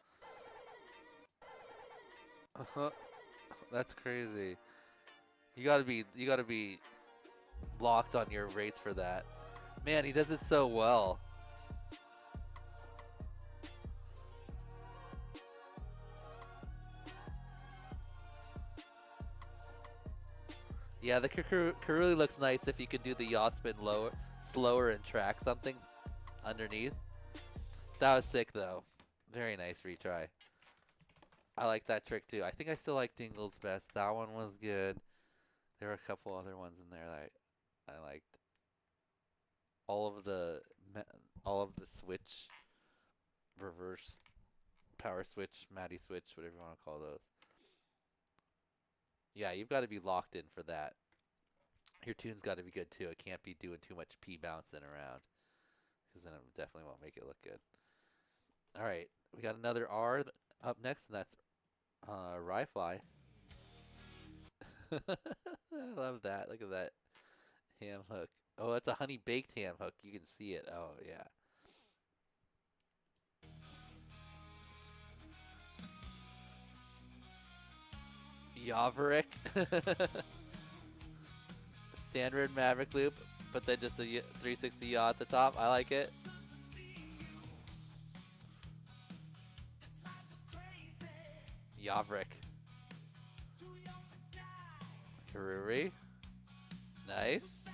That's crazy. You gotta be locked on your rates for that. Man, he does it so well. Yeah, the Karuli looks nice if you can do the yaw spin slower and track something underneath. That was sick though. Very nice retry. I like that trick too. I think I still like Dingle's best. That one was good. There were a couple other ones in there that I liked. All of the switch, reverse, power switch, Maddie switch, whatever you want to call those. Yeah, you've got to be locked in for that. Your tune's got to be good too. It can't be doing too much P bouncing around, because then it definitely won't make it look good. All right, we got another R up next, and that's Ryfly. I love that. Look at that ham hook. Oh, that's a honey baked ham hook. You can see it. Oh yeah. Yaverick. Standard Maverick loop, but then just a 360 yaw at the top. I like it. Yaverick. Karuri. Nice.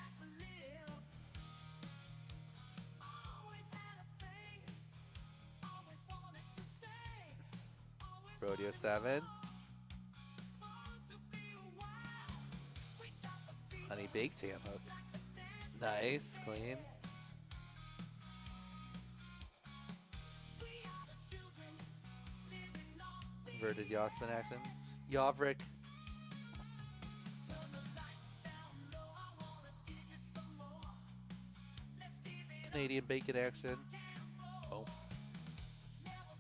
Rodeo 7. Honey baked ham hook. Nice, clean. Inverted yaw spin action. Yaverick. Canadian bacon action. Oh.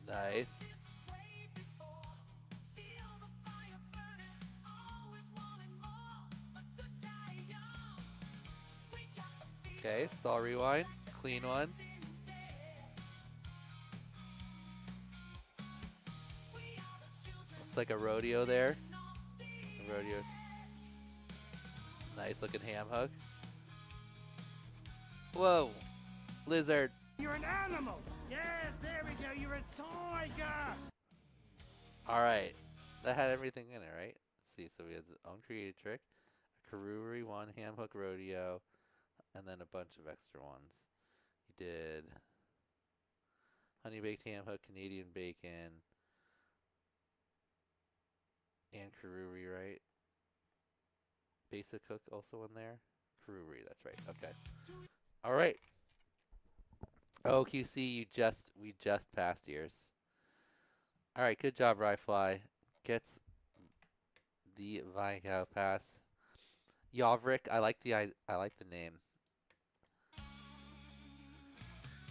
Nice. Okay, stall rewind. Clean one. Looks like a rodeo there. A rodeo. Nice looking ham hook. Whoa. Lizard. You're an animal. Yes, there we go. You're a tiger. Alright. That had everything in it, right? Let's see. So we had his own created trick, a Karuri one, ham hook rodeo, and then a bunch of extra ones. He did honey baked ham hook, Canadian bacon, and Karuri, right? Basic hook also in there. Karuri, that's right. Okay. All right. Oh, QC, we just passed yours. All right, good job, Ryfly. Gets the Vigo pass. Yavrik, I like the name.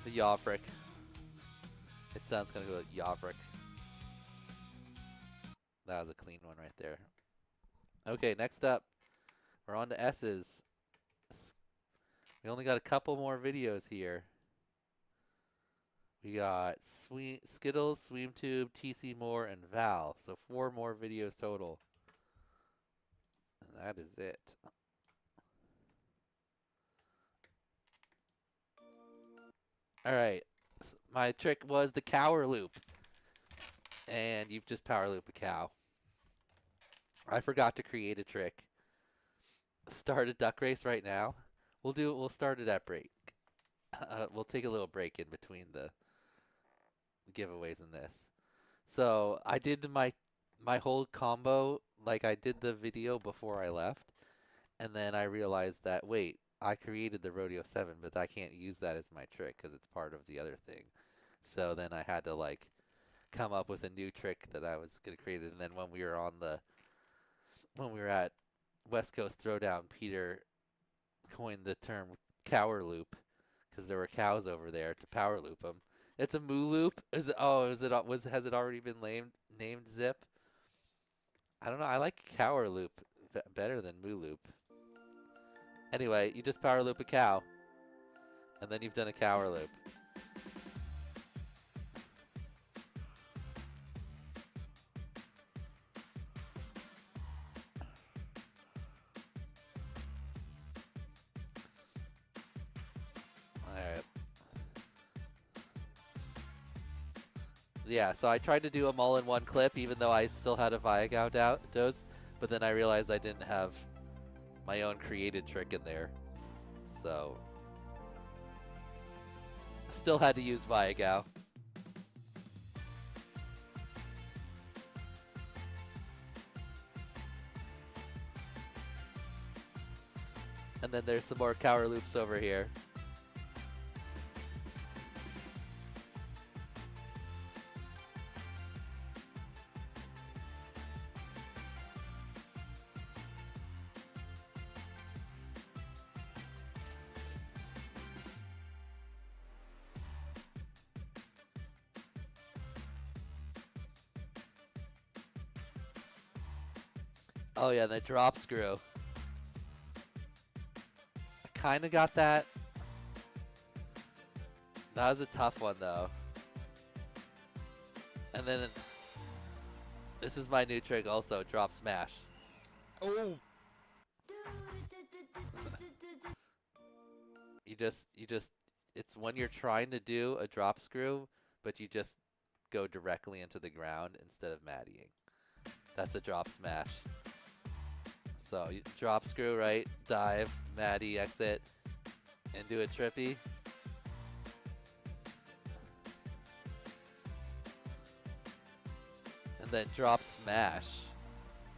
The Yavrik. It sounds gonna go with Yavrik. That was a clean one right there. Okay, next up, we're on to S's. We only got a couple more videos here. We got Skittles, SweemTube, TC Moore, and Val. So 4 more videos total. And that is it. Alright. My trick was the cower loop. And you've just power loop a cow. I forgot to create a trick. Start a duck race right now. We'll start it at break. We'll take a little break in between the giveaways in this. So I did my whole combo, like I did the video before I left, and then I realized that wait, I created the Rodeo 7, but I can't use that as my trick because it's part of the other thing. So then I had to like come up with a new trick that I was gonna create, and then when we were at West Coast Throwdown, Peter coined the term cower loop because there were cows over there to power loop them. It's a moo loop. Has it already been named Zip? I don't know. I like cower loop better than moo loop. Anyway, you just power loop a cow, and then you've done a cower loop. Alright. Yeah, so I tried to do them all in one clip, even though I still had a Vigo dose, but then I realized I didn't have my own created trick in there. So, still had to use Vigo. And then there's some more cower loops over here. Oh yeah, the drop screw. I kind of got that. That was a tough one though. And then this is my new trick also, drop smash. Oh. It's when you're trying to do a drop screw, but you just go directly into the ground instead of maddying. That's a drop smash. So you drop screw, right? Dive, Maddie, exit, and do a trippy. And then drop smash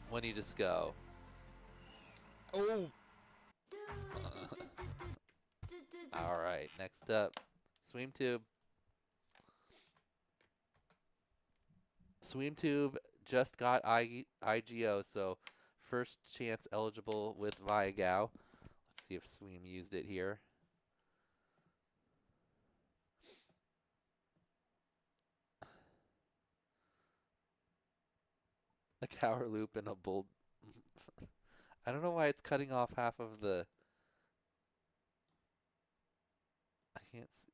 when you just go. Oh! Alright, next up, SweemTube. SweemTube just got IGO, so first chance eligible with Vigo. Let's see if Sweem used it here. A cower loop and a bull. I don't know why it's cutting off half of the. I can't see.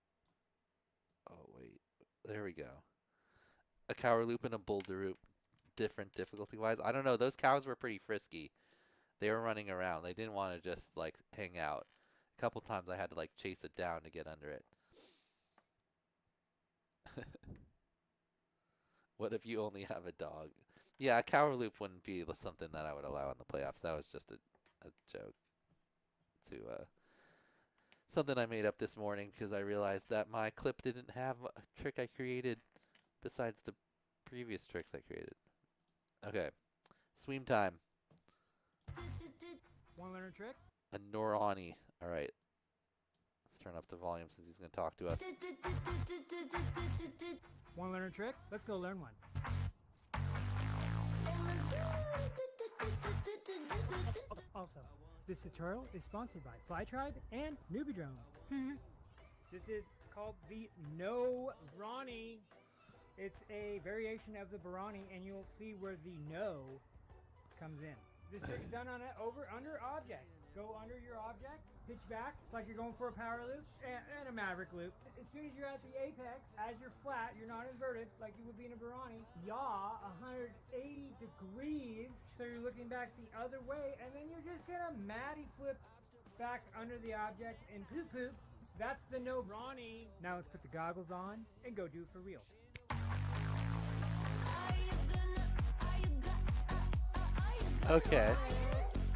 Oh, wait. There we go. A cower loop and a boulder loop. Different difficulty wise. I don't know. Those cows were pretty frisky. They were running around. They didn't want to just like hang out. A couple times I had to like chase it down to get under it. What if you only have a dog? Yeah, a cower loop wouldn't be something that I would allow in the playoffs. That was just a joke to something I made up this morning because I realized that my clip didn't have a trick I created besides the previous tricks I created. Okay, swim time. Want to learn a trick? A Norani. All right. Let's turn up the volume since he's going to talk to us. Want to learn a trick? Let's go learn one. Also, this tutorial is sponsored by Flytribe and Newbie Drone. This is called the No Ronnie. It's a variation of the Barani, and you'll see where the no comes in. This trick is done on an under object. Go under your object, pitch back. It's like you're going for a power loop and a maverick loop. As soon as you're at the apex, as you're flat, you're not inverted like you would be in a Barani. Yaw 180 degrees, so you're looking back the other way, and then you're just gonna matty flip back under the object and poop poop. That's the no Ronnie. Now let's put the goggles on and go do it for real. Okay.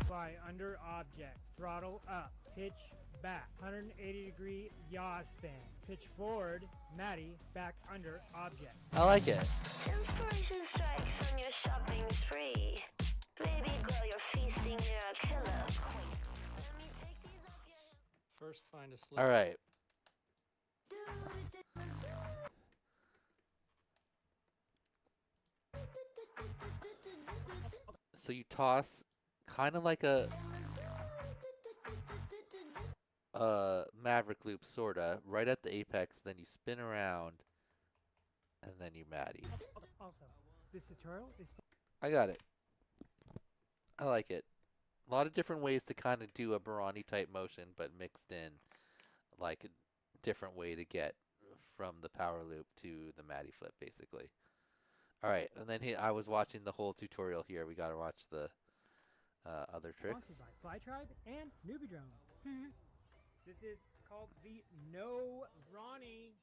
Fly under object, throttle up, pitch back, 180 degree yaw spin, pitch forward, matty, back under object. I like it. Inspiration strikes on your shopping spree. Baby girl, you're feasting, you're a killer. First, find a slip. All right. So you toss kind of like a maverick loop, sorta, right at the apex, then you spin around, and then you matty. Also, this tutorial is... I got it. I like it. A lot of different ways to kind of do a Barani type motion, but mixed in like a different way to get from the power loop to the matty flip, basically. All right, and then I was watching the whole tutorial here. We got to watch the other tricks. Sponsored by Flytribe and Newbie Drone. This is called the No Ronnie.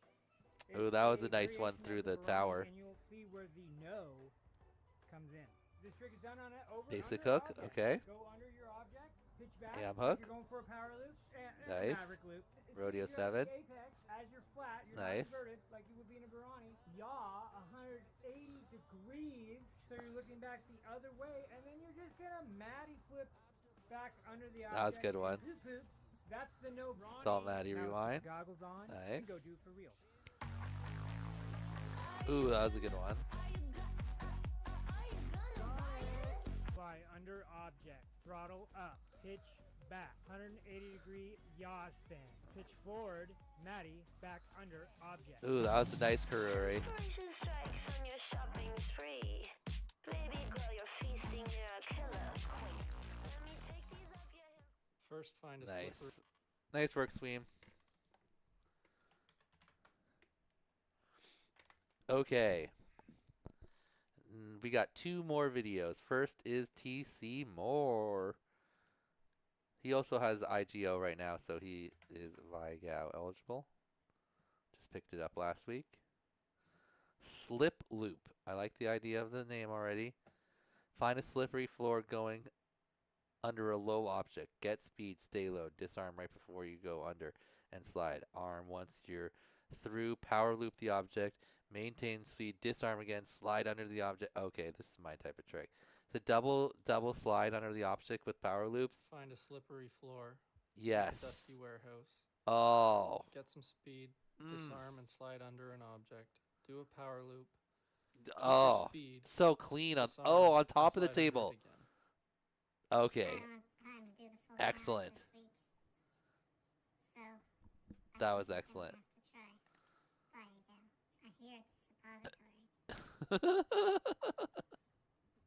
Oh, that was a nice one through the tower. And you'll see where the no comes in. This trick is done on an Basic hook, object. okay. Go under your object, pitch back. Ham hook. You're going for a power loop and Nice. maverick loop. Rodeo As soon as 7. you're at the apex, as you're flat, you're Nice. not inverted like you would be in a Barani. Yaw 180 degrees, so you're looking back the other way, and then you're just gonna matty flip back under the object. That was a good one. and poop poop. That's the no Ronnie. Stall matty Now let's put rewind. the goggles on. Nice. And go do it for real. Ooh, that was a good one. Fly under object, throttle up, pitch back, 180 degree yaw spin, pitch forward, matty, back under object. Ooh, that was a nice Karuri. Inspiration strikes on your shopping spree. Baby girl, you're feasting, you're a killer. Let me take these off your hips. First, find a Nice. slipper. Nice work, Sweem. Okay. We got 2 more videos. First is TC Moore. He also has IGO right now, so he is Vigao eligible. Just picked it up last week. Slip Loop. I like the idea of the name already. Find a slippery floor going under a low object. Get speed, stay low, disarm right before you go under, and slide. Arm once you're through, power loop the object, maintain speed, disarm again, slide under the object. Okay, this is my type of trick. It's a double slide under the object with power loops. Find a slippery floor. Yes. A dusty warehouse. Oh. Get some speed, disarm, and slide under an object. Do a power loop. Keep your Oh, speed, so clean. On, disarm, oh, on and top of the slide under it table. again. Okay. Excellent. That was excellent. I hear it's a suppository.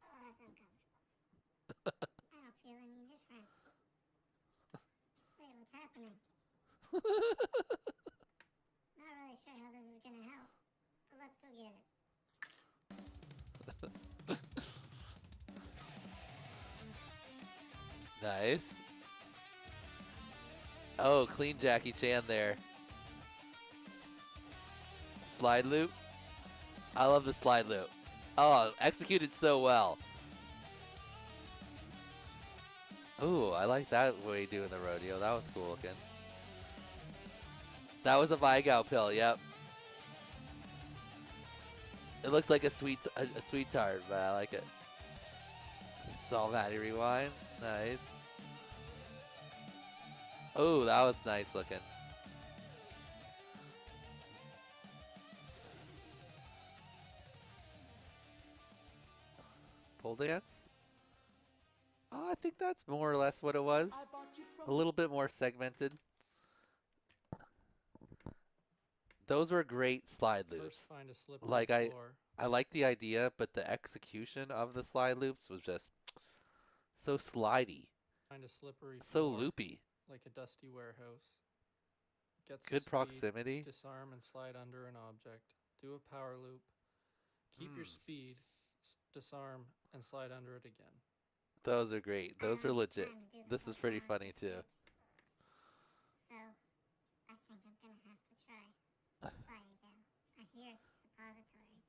Oh, that's uncomfortable. I don't feel any different. Wait, what's happening? Not really sure how this is gonna help, but let's go get it. Nice. Oh, clean Jackie Chan there. Slide loop. I love the slide loop. Oh, executed so well. Ooh, I like that way doing the rodeo. That was cool looking. That was a Vigow pill, yep. It looked like a sweet tart, but I like it. Saw Maddie rewind. Nice. Oh, that was nice looking. Pole dance? Oh, I think that's more or less what it was. A little bit more segmented. Those were great slide loops. Find a slippery Like floor. I like the idea, but the execution of the slide loops was just so slidey. Find a slippery So floor, loopy. like a dusty warehouse. Get some Good speed, proximity. Disarm and slide under an object. Do a power loop. Keep your speed. Disarm and slide under it again. Those are great. Those are legit. This is pretty funny too. So, I think I'm gonna have to try. Vigo. I hear it's a suppository.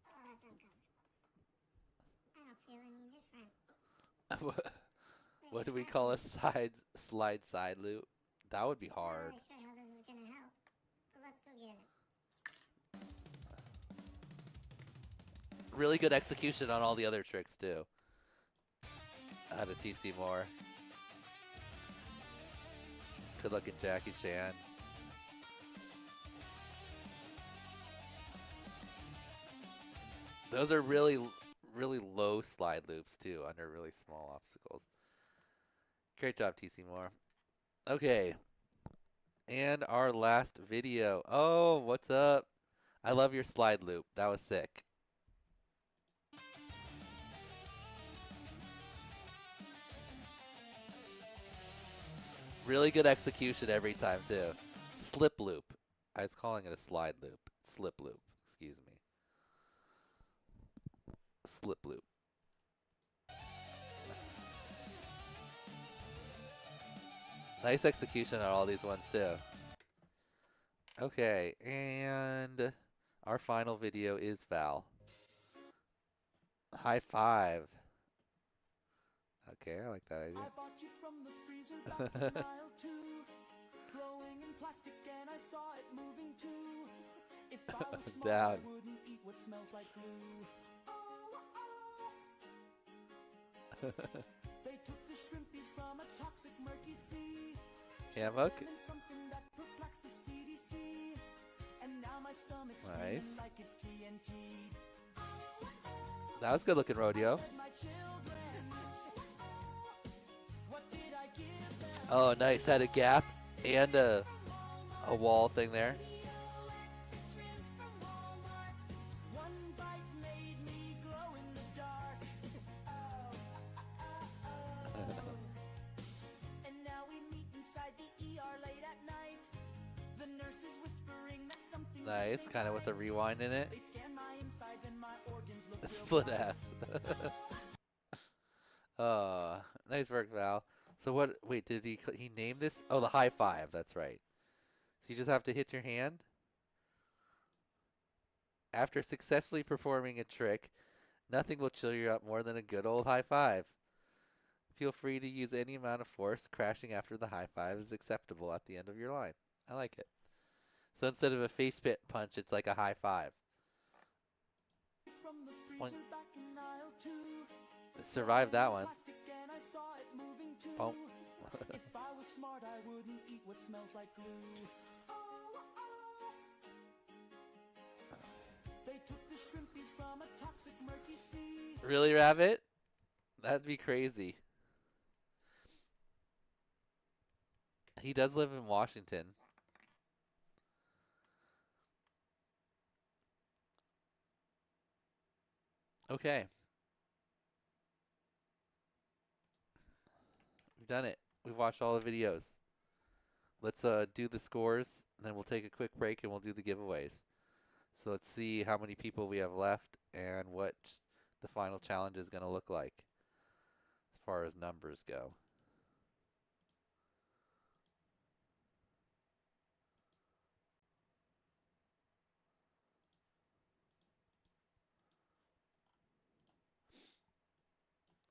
Oh, that's uncomfortable. I don't feel any different. What do we call a slide loop? That would be hard. I'm not really sure how this is gonna help, but let's go get it. Really good execution on all the other tricks too. I had a TC more. Good looking Jackie Chan. Those are really low slide loops too, under really small obstacles. Great job, TC Moore. Okay. And our last video. Oh, what's up? I love your slide loop. That was sick. Really good execution every time too. Slip loop. I was calling it a slide loop. Slip loop. Excuse me. Slip loop. Nice execution on all these ones too. Okay, and our final video is Val. High five. Okay, I like that idea. I bought you from the freezer back in aisle 2, glowing in plastic, and I saw it moving too. If I was smart, I Down. wouldn't eat what smells like glue. They took the shrimpies from a toxic murky sea. Hammock. Them in something that perplexed the CDC. And now my stomach's Nice. screaming like it's TNT. That was good looking rodeo. My children, what did I give them? Oh, nice. Had a gap and a wall thing there. One bite made me glow in the dark. And now we meet inside the ER late at night. The nurse is whispering that something Nice, kind of with a rewind in it. They scan my insides and my organs look Split ass. Oh, nice work, Val. So what? Wait, did he name this? Oh, the high five. That's right. So you just have to hit your hand. After successfully performing a trick, nothing will chill you up more than a good old high five. Feel free to use any amount of force. Crashing after the high five is acceptable at the end of your line. I like it. So instead of a face pit punch, it's like a high five. from the Point. freezer back in aisle 2. Survived that one. Plastic and I saw it moving too. Bonk. If I was smart, I wouldn't eat what smells like glue. They took the shrimpies from a toxic murky sea. Really, Rabbit? That'd be crazy. He does live in Washington. Okay. We've done it. We've watched all the videos. Let's do the scores, and then we'll take a quick break and we'll do the giveaways. So let's see how many people we have left and what the final challenge is going to look like as far as numbers go.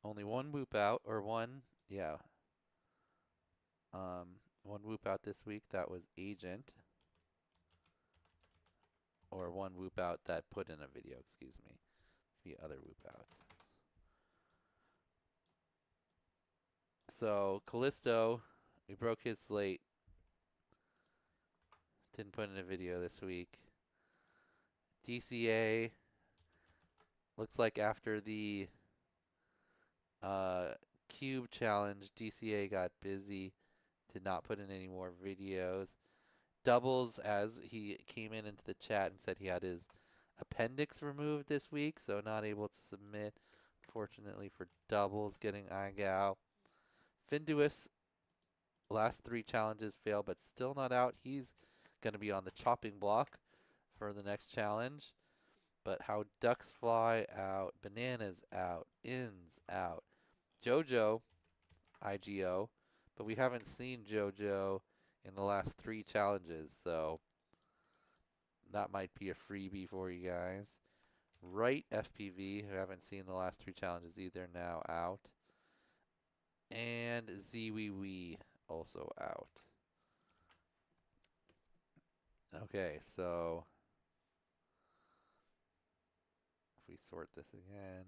Only one whoop out, or one, yeah. One whoop out this week. That was Agent. Or one whoop out that put in a video, excuse me. The other whoop outs. So, Callisto, we broke his slate. Didn't put in a video this week. DCA, looks like after the Cube Challenge, DCA got busy. Did not put in any more videos. Doubles, as he came into the chat and said he had his appendix removed this week, so not able to submit. Fortunately for Doubles, getting IGAO. Finduous, last 3 challenges failed, but still not out. He's going to be on the chopping block for the next challenge. But how ducks fly out, bananas out, ins out. Jojo, IGO, but we haven't seen Jojo in the last 3 challenges, so that might be a freebie for you guys. Right FPV, who haven't seen the last 3 challenges either, now out. And ZWee also out. Okay, so if we sort this again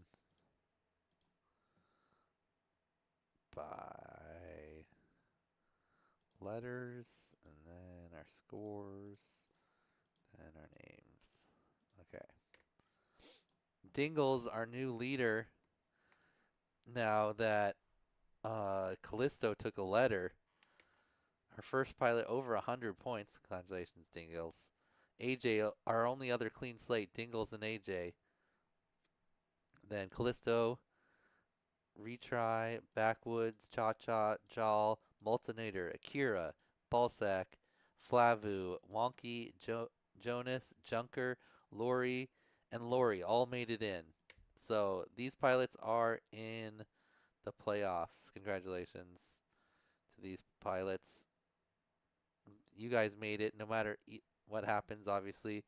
by letters, and then our scores, and our names. Okay. Dingle's our new leader now that Callisto took a letter. Our first pilot over 100 points. Congratulations, Dingles. AJ, our only other clean slate, Dingles and AJ. Then Callisto, Retry, Backwoods, Cha-Cha, Jal, Multinator, Akira, Ballsack, Flavu, Wonky, Jonas, Junker, Lori, and Lori all made it in. So these pilots are in the playoffs. Congratulations to these pilots. You guys made it no matter what happens, obviously.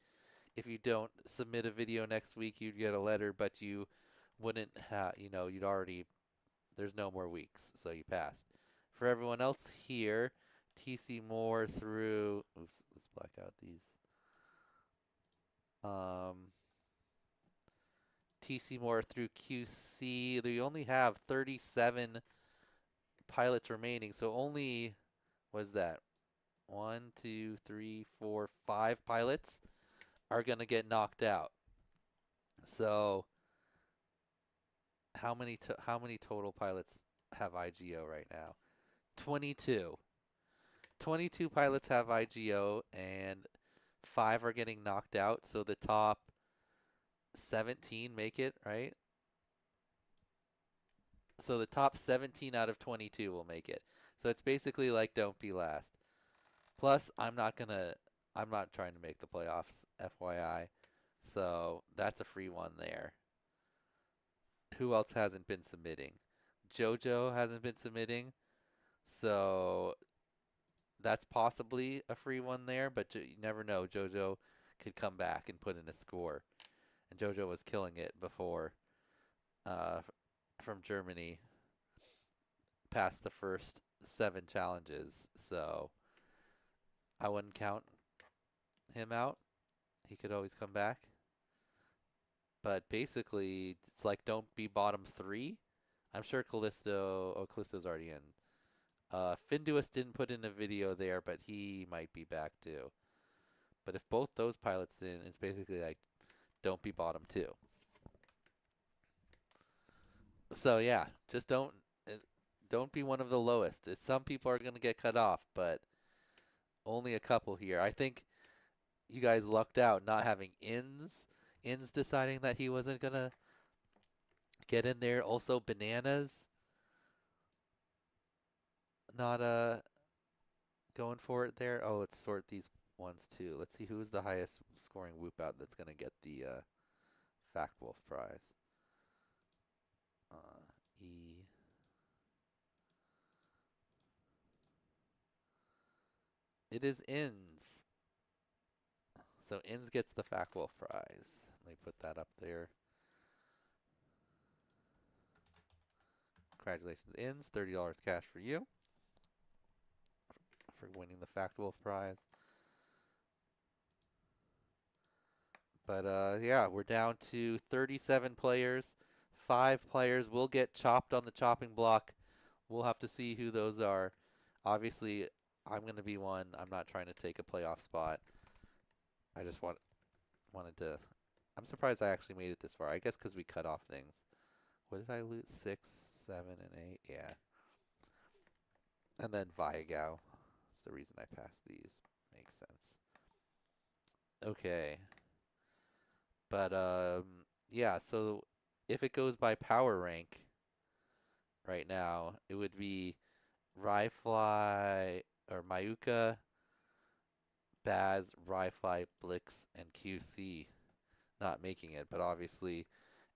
If you don't submit a video next week, you'd get a letter, but you wouldn't have, you'd already, there's no more weeks, so you passed. For everyone else here, TC Moore through, oops, let's black out these. TC Moore through QC, they only have 37 pilots remaining, so only, was that 1, 2, 3, 4, 5 pilots are going to get knocked out. So how many total pilots have IGO right now? 22. 22 pilots have IGO, and 5 are getting knocked out, so the top 17 make it, right? So the top 17 out of 22 will make it. So it's basically like don't be last. Plus, I'm not trying to make the playoffs, FYI. So that's a free one there. Who else hasn't been submitting? Jojo hasn't been submitting. So that's possibly a free one there, but you never know. Jojo could come back and put in a score. And Jojo was killing it before from Germany past the first 7 challenges. So I wouldn't count him out. He could always come back. But basically, it's like don't be bottom 3. I'm sure Callisto's already in. Finduous didn't put in a video there, but he might be back too. But if both those pilots in, it's basically like don't be bottom 2. So yeah, just don't be one of the lowest. Some people are going to get cut off, but only a couple here. I think you guys lucked out not having Ins deciding that he wasn't going to get in there. Also, Bananas not going for it there. Oh, let's sort these ones too. Let's see who's the highest scoring whoop out that's going to get the Fact Wolf prize. E. It is Ins. So Ins gets the Fact Wolf prize. Let me put that up there. Congratulations, Inns. $30 cash for you for winning the Fact Wolf prize. But yeah, we're down to 37 players. 5 players will get chopped on the chopping block. We'll have to see who those are. Obviously, I'm going to be one. I'm not trying to take a playoff spot. I just wanted to. I'm surprised I actually made it this far. I guess because we cut off things. What did I lose? 6, 7, and 8. Yeah. And then Viagao. That's the reason I passed these. Makes sense. Okay. But yeah. So if it goes by power rank, right now it would be Ryfly or Mayuka, Baz, Ryfly, Blix, and QC not making it. But obviously,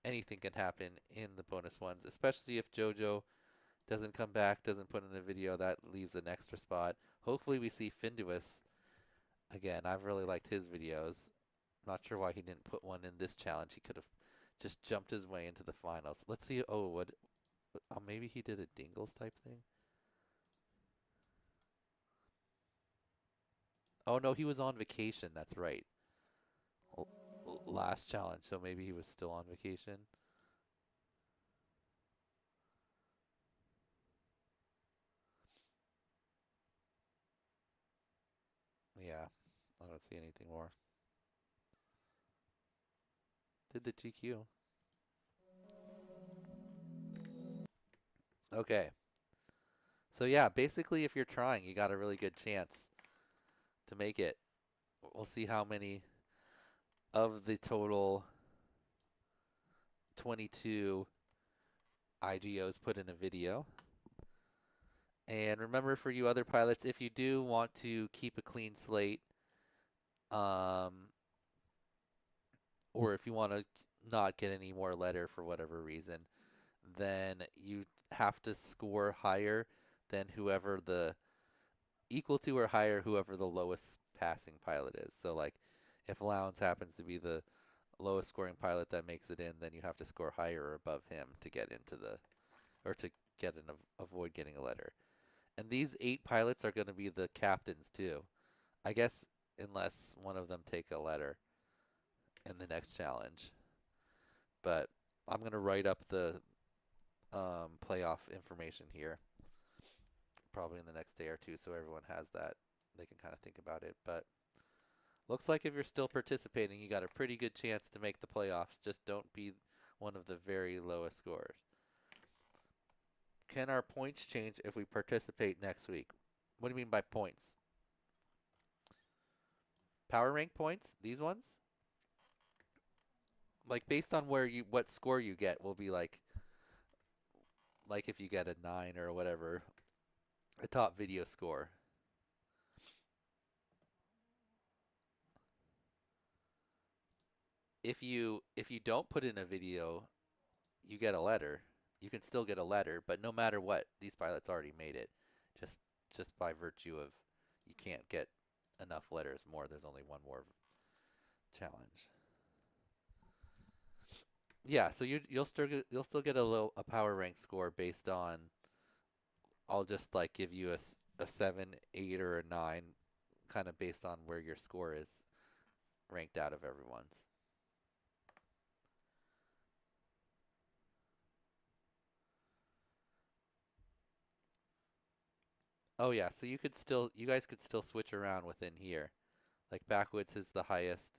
anything can happen in the bonus ones, especially if JoJo doesn't come back, doesn't put in a video. That leaves an extra spot. Hopefully, we see Finduous again. I've really liked his videos. Not sure why he didn't put one in this challenge. He could have just jumped his way into the finals. Let's see. Oh, what? Oh, maybe he did a Dingles type thing. Oh no, he was on vacation. That's right. Last challenge, so maybe he was still on vacation. Yeah, I don't see anything more. Did the GQ. Okay. So yeah, basically if you're trying, you got a really good chance to make it. We'll see how many of the total 22 IGOs put in a video. And remember, for you other pilots, if you do want to keep a clean slate, or if you want to not get any more letter for whatever reason, then you have to score higher than whoever the equal to or higher whoever the lowest passing pilot is. So like if Lowndes happens to be the lowest scoring pilot that makes it in, then you have to score higher or above him to get into the, or to get an avoid getting a letter. And these 8 pilots are going to be the captains too. I guess unless one of them take a letter in the next challenge. But I'm going to write up the playoff information here probably in the next day or two, so everyone has that. They can kind of think about it. But looks like if you're still participating, you got a pretty good chance to make the playoffs. Just don't be one of the very lowest scorers. Can our points change if we participate next week? What do you mean by points? Power rank points? These ones? Like based on where you, what score you get will be like if you get a 9 or whatever, a top video score. If you don't put in a video, you get a letter. You can still get a letter, but no matter what, these pilots already made it. Just by virtue of you can't get enough letters more. There's only one more challenge. Yeah, so you'll still get a power rank score based on. I'll just like give you a 7, 8, or a 9, kind of based on where your score is ranked out of everyone's. Oh yeah, so you guys could still switch around within here. Like Backwoods is the highest,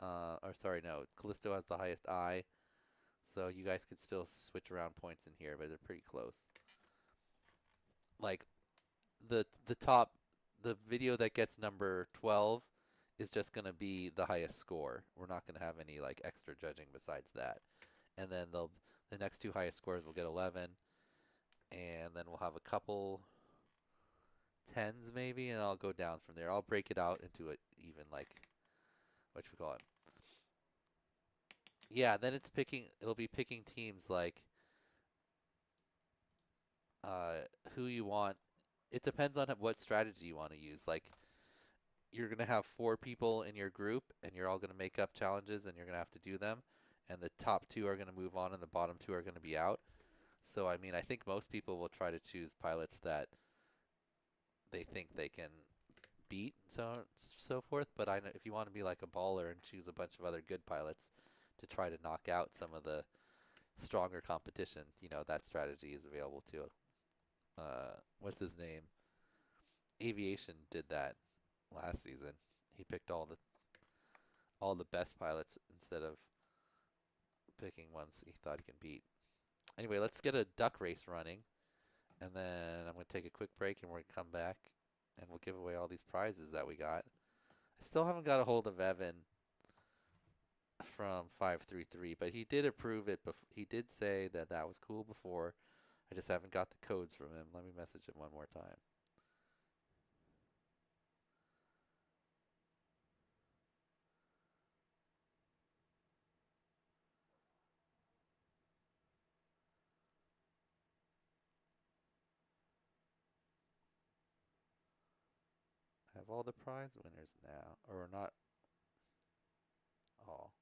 or sorry, no, Callisto has the highest I. So you guys could still switch around points in here, but they're pretty close. Like the video that gets number 12 is just going to be the highest score. We're not going to have any like extra judging besides that. And then the next 2 highest scores will get 11, and then we'll have a couple 10s maybe, and I'll go down from there. I'll break it out into even like what should we call it? Yeah, then it'll be picking teams like who you want. It depends on what strategy you want to use. Like you're going to have 4 people in your group, and you're all going to make up challenges, and you're going to have to do them, and the top 2 are going to move on and the bottom 2 are going to be out. So, I mean, I think most people will try to choose pilots that they think they can beat, so forth. But I know if you want to be like a baller and choose a bunch of other good pilots to try to knock out some of the stronger competition, you know, that strategy is available too. What's his name? Aviation did that last season. He picked all the best pilots instead of picking ones he thought he can beat. Anyway, let's get a duck race running, and then I'm going to take a quick break, and we're going to come back, and we'll give away all these prizes that we got. I still haven't got a hold of Evan from 533, but he did approve it. He did say that that was cool before. I just haven't got the codes from him. Let me message him one more time. I have all the prize winners now, or not all.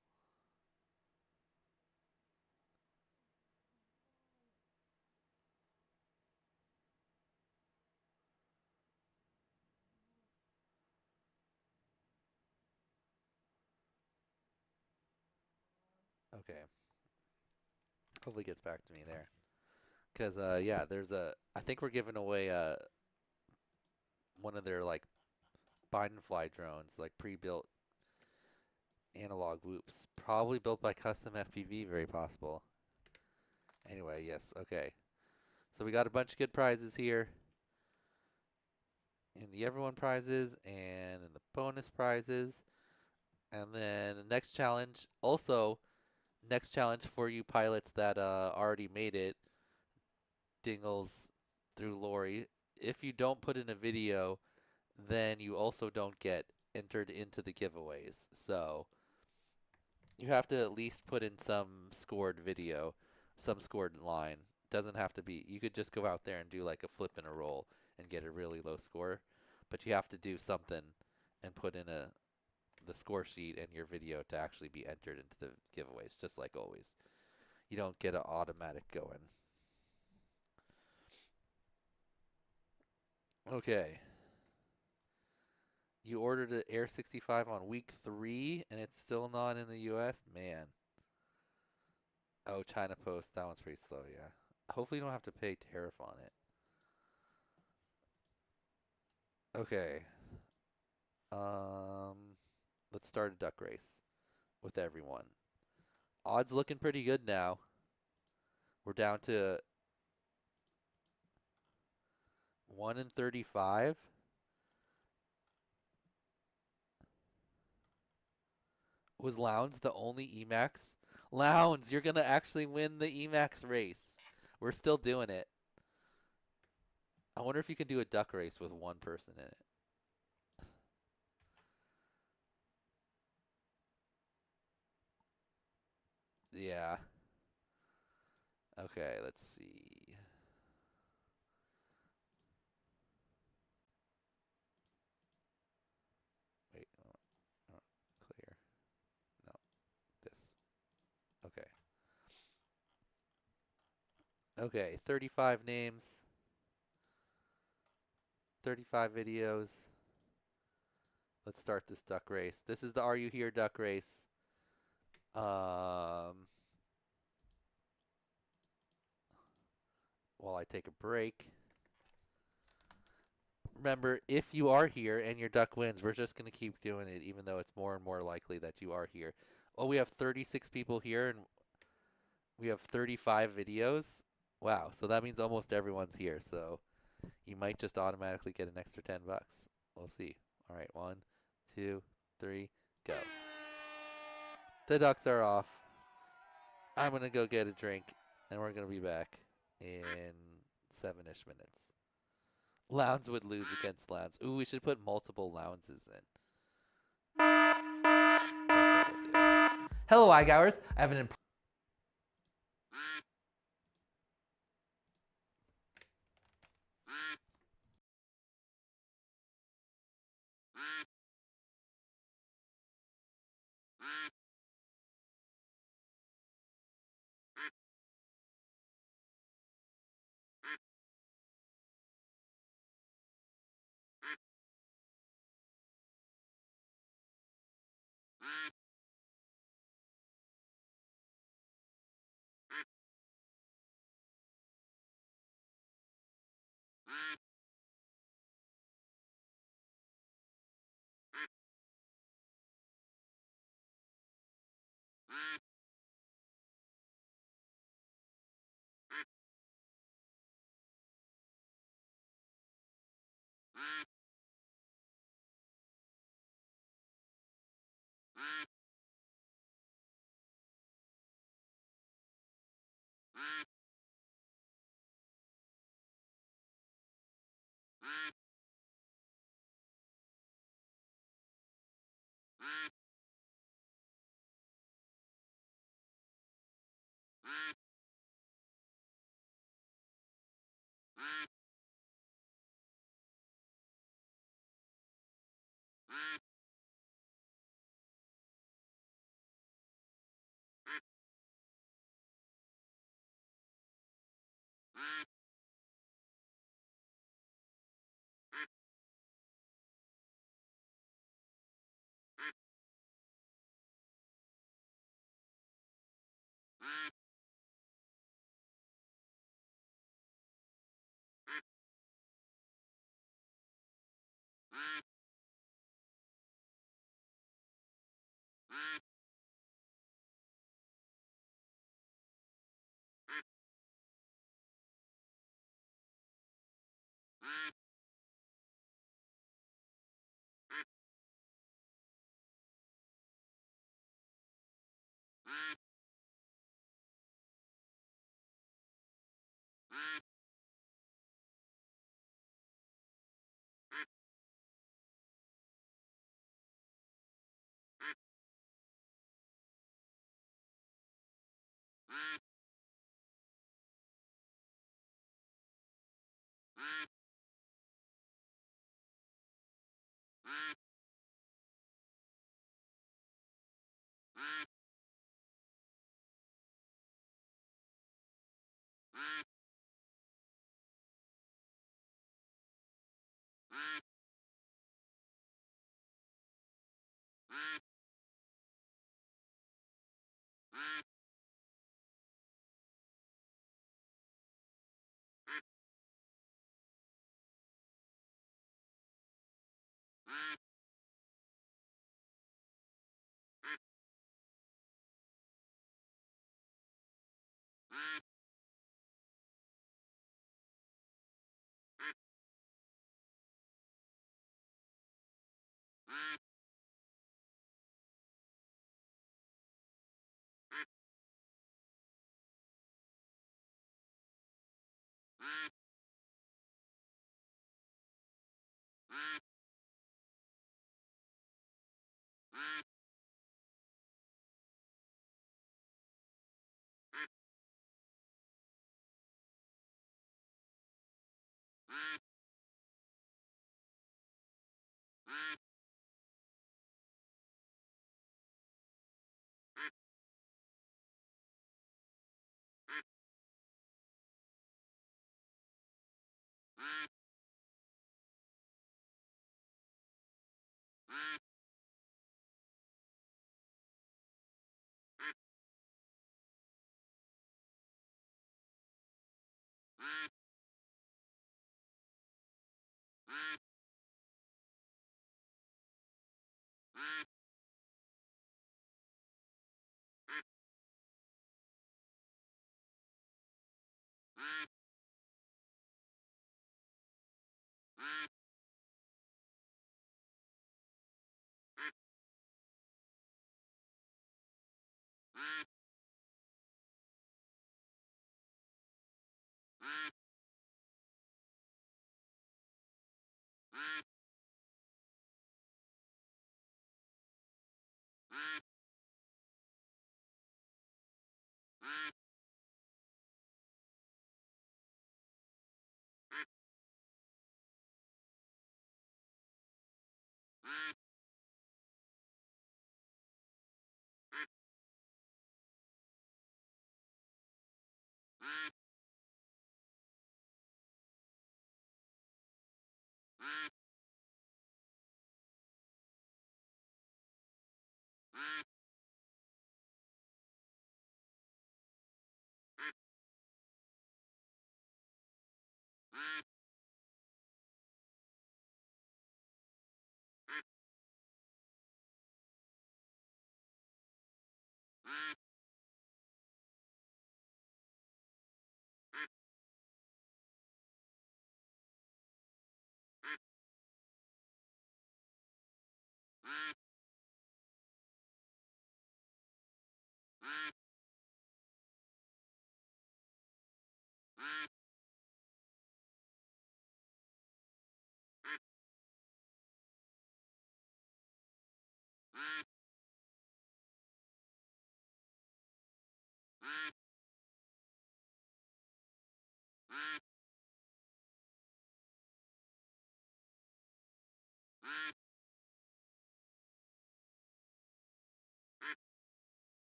Okay. Hopefully gets back to me there. Because, yeah, I think we're giving away one of their, like, bind and fly drones, like pre-built analog whoops. Probably built by Custom FPV, very possible. Anyway, yes, okay. So we got a bunch of good prizes here. In the everyone prizes and in the bonus prizes. And then the next challenge, also, next challenge for you pilots that already made it, Dingles through Lori. If you don't put in a video, then you also don't get entered into the giveaways. So you have to at least put in some scored video, some scored line. Doesn't have to be, you could just go out there and do like a flip and a roll and get a really low score. But you have to do something and put in the score sheet and your video to actually be entered into the giveaways, just like always. You don't get an automatic going. Okay. You ordered an Air 65 on week 3 and it's still not in the US? Man. Oh, China Post. That one's pretty slow, yeah. Hopefully you don't have to pay tariff on it. Okay. Let's start a duck race with everyone. Odds looking pretty good now. We're down to 1 in 35. Was Lowndes the only EMAX? Lowndes, you're going to actually win the EMAX race. We're still doing it. I wonder if you can do a duck race with one person in it. Yeah. Okay, let's see. Wait, clear. No, this. Okay. Okay, 35 names. 35 videos. Let's start this duck race. This is the Are You Here duck race. While I take a break. Remember, if you are here and your duck wins, we're just going to keep doing it, even though it's more and more likely that you are here. Oh, we have 36 people here, and we have 35 videos. Wow, so that means almost everyone's here, so you might just automatically get an extra $10. We'll see. All right, 1, 2, 3, go. The ducks are off. I'm going to go get a drink, and we're going to be back in 7-ish minutes. Lowndes would lose against Lowndes. Ooh, we should put multiple Lowndeses in. That's what we'll do. Hello, iGours. I have an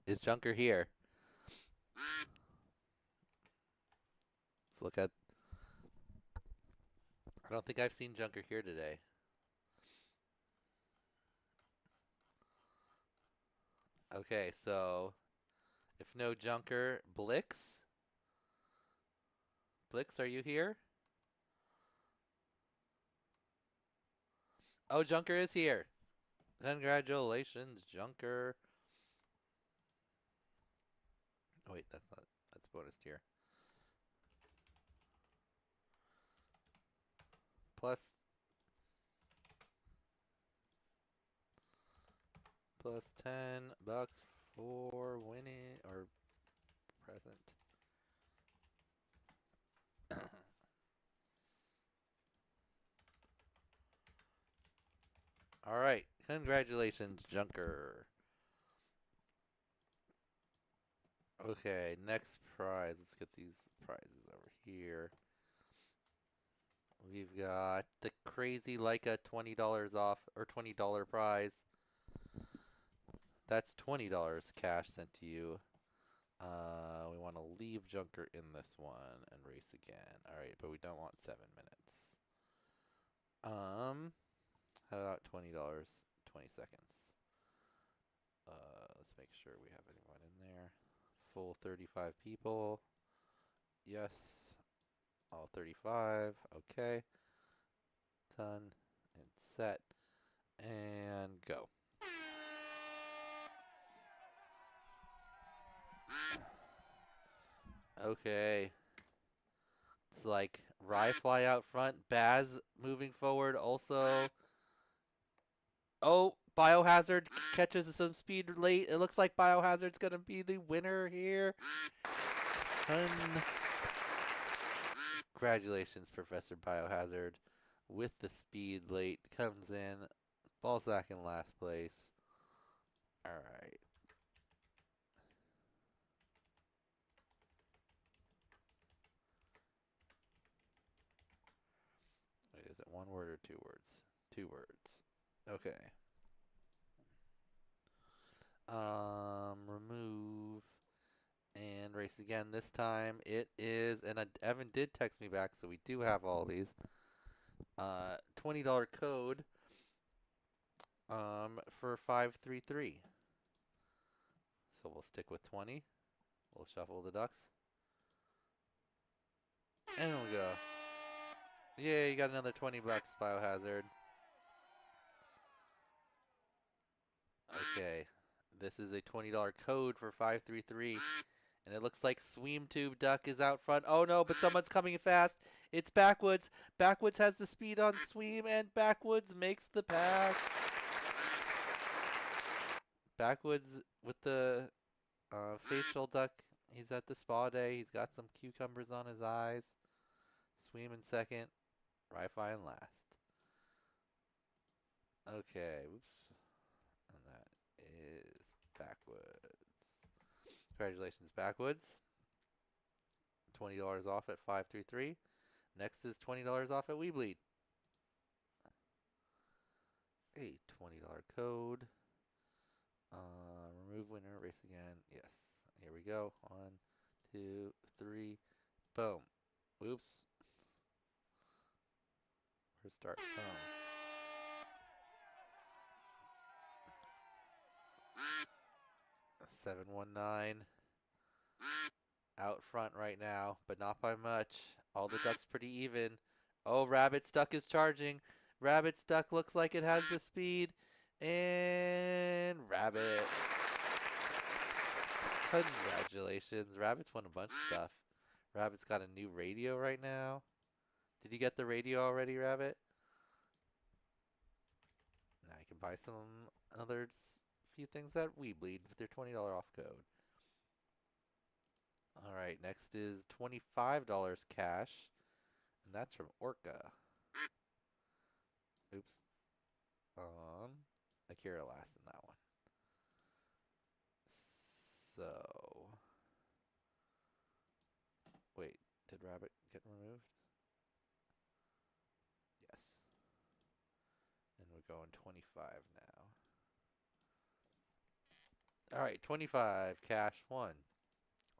Is Junker here? Let's look at... I don't think I've seen Junker here today. Okay, so if no Junker, Blix? Blix, are you here? Oh, Junker is here. Congratulations, Junker. Oh, wait, that's not... That's bonus tier. Plus 10 bucks for winning or present. All right, congratulations, Junker. Okay, next prize. Let's get these prizes over here. We've got the crazy Leica $20 off or $20 prize. That's $20 cash sent to you. We want to leave Junker in this one and race again. All right, but we don't want 7 minutes. How about $20, 20 seconds? Let's make sure we have anyone in there. Full 35 people. Yes. All 35. Okay. Done and set. And go. Okay. It's like Ryfly out front. Baz moving forward also. Oh, Biohazard catches some speed late. It looks like Biohazard's going to be the winner here. Congratulations, Professor Biohazard. With the speed late. Comes in. Balzac in last place. All right. Wait, is it one word or 2 words? 2 words. Okay. Remove and race again. This time it is, and Evan did text me back, so we do have all these. $20 code for 533. So we'll stick with 20. We'll shuffle the ducks. And we'll go. Yeah, you got another 20 bucks, Biohazard. Okay. This is a $20 code for 533. And it looks like Sweemtube Duck is out front. Oh no, but someone's coming fast. It's Backwoods. Backwoods has the speed on Sweem, and Backwoods makes the pass. Backwoods with the facial duck. He's at the spa day. He's got some cucumbers on his eyes. Sweem in second. Wi-Fi in last. Okay, oops. And that is Backwoods. Congratulations, Backwoods. $20 off at 533. Next is $20 off at WeBleed. A $20 code. Remove winner, race again. Yes. Here we go. 1, 2, 3. Boom. Oops. Where's start? Boom. 719. Out front right now, but not by much. All the ducks pretty even. Oh, Rabbit's duck is charging. Rabbit's duck looks like it has the speed. And Rabbit. Congratulations. Rabbit's won a bunch of stuff. Rabbit's got a new radio right now. Did you get the radio already, Rabbit? Now you can buy some other few things that WeBleed with their $20 off code. All right, next is $25 cash, and that's from Orca. Oops. Akira last in that one. So, wait, did Rabbit get removed? Yes. And we're going 25 now. All right, 25 cash. 1,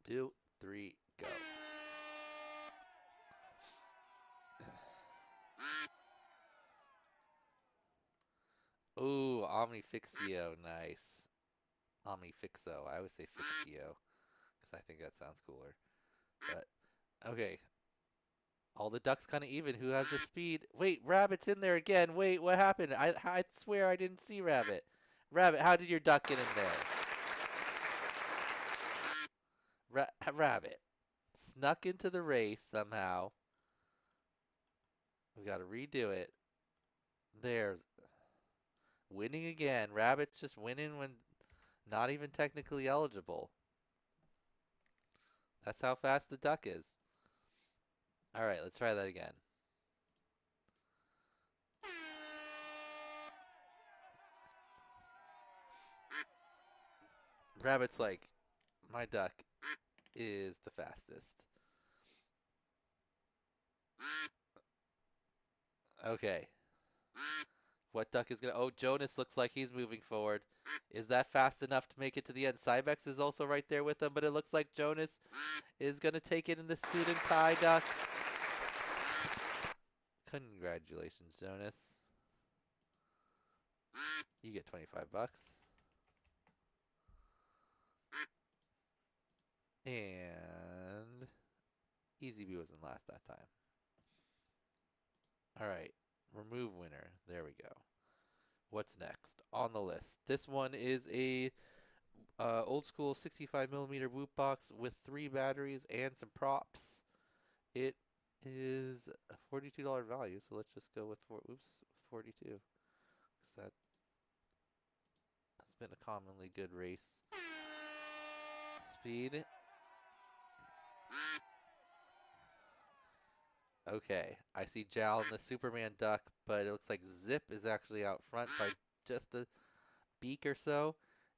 2, 3, go. Ooh, Omnifixio, nice. Omnifixo, I always say Fixio, because I think that sounds cooler. But, okay. All the ducks kind of even. Who has the speed? Wait, Rabbit's in there again. Wait, what happened? I swear I didn't see Rabbit. Rabbit, how did your duck get in there? Rabbit snuck into the race somehow. We got to redo it. There's winning again. Rabbit's just winning when not even technically eligible. That's how fast the duck is. All right, let's try that again. Rabbit's like, my duck is the fastest. Okay. What duck is going to... Oh, Jonas looks like he's moving forward. Is that fast enough to make it to the end? Cybex is also right there with him, but it looks like Jonas is going to take it in the suit and tie duck. Congratulations, Jonas. You get 25 bucks. And Easy B was in last that time. All right, remove winner. There we go. What's next on the list? This one is a old school 65mm Whoop box with 3 batteries and some props. It is a $42 value, so let's just go with 42, because that's been a commonly good race. Speed. Okay, I see Jal and the Superman duck, but it looks like Zip is actually out front by just a beak or so.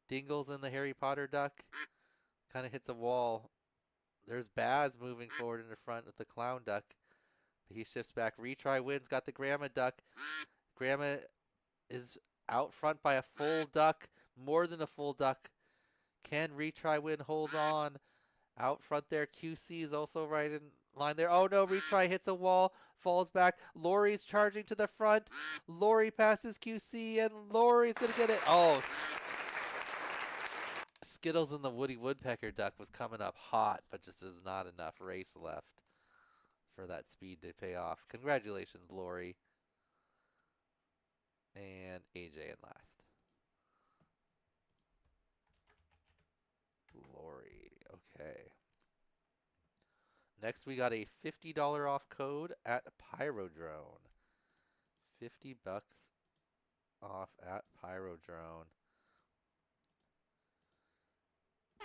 Dingle's in the Harry Potter duck. Kind of hits a wall. There's Baz moving forward in the front with the clown duck. But he shifts back. Retry wins. Got the Grandma duck. Grandma is out front by a full duck. More than a full duck. Can Retry win? Hold on. Out front there. QC is also right in line there. Oh no, Retry hits a wall. Falls back. Lori's charging to the front. Lori passes QC and Lori's going to get it. Oh, Skittles and the Woody Woodpecker duck was coming up hot, but just there's not enough race left for that speed to pay off. Congratulations, Lori. And AJ in last. Lori, okay. Next, we got a $50 off code at Pyrodrone. 50 bucks off at Pyrodrone.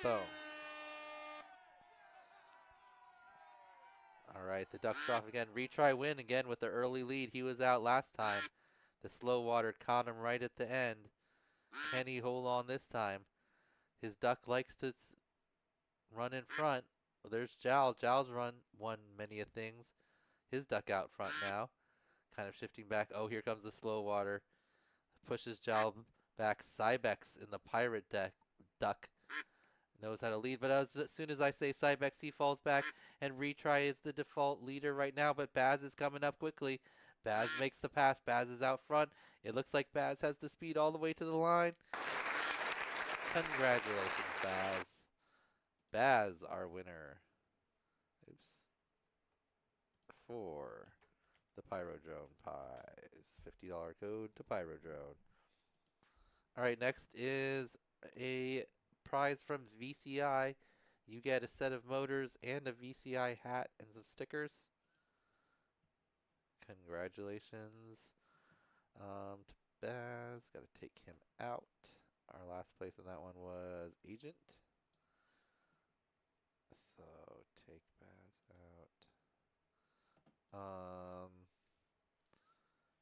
Boom. All right, the ducks off again. Retry win again with the early lead. He was out last time. The slow water caught him right at the end. Can he hold on this time? His duck likes to run in front. Well, there's Jowl. Jowl's won many of things. His duck out front now. Kind of shifting back. Oh, here comes the slow water. Pushes Jowl back. Cybex in the pirate duck. Knows how to lead, but as soon as I say Cybex, he falls back, and Retry is the default leader right now, but Baz is coming up quickly. Baz makes the pass. Baz is out front. It looks like Baz has the speed all the way to the line. Congratulations, Baz. Baz, our winner. Oops. For the Pyrodrone pies. $50 code to Pyrodrone. All right, next is a prize from VCI. You get a set of motors and a VCI hat and some stickers. Congratulations to Baz. Got to take him out. Our last place in that one was Agent. So take Baz out.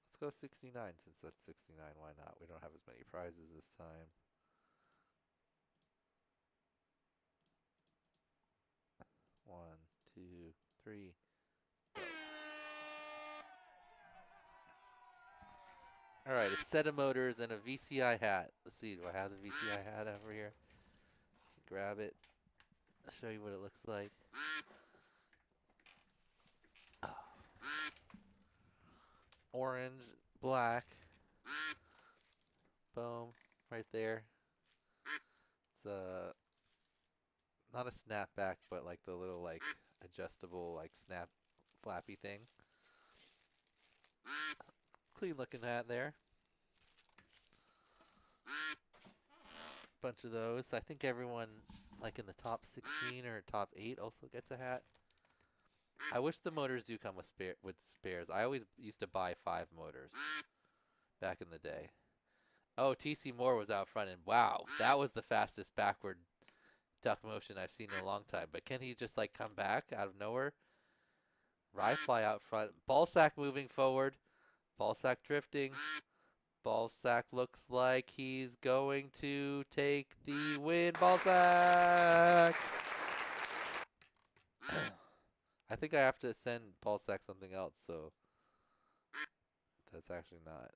Let's go 69 since that's 69. Why not? We don't have as many prizes this time. One, two, three. Go. All right, a set of motors and a VCI hat. Let's see, do I have the VCI hat over here? Grab it. I'll show you what it looks like. Oh. Orange, black. Boom, right there. It's not a snapback, but like the little like adjustable like snap flappy thing. Clean looking hat there. Bunch of those. I think everyone like in the top 16 or top 8 also gets a hat. I wish the motors do come with spares. I always used to buy 5 motors back in the day. Oh, TC Moore was out front, and wow, that was the fastest backward duck motion I've seen in a long time. But can he just like come back out of nowhere? Ryfly out front. Ballsack moving forward. Ballsack drifting. Ballsack looks like he's going to take the win. Ballsack! I think I have to send Ballsack something else, so that's actually not.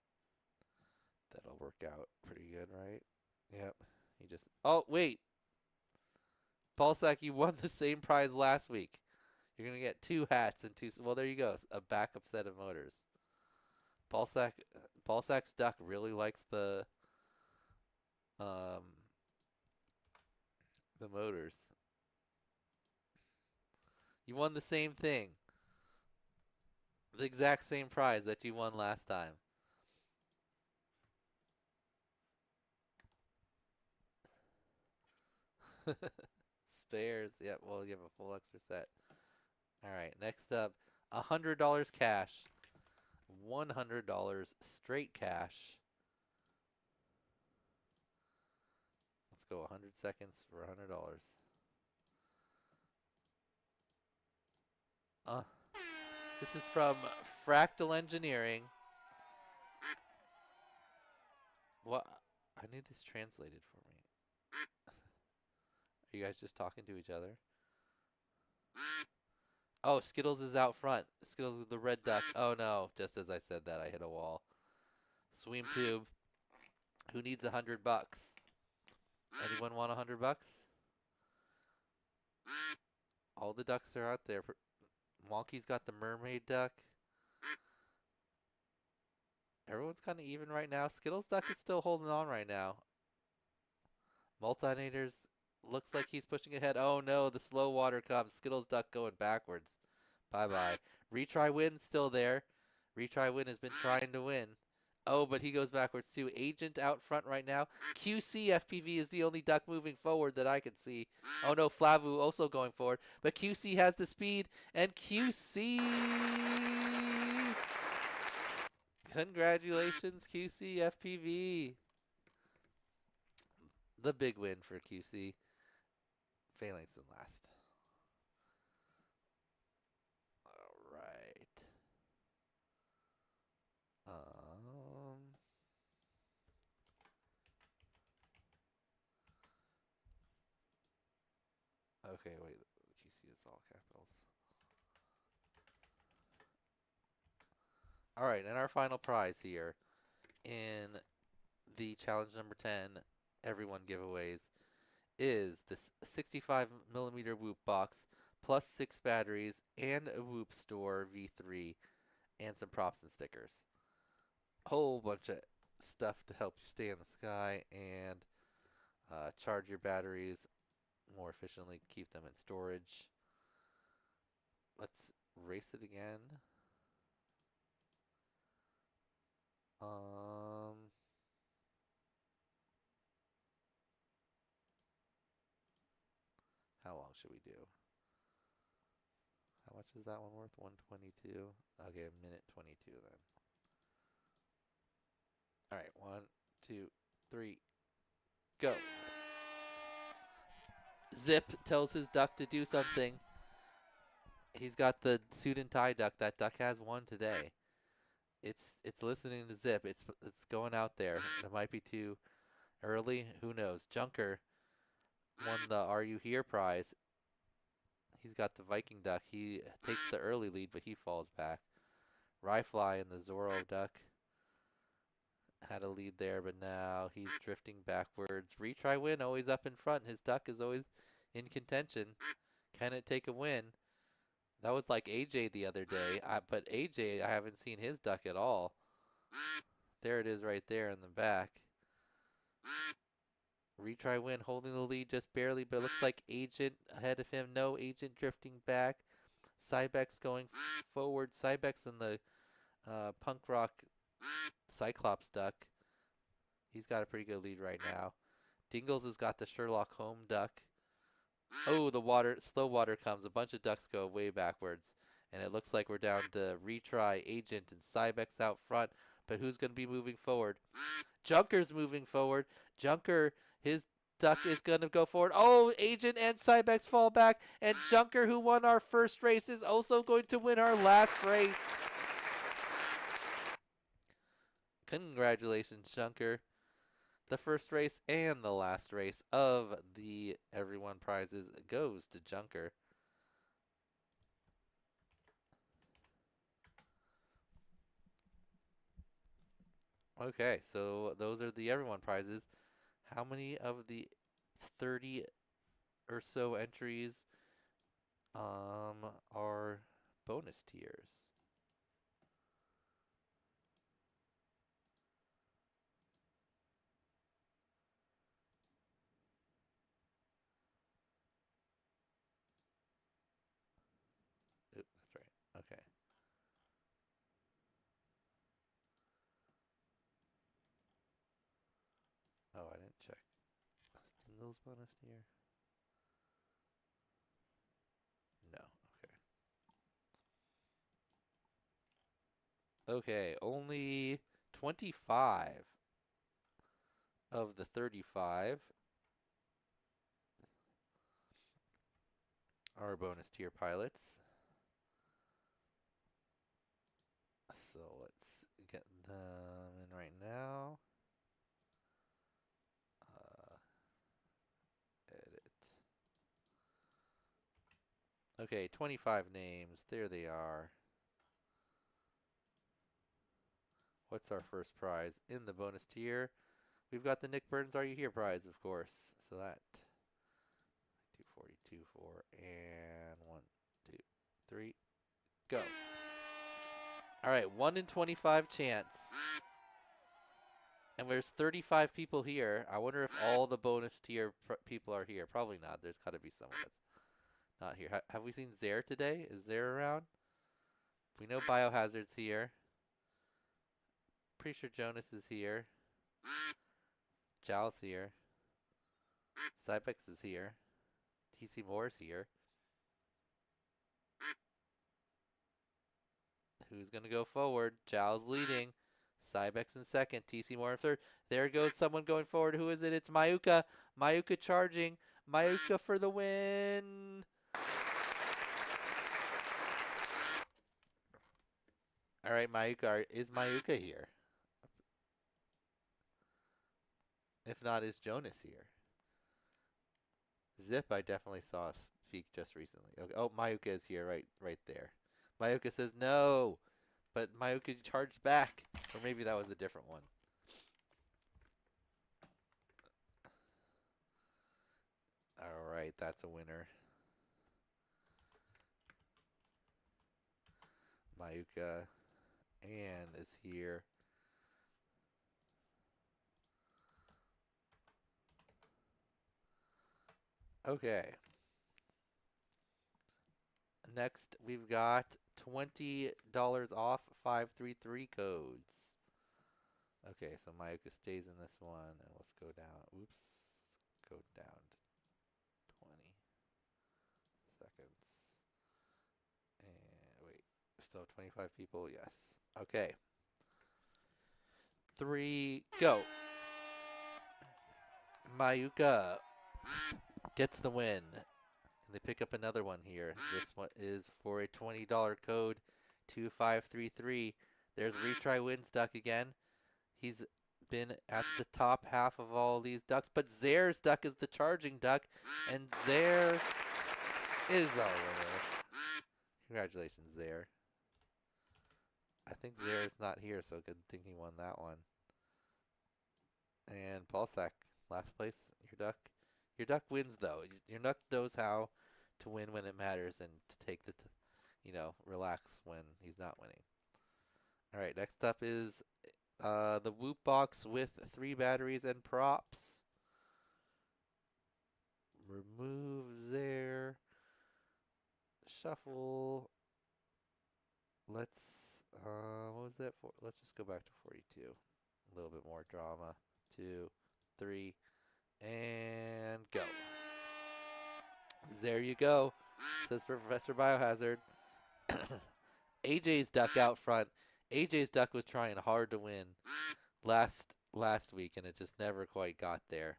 That'll work out pretty good, right? Yep. He just... Oh, wait! Ballsack, you won the same prize last week. You're going to get 2 hats and 2... Well, there you go. A backup set of motors. Ballsack's duck really likes the motors. You won the same thing. The exact same prize that you won last time. Spares. Yep, well, you have a full extra set. All right, next up, $100 cash. $100 straight cash. Let's go 100 seconds for $100. This is from Fractal Engineering. What? I need this translated for me. Are you guys just talking to each other? Oh, Skittles is out front. Skittles is the red duck. Oh no, just as I said that, I hit a wall. Sweem Tube. Who needs $100? Anyone want $100? All the ducks are out there. Wonky's got the mermaid duck. Everyone's kind of even right now. Skittles duck is still holding on right now. Multinators looks like he's pushing ahead. Oh no, the slow water comes. Skittles duck going backwards. Bye-bye. Retry win still there. Retry win has been trying to win. Oh, but he goes backwards too. Agent out front right now. QC FPV is the only duck moving forward that I can see. Oh no, Flavu also going forward. But QC has the speed, and QC... Congratulations, QC FPV. The big win for QC. Phalanx in last. All right. Okay, wait. QC is all capitals. All right, and our final prize here in the challenge number 10, everyone giveaways, is this 65mm Whoop box plus 6 batteries and a Whoop Store V3 and some props and stickers. Whole bunch of stuff to help you stay in the sky and charge your batteries more efficiently, keep them in storage. Let's race it again. How long should we do? How much is that one worth? 122. Okay, a minute 22 then. All right, 1, 2, 3, go. Zip tells his duck to do something. He's got the suit and tie duck. That duck has one today. It's listening to Zip. It's going out there. It might be too early. Who knows? Junker won the Are You Here prize. He's got the Viking duck. He takes the early lead, but he falls back. Ryfly and the Zorro duck had a lead there, but now he's drifting backwards. Retry win, always up in front. His duck is always in contention. Can it take a win? That was like AJ the other day, but AJ, I haven't seen his duck at all. There it is right there in the back. Retry win, holding the lead just barely, but it looks like Agent ahead of him. No, Agent drifting back. Cybex going forward. Cybex in the punk rock Cyclops duck. He's got a pretty good lead right now. Dingles has got the Sherlock Holmes duck. Oh, the water, slow water comes. A bunch of ducks go way backwards. And it looks like we're down to Retry, Agent, and Cybex out front. But who's going to be moving forward? Junker's moving forward. Junker, his duck is going to go forward. Oh, Agent and Cybex fall back. And Junker, who won our first race, is also going to win our last race. Congratulations, Junker. The first race and the last race of the Everyone prizes goes to Junker. Okay, so those are the Everyone prizes. How many of the 30 or so entries are bonus tiers? Oop, that's right. Okay. Oh, I didn't check. Stingles bonus tier? No. Okay. Okay, only 25 of the 35 are bonus tier pilots. So let's get them in right now. Edit. Okay, 25 names. There they are. What's our first prize in the bonus tier? We've got the Nick Burns Are You Here prize, of course. So that 242, 4, and 1, 2, 3, go. All right, 1 in 25 chance. And there's 35 people here. I wonder if all the bonus tier people are here. Probably not. There's got to be someone that's not here. Have we seen Zare today? Is Zare around? We know Biohazard's here. Pretty sure Jonas is here. Jal's here. Cybex is here. TC Moore's here. Who's going to go forward? Jal's leading. Cybex in second. TC Moore in third. There goes someone going forward. Who is it? It's Mayuka. Mayuka charging. Mayuka for the win. All right, Mayuka. Is Mayuka here? If not, is Jonas here? Zip, I definitely saw speak just recently. Okay. Oh, Mayuka is here, right there. Mayuka says no, but Mayuka charged back, or maybe that was a different one. All right, that's a winner. Mayuka Ann is here. Okay. Next, we've got $20 off 533 codes. Okay, so Mayuka stays in this one, and let's go down. Oops. Let's go down to 20 seconds. And wait, still 25 people? Yes. Okay. 3, go. Mayuka gets the win. Can they pick up another one here? This one is for a $20 code, 2533. There's Retry Wins Duck again. He's been at the top half of all these ducks, but Zare's duck is the charging duck, and Zare is our winner. Congratulations, Zare. I think Zare's not here, so good thing he won that one. And Paulsack, last place. Your duck wins though. Your duck knows how to win when it matters and to take the, relax when he's not winning. All right, next up is the Whoop Box with 3 batteries and props. Remove there. Shuffle. Let's, what was that for? Let's just go back to 42. A little bit more drama. 2, 3, and go. There you go, says Professor Biohazard. AJ's duck out front. AJ's duck was trying hard to win last week, and it just never quite got there.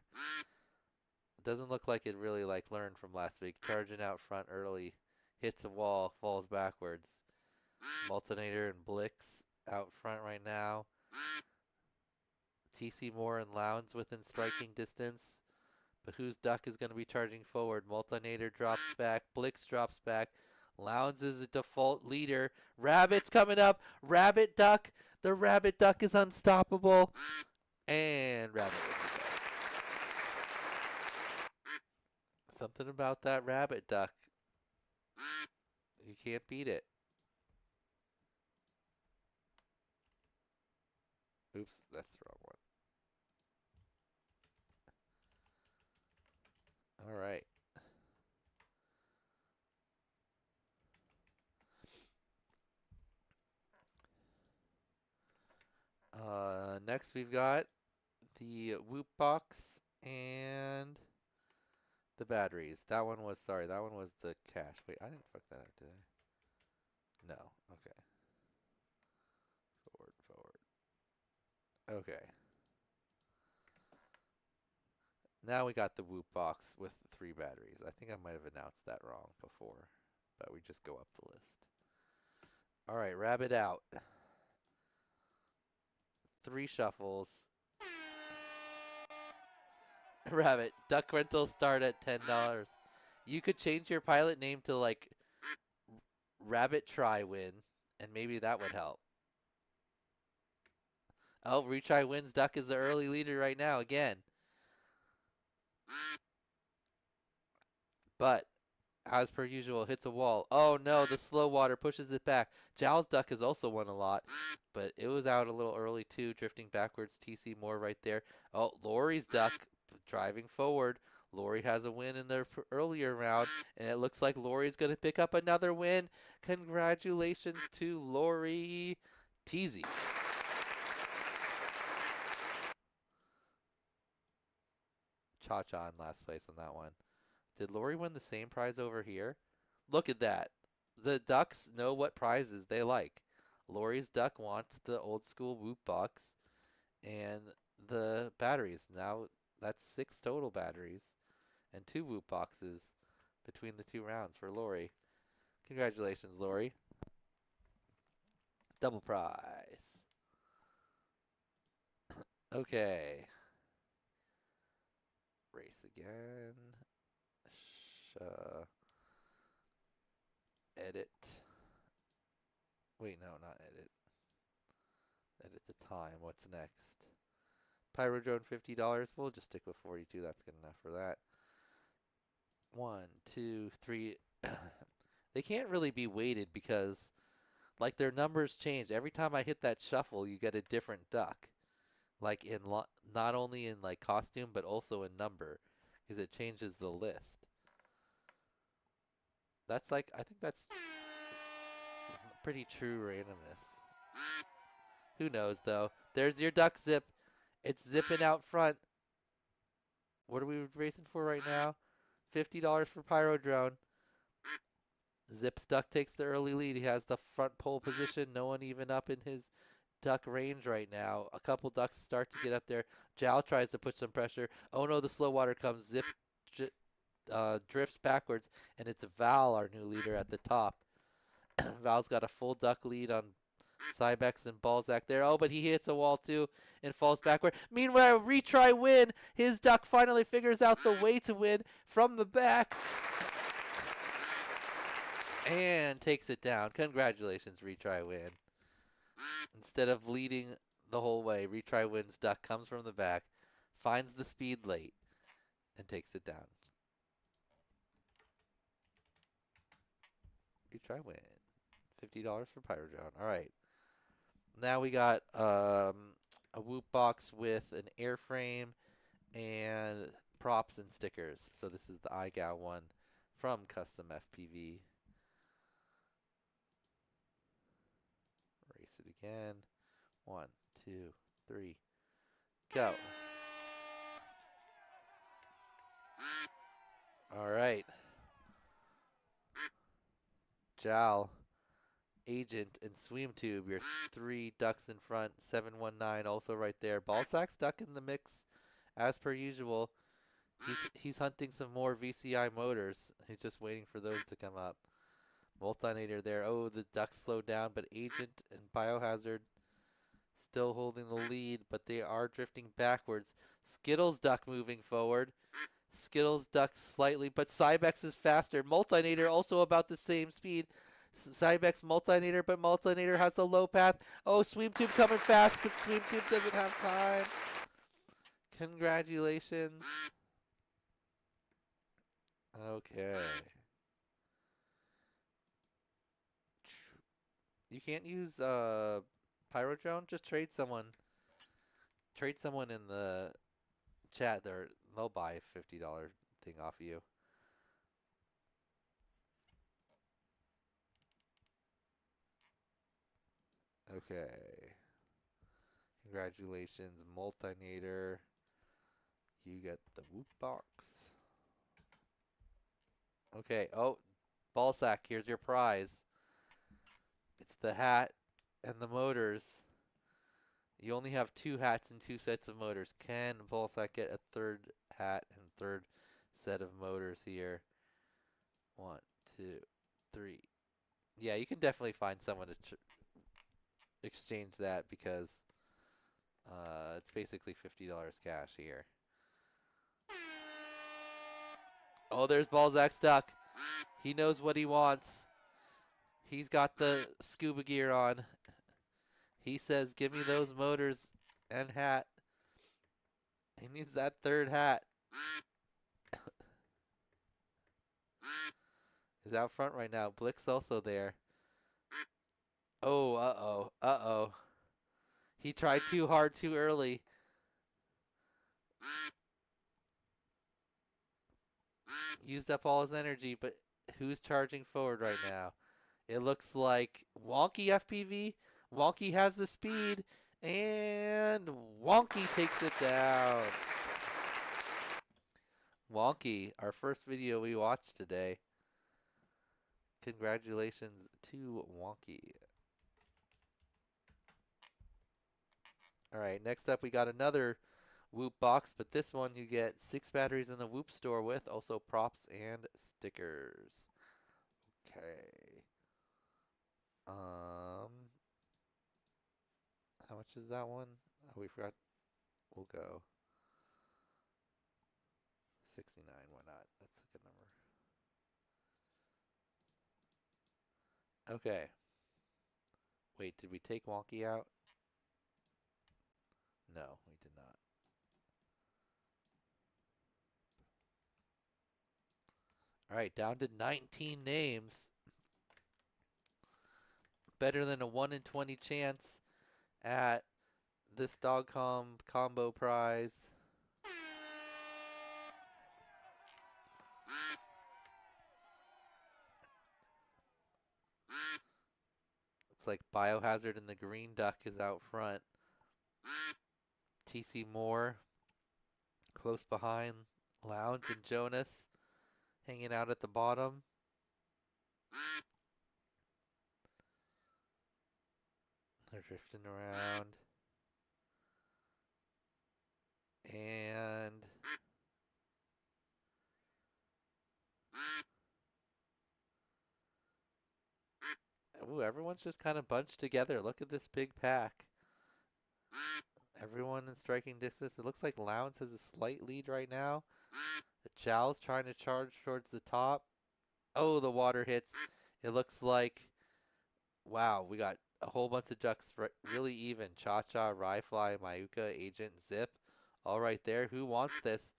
It doesn't look like it really learned from last week. Charging out front early, hits a wall, falls backwards. Multinator and Blix out front right now. TC Moore and Lowndes within striking distance. But whose duck is going to be charging forward? Multinator drops back. Blix drops back. Lowndes is a default leader. Rabbit's coming up. Rabbit duck. The rabbit duck is unstoppable. And Rabbit wins again. Something about that rabbit duck. You can't beat it. Oops, that's the wrong one. All right. Next we've got the Whoop Box and the batteries. That one was the cash. Wait, I didn't fuck that up, did I? No. Okay. Forward. Okay. Now we got the Whoop Box with 3 batteries. I think I might have announced that wrong before, but we just go up the list. All right, Rabbit out. 3 shuffles. Rabbit, duck rentals start at $10. You could change your pilot name to Rabbit Try Win, and maybe that would help. Oh, Retry Wins Duck is the early leader right now again. But, as per usual, hits a wall. Oh no, the slow water pushes it back. Jowl's duck has also won a lot, but it was out a little early too, drifting backwards. TC Moore right there. Oh, Lori's duck driving forward. Lori has a win in the earlier round, and it looks like Lori's going to pick up another win. Congratulations to Lori Teasy. Cha-Cha in last place on that one. Did Lori win the same prize over here? Look at that. The ducks know what prizes they like. Lori's duck wants the old school Whoop Box and the batteries. Now that's 6 total batteries. and 2 Whoop boxes between the 2 rounds for Lori. Congratulations, Lori. Double prize. Okay. Race again. Edit. Wait, no, not edit. Edit the time. What's next? Pyro drone $50. We'll just stick with 42. That's good enough for that. 1, 2, 3. They can't really be weighted because, like, their numbers change. Every time I hit that shuffle, you get a different duck. Like, in not only in, like, costume, but also in number. Because it changes the list. That's, like, I think that's pretty true randomness. Who knows, though. There's your duck zip. It's zipping out front. What are we racing for right now? $50 for Pyro Drone. Zip's duck takes the early lead. He has the front pole position. No one even up in his duck range right now. A couple ducks start to get up there. Jowl tries to put some pressure. Oh no, the slow water comes. Zip drifts backwards, and it's Val, our new leader, at the top. Val's got a full duck lead on Cybex and Balzac there. Oh, but he hits a wall too and falls backward. Meanwhile, Retry Win. His duck finally figures out the way to win from the back and takes it down. Congratulations, Retry Win. Instead of leading the whole way, Retry Win's duck comes from the back, finds the speed late, and takes it down. Retry Win. $50 for Pyro Drone. All right. Now we got a Whoop box with an airframe and props and stickers. So this is the iGal one from Custom FPV. Race it again. 1, 2, 3, go. All right. Jowl, Agent, and Sweemtube, your 3 ducks in front. 719 also right there. Ballsack's duck in the mix as per usual. He's hunting some more VCI motors. He's just waiting for those to come up. Multinator there. Oh, the ducks slowed down, but Agent and Biohazard still holding the lead, but they are drifting backwards. Skittles duck moving forward. Skittles duck slightly, but Cybex is faster. Multinator also about the same speed. Cybex Multinator, but Multinator has a low path. Oh, Sweemtube coming fast, but Sweemtube doesn't have time. Congratulations. Okay. You can't use Pyro Drone. Just trade someone. Trade someone in the chat. They'll buy a $50 thing off of you. Okay. Congratulations, Multinator. You get the Whoop box. Okay. Oh, Ballsack, here's your prize. It's the hat and the motors. You only have 2 hats and 2 sets of motors. Can Ballsack get a 3rd hat and 3rd set of motors here? 1, 2, 3. Yeah, you can definitely find someone to exchange that because it's basically $50 cash here. Oh, there's Balzac's duck. He knows what he wants. He's got the scuba gear on. He says, give me those motors and hat. He needs that 3rd hat. He's out front right now. Blick's also there. Oh, uh-oh. Uh-oh. He tried too hard too early. Used up all his energy, but who's charging forward right now? It looks like Wonky FPV. Wonky has the speed, and Wonky takes it down. Wonky, our first video we watched today. Congratulations to Wonky. All right, next up we got another Whoop box, but this one you get 6 batteries in the Whoop store with also props and stickers. Okay. How much is that one? Oh, we forgot. We'll go 69. Why not? That's a good number. Okay. Wait, did we take Wonky out? No, we did not. All right, down to 19 names. Better than a 1 in 20 chance at this dog combo prize. Looks like Biohazard and the Green Duck is out front. TC Moore close behind. Lounge and Jonas hanging out at the bottom. They're drifting around. And ooh, everyone's just kind of bunched together. Look at this big pack. Everyone in striking distance. It looks like Lounge has a slight lead right now. The Chow's trying to charge towards the top. Oh, the water hits. It looks like, wow, we got a whole bunch of ducks really even. Cha-Cha, Ryfly, Mayuka, Agent, Zip, all right there. Who wants this?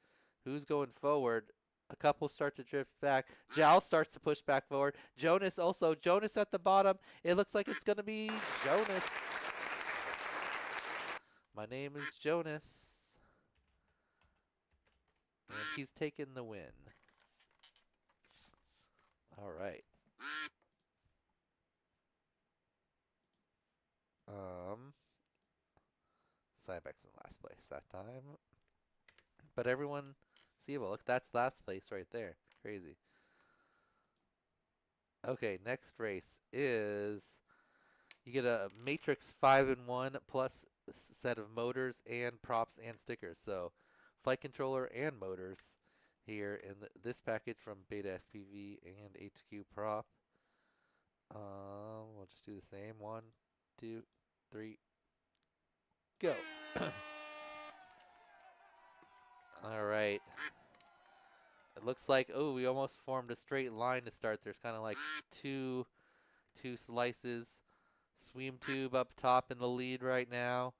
Who's going forward? A couple start to drift back. Jowl starts to push back forward. Jonas also. Jonas at the bottom. It looks like it's going to be Jonas. My name is Jonas. And he's taken the win. All right. Cybex in last place that time. But everyone, see, well, look, that's last place right there. Crazy. Okay, next race is you get a Matrix 5-in-1 plus set of motors and props and stickers. So flight controller and motors here in this package from Beta FPV and HQ Prop. We'll just do the same. 1, 2, 3, go. All right. It looks like, oh, we almost formed a straight line to start. There's kind of like two slices. Swim Tube up top in the lead right now.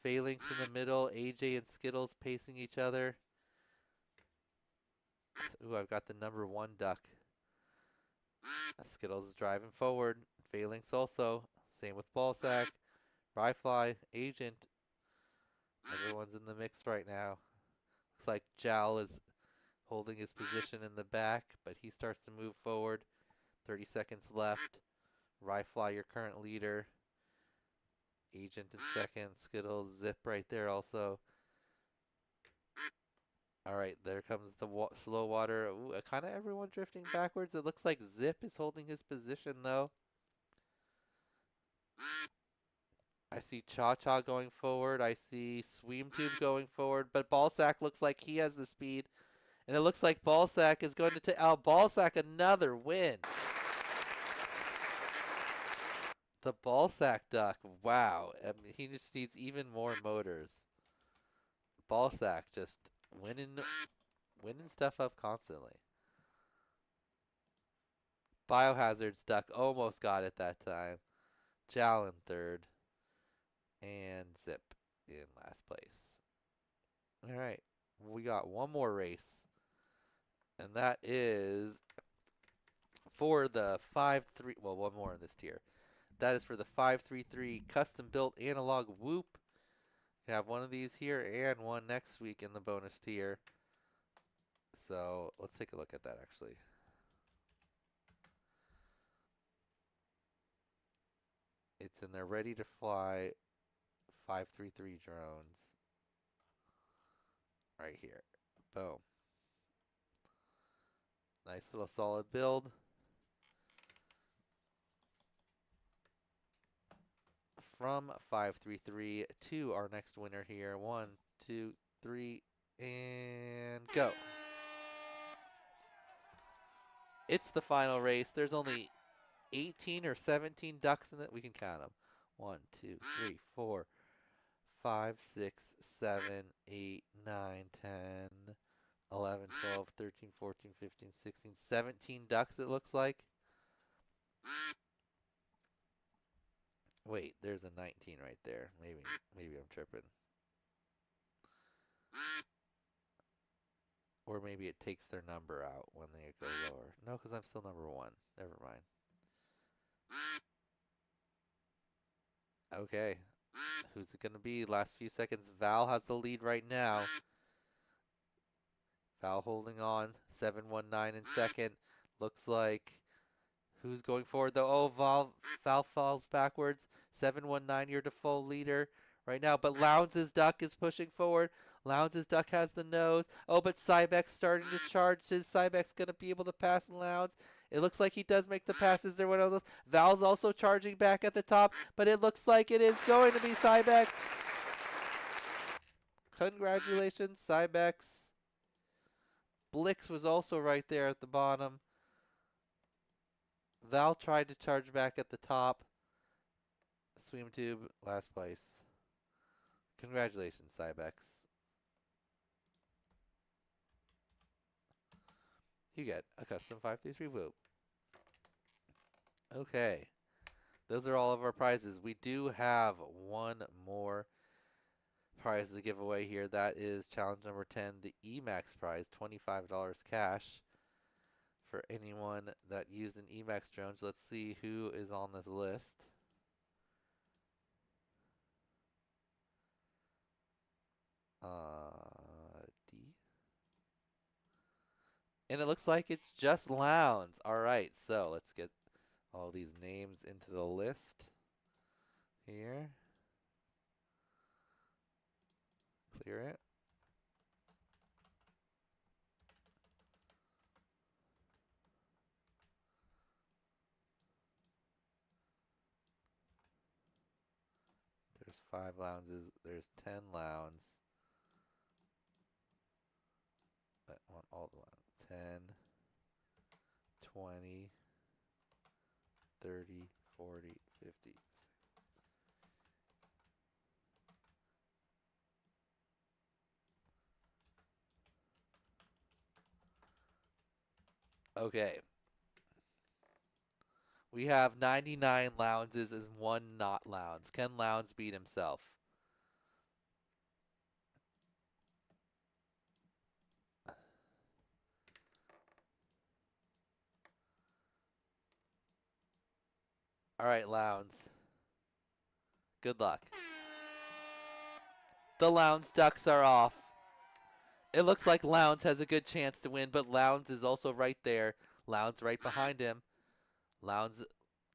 Phalanx in the middle. AJ and Skittles pacing each other. Ooh, I've got the number 1 duck. Skittles is driving forward. Phalanx also. Same with Ballsack. Ryfly, Agent. Everyone's in the mix right now. Looks like Jowl is holding his position in the back, but he starts to move forward. 30 seconds left. Ryfly, your current leader. Agent in second. Skittles, Zip right there also. All right, there comes the slow water. Ooh, kind of everyone drifting backwards. It looks like Zip is holding his position, though. I see Cha-Cha going forward. I see Swim Tube going forward. But Ballsack looks like he has the speed. And it looks like Ballsack is going to take out Ballsack another win. The Ballsack duck. Wow. I mean, he just needs even more motors. Ballsack just winning stuff up constantly. Biohazard's duck almost got it that time. Jowl in third. And Zip in last place. All right. We got one more race. And that is for the 5-3. Well, one more in this tier. That is for the 533 custom built analog Whoop. You have one of these here and one next week in the bonus tier. So let's take a look at that actually. It's in there ready to fly 533 drones. Right here. Boom. Nice little solid build. From 533 to our next winner here. 1, 2, 3, and go. It's the final race. There's only 18 or 17 ducks in it. We can count them. 1, 2, 3, 4, 5, 6, 7, 8, 9, 10, 11, 12, 13, 14, 15, 16, 17 ducks it looks like. Wait, there's a 19 right there. Maybe I'm tripping. Or maybe it takes their number out when they go lower. No, because I'm still number 1. Never mind. Okay. Who's it going to be? Last few seconds. Val has the lead right now. Val holding on. 719 in second. Looks like... Who's going forward though? Oh, Val falls backwards. 719, your default leader right now. But Lowndes' duck is pushing forward. Lowndes' duck has the nose. Oh, but Cybex starting to charge. Is Cybex going to be able to pass Lowndes? It looks like he does make the passes there. One of those. Val's also charging back at the top, but it looks like it is going to be Cybex. Congratulations, Cybex. Blix was also right there at the bottom. Val tried to charge back at the top. Swimtube, last place. Congratulations, Cybex. You get a custom 533 Whoop. Okay. Those are all of our prizes. We do have one more prize to give away here. That is challenge number 10, the EMAX prize, $25 cash. For anyone that used an EMAX drone. Let's see who is on this list. D. And it looks like it's just Lowndes. Alright, so let's get all these names into the list here. Clear it. There's 5 Lowndes. There's 10 Lowndes. I want all the Lowndes. 10, 20, 30, 40, 50. Okay. We have 99 Lowndes and 1 not Lowndes. Can Lowndes beat himself? Alright, Lowndes. Good luck. The Lowndes ducks are off. It looks like Lowndes has a good chance to win, but Lowndes is also right there. Lowndes right behind him. Lowndes,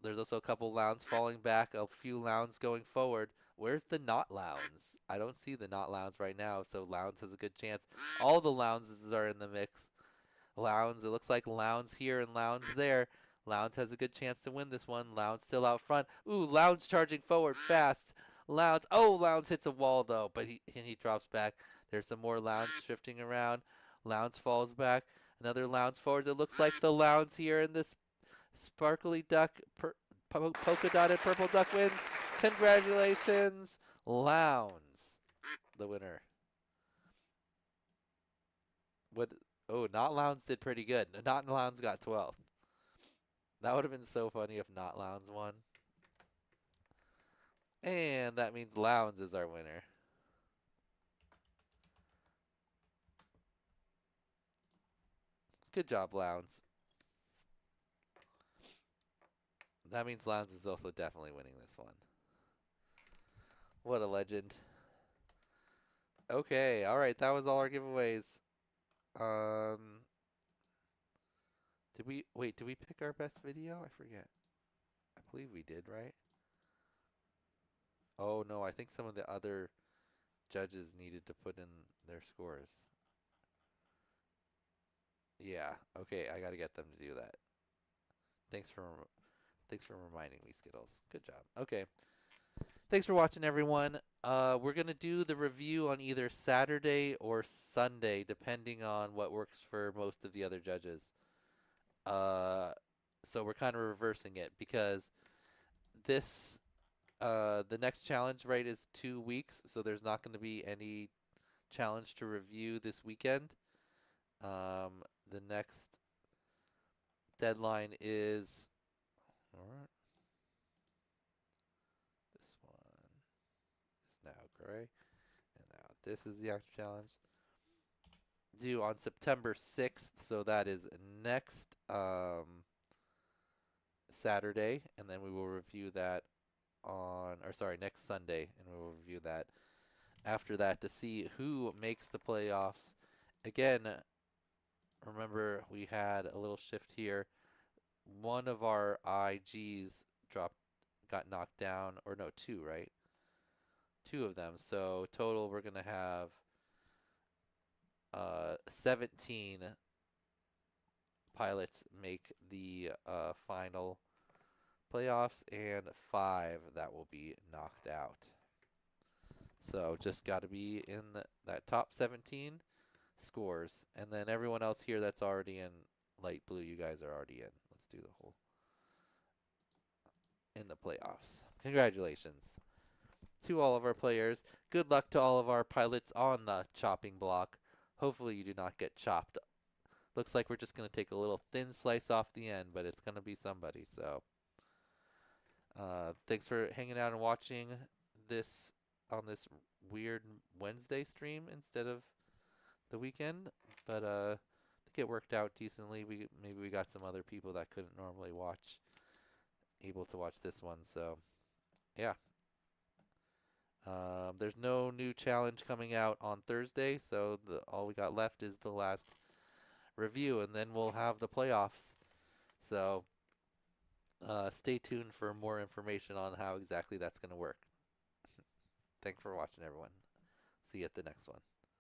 there's also a couple Lowndes falling back, a few Lowndes going forward. Where's the not Lowndes? I don't see the not Lowndes right now, so Lowndes has a good chance. All the Lowndeses are in the mix. Lowndes, it looks like Lowndes here and Lowndes there. Lowndes has a good chance to win this one. Lowndes still out front. Ooh, Lowndes charging forward fast. Lowndes, oh, Lowndes hits a wall though, but he drops back. There's some more Lowndes shifting around. Lowndes falls back. Another Lowndes forwards. It looks like the Lowndes here in this sparkly duck, polka dotted purple duck wins. Congratulations, Lowndes, the winner. What? Oh, not Lowndes did pretty good. Not Lowndes got 12th. That would have been so funny if not Lowndes won. And that means Lowndes is our winner. Good job, Lowndes. That means Lowndes is also definitely winning this one. What a legend. Okay, alright, that was all our giveaways. Did we pick our best video? I forget. I believe we did, right? Oh no, I think some of the other judges needed to put in their scores. Yeah, okay, I gotta get them to do that. Thanks for reminding me, Skittles. Good job. Okay. Thanks for watching, everyone. We're going to do the review on either Saturday or Sunday, depending on what works for most of the other judges. So we're kind of reversing it because this, the next challenge, right, is 2 weeks, so there's not going to be any challenge to review this weekend. The next deadline is, all right, this one is now gray, and now this is the actual challenge. Due on September 6th, so that is next Saturday, and then we will review that on, or sorry, next Sunday, and we will review that after that to see who makes the playoffs. Again, remember we had a little shift here. One of our IGs got knocked down, or no, two, right? Two of them. So total, we're gonna have 17 pilots make the final playoffs, and 5 that will be knocked out. So just got to be in that top 17 scores, and then everyone else here that's already in light blue, you guys are already in. Let's do the whole in the playoffs. Congratulations to all of our players. Good luck to all of our pilots on the chopping block. Hopefully you do not get chopped. Looks like we're just going to take a little thin slice off the end, but it's going to be somebody. So thanks for hanging out and watching this on this weird Wednesday stream instead of the weekend. But I think it worked out decently. Maybe we got some other people that couldn't normally watch, able to watch this one. So yeah. There's no new challenge coming out on Thursday, so all we got left is the last review, and then we'll have the playoffs. So stay tuned for more information on how exactly that's going to work. Thanks for watching, everyone. See you at the next one.